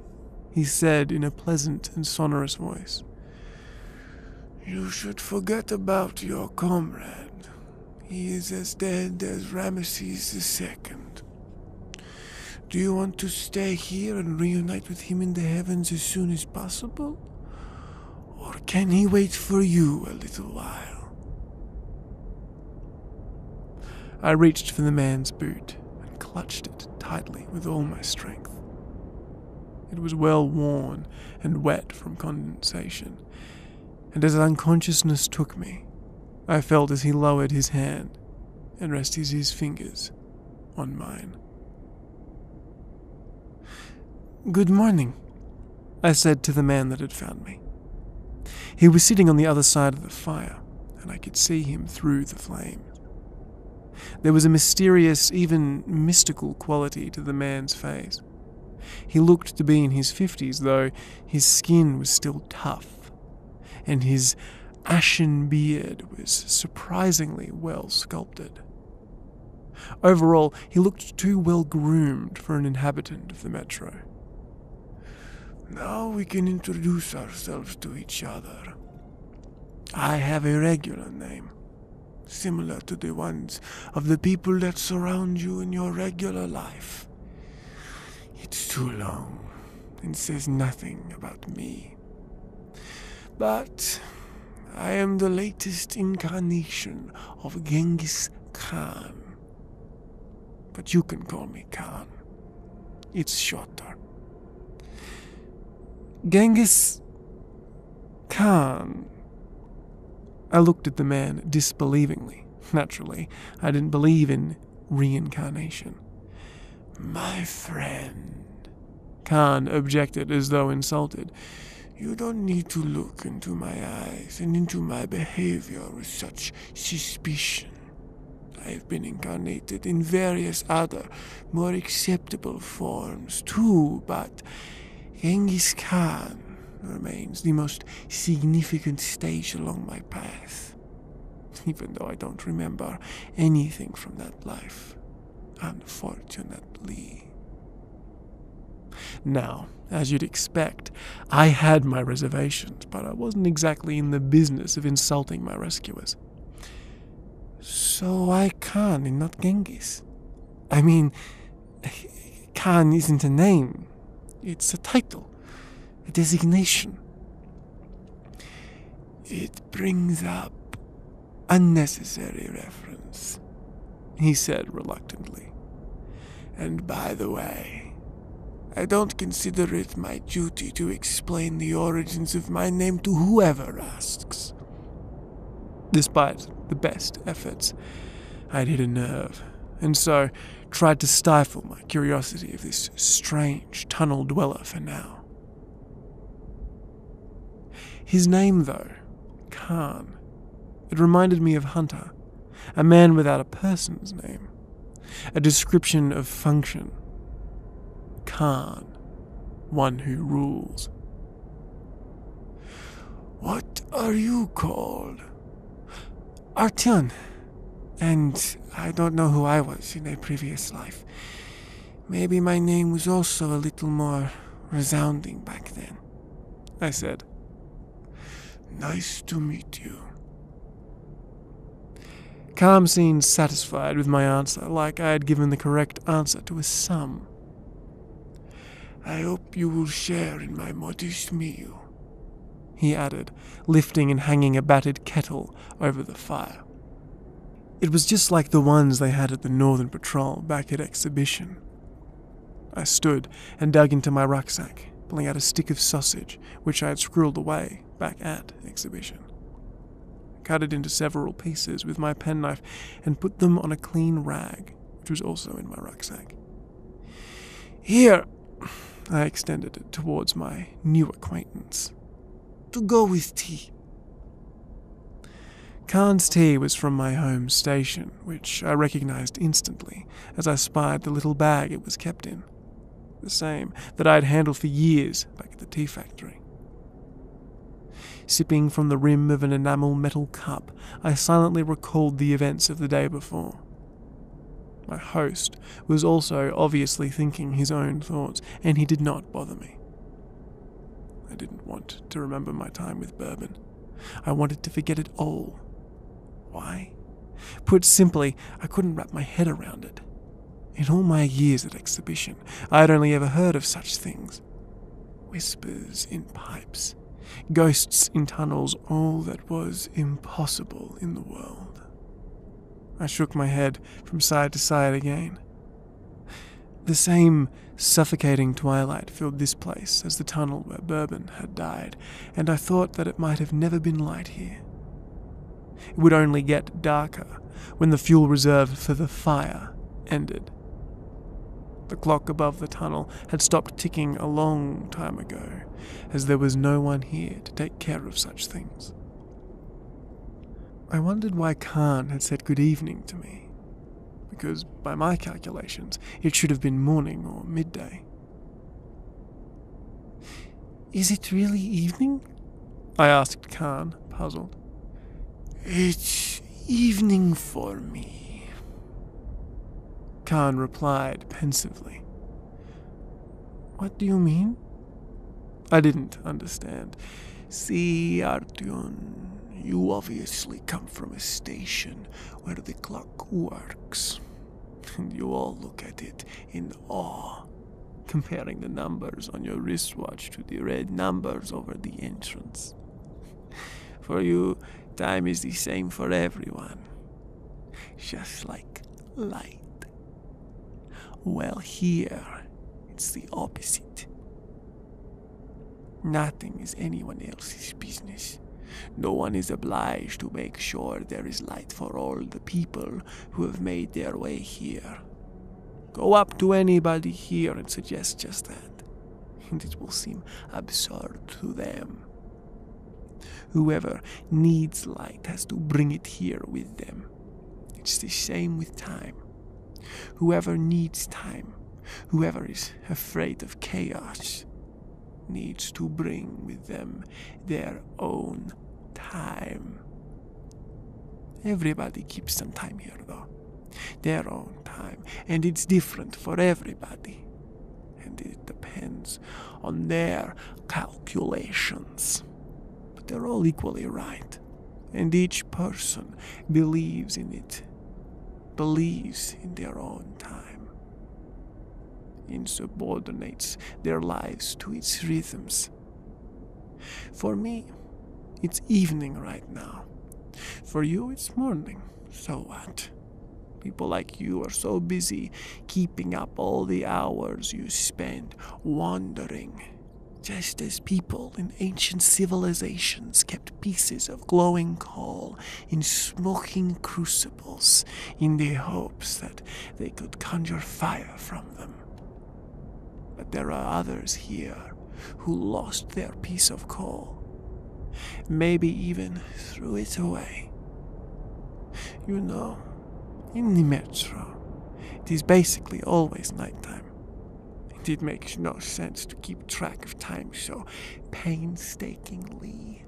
he said in a pleasant and sonorous voice, "you should forget about your comrade. He is as dead as Ramesses II. Do you want to stay here and reunite with him in the heavens as soon as possible? Or can he wait for you a little while?" I reached for the man's boot and clutched it tightly with all my strength. It was well worn and wet from condensation, and as unconsciousness took me, I felt as he lowered his hand and rested his fingers on mine. "Good morning," I said to the man that had found me. He was sitting on the other side of the fire, and I could see him through the flames. There was a mysterious, even mystical quality to the man's face. He looked to be in his 50s, though his skin was still tough, and his ashen beard was surprisingly well sculpted. Overall, he looked too well groomed for an inhabitant of the metro. Now we can introduce ourselves to each other. I have a regular name, similar to the ones of the people that surround you in your regular life. It's too long and says nothing about me. But I am the latest incarnation of Genghis Khan. But you can call me Khan. It's shorter. Genghis Khan. I looked at the man disbelievingly. Naturally, I didn't believe in reincarnation. My friend, Khan objected as though insulted. You don't need to look into my eyes and into my behavior with such suspicion. I have been incarnated in various other, more acceptable forms too, but Genghis Khan remains the most significant stage along my path, even though I don't remember anything from that life, unfortunately. Now, as you'd expect, I had my reservations, but I wasn't exactly in the business of insulting my rescuers. So why Khan and not Genghis? I mean, Khan isn't a name. It's a title, a designation. It brings up unnecessary reference, he said reluctantly. And by the way, I don't consider it my duty to explain the origins of my name to whoever asks. Despite the best efforts, I'd hit a nerve, and so tried to stifle my curiosity of this strange tunnel dweller for now. His name, though, Khan, it reminded me of Hunter, a man without a person's name, a description of function. Khan, one who rules. What are you called? Artyon. And I don't know who I was in a previous life. Maybe my name was also a little more resounding back then, I said. Nice to meet you. Khan seemed satisfied with my answer, like I had given the correct answer to a sum. I hope you will share in my modest meal, he added, lifting and hanging a battered kettle over the fire. It was just like the ones they had at the Northern Patrol back at exhibition. I stood and dug into my rucksack, pulling out a stick of sausage, which I had squirreled away back at exhibition. I cut it into several pieces with my penknife and put them on a clean rag, which was also in my rucksack. Here, I extended it towards my new acquaintance. To go with tea. Khan's tea was from my home station, which I recognized instantly as I spied the little bag it was kept in. The same that I had handled for years back at the tea factory. Sipping from the rim of an enamel metal cup, I silently recalled the events of the day before. My host was also obviously thinking his own thoughts, and he did not bother me. I didn't want to remember my time with Bourbon. I wanted to forget it all. Why? Put simply, I couldn't wrap my head around it. In all my years at exhibition, I had only ever heard of such things. Whispers in pipes, ghosts in tunnels, all that was impossible in the world. I shook my head from side to side again. The same suffocating twilight filled this place as the tunnel where Bourbon had died, and I thought that it might have never been light here. It would only get darker when the fuel reserve for the fire ended. The clock above the tunnel had stopped ticking a long time ago, as there was no one here to take care of such things. I wondered why Khan had said good evening to me, because by my calculations, it should have been morning or midday. Is it really evening? I asked Khan, puzzled. It's evening for me, Khan replied pensively. What do you mean? I didn't understand. See, Artyon, you obviously come from a station where the clock works, and you all look at it in awe, comparing the numbers on your wristwatch to the red numbers over the entrance. For you, time is the same for everyone, just like light. Well, here, it's the opposite. Nothing is anyone else's business. No one is obliged to make sure there is light for all the people who have made their way here. Go up to anybody here and suggest just that, and it will seem absurd to them. Whoever needs light has to bring it here with them. It's the same with time. Whoever needs time, whoever is afraid of chaos, needs to bring with them their own time. Everybody keeps some time here, though. Their own time. And it's different for everybody. And it depends on their calculations. But they're all equally right. And each person believes in it. Believes in their own time. Insubordinates their lives to its rhythms. For me, it's evening right now. For you, it's morning. So what? People like you are so busy keeping up all the hours you spend wandering, just as people in ancient civilizations kept pieces of glowing coal in smoking crucibles in the hopes that they could conjure fire from them. But there are others here who lost their piece of coal, maybe even threw it away. You know, in the metro, it is basically always nighttime. It makes no sense to keep track of time so painstakingly.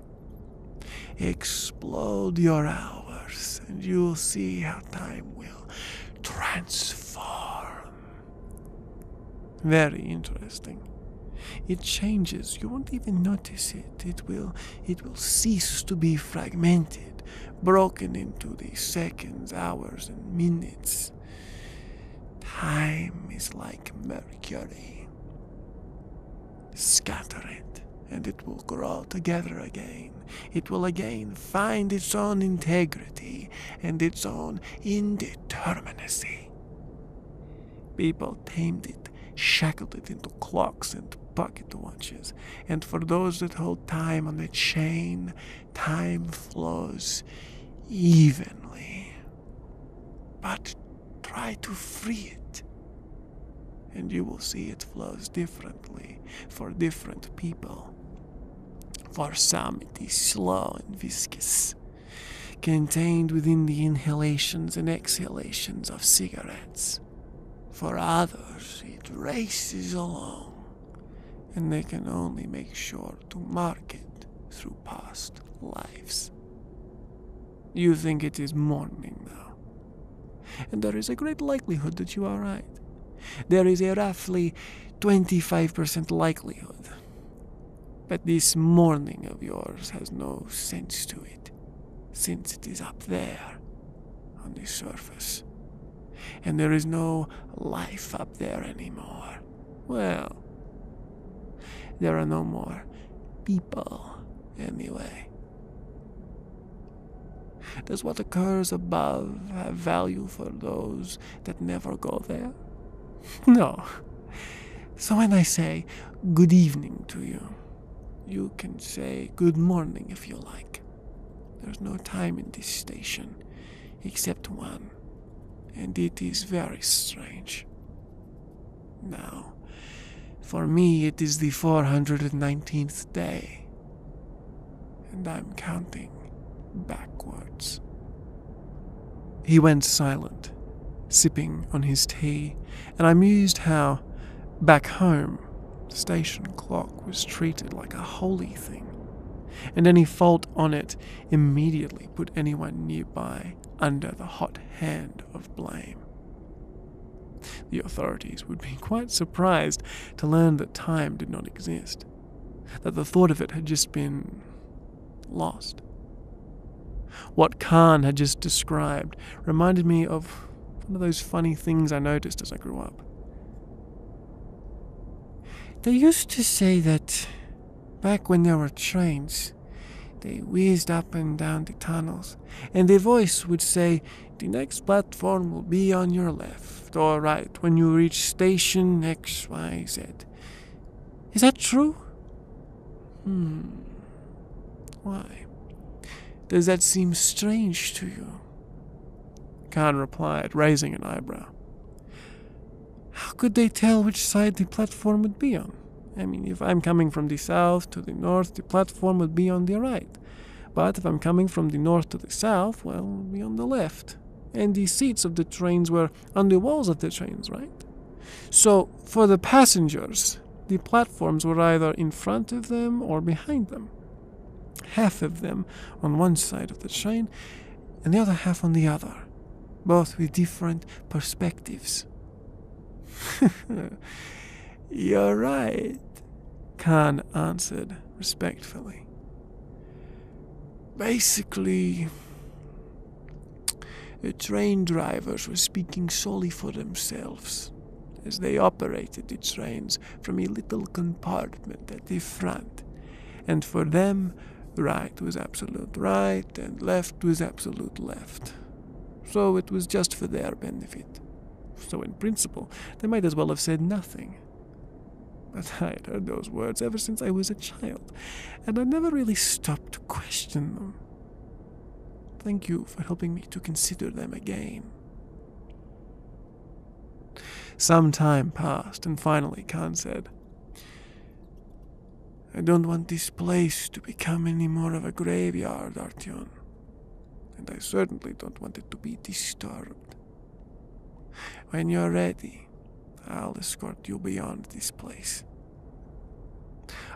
Explode your hours, and you'll see how time will transform. Very interesting. It changes. You won't even notice it. It will cease to be fragmented, broken into the seconds, hours, and minutes. Time is like mercury. Scatter it, and it will grow together again. It will again find its own integrity and its own indeterminacy. People tamed it, shackled it into clocks and pocket watches, and for those that hold time on the chain, time flows evenly. But try to free it, and you will see it flows differently for different people. For some it is slow and viscous, contained within the inhalations and exhalations of cigarettes. For others, it races along, and they can only make sure to mark it through past lives. You think it is morning now, and there is a great likelihood that you are right. There is a roughly 25% likelihood. But this morning of yours has no sense to it, since it is up there on the surface. And there is no life up there anymore. Well, there are no more people anyway. Does what occurs above have value for those that never go there? No. So when I say good evening to you, you can say good morning if you like. There's no time in this station, except one, and it is very strange. Now, for me it is the 419th day, and I'm counting backwards. He went silent, sipping on his tea, and I mused how, back home, the station clock was treated like a holy thing, and any fault on it immediately put anyone nearby under the hot hand of blame. The authorities would be quite surprised to learn that time did not exist, that the thought of it had just been lost. What Khan had just described reminded me of one of those funny things I noticed as I grew up. They used to say that back when there were trains, they whizzed up and down the tunnels, and their voice would say, "The next platform will be on your left or right when you reach station XYZ." Is that true? Why? Does that seem strange to you? Khan replied, raising an eyebrow. How could they tell which side the platform would be on? I mean, if I'm coming from the south to the north, the platform would be on the right. But if I'm coming from the north to the south, well, it would be on the left. And the seats of the trains were on the walls of the trains, right? So, for the passengers, the platforms were either in front of them or behind them. Half of them on one side of the train, and the other half on the other, both with different perspectives. You're right, Khan answered respectfully. Basically, the train drivers were speaking solely for themselves, as they operated the trains from a little compartment at the front, and for them, right was absolute right and left was absolute left. So it was just for their benefit. So in principle, they might as well have said nothing. But I had heard those words ever since I was a child, and I never really stopped to question them. Thank you for helping me to consider them again. Some time passed, and finally Khan said, "I don't want this place to become any more of a graveyard, Artyon. And I certainly don't want it to be disturbed. When you're ready, I'll escort you beyond this place."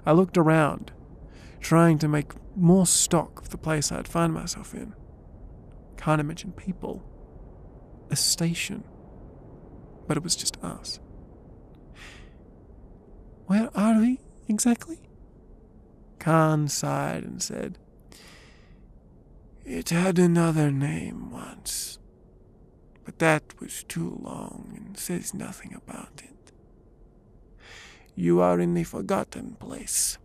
I looked around, trying to make more stock of the place I'd found myself in. Can't imagine people. A station. But it was just us. Where are we exactly? Khan sighed and said, "It had another name once, but that was too long and says nothing about it. You are in a forgotten place,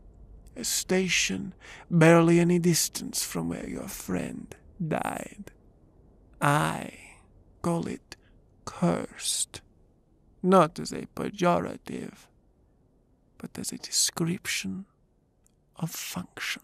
a station barely any distance from where your friend died. I call it cursed, not as a pejorative, but as a description of function."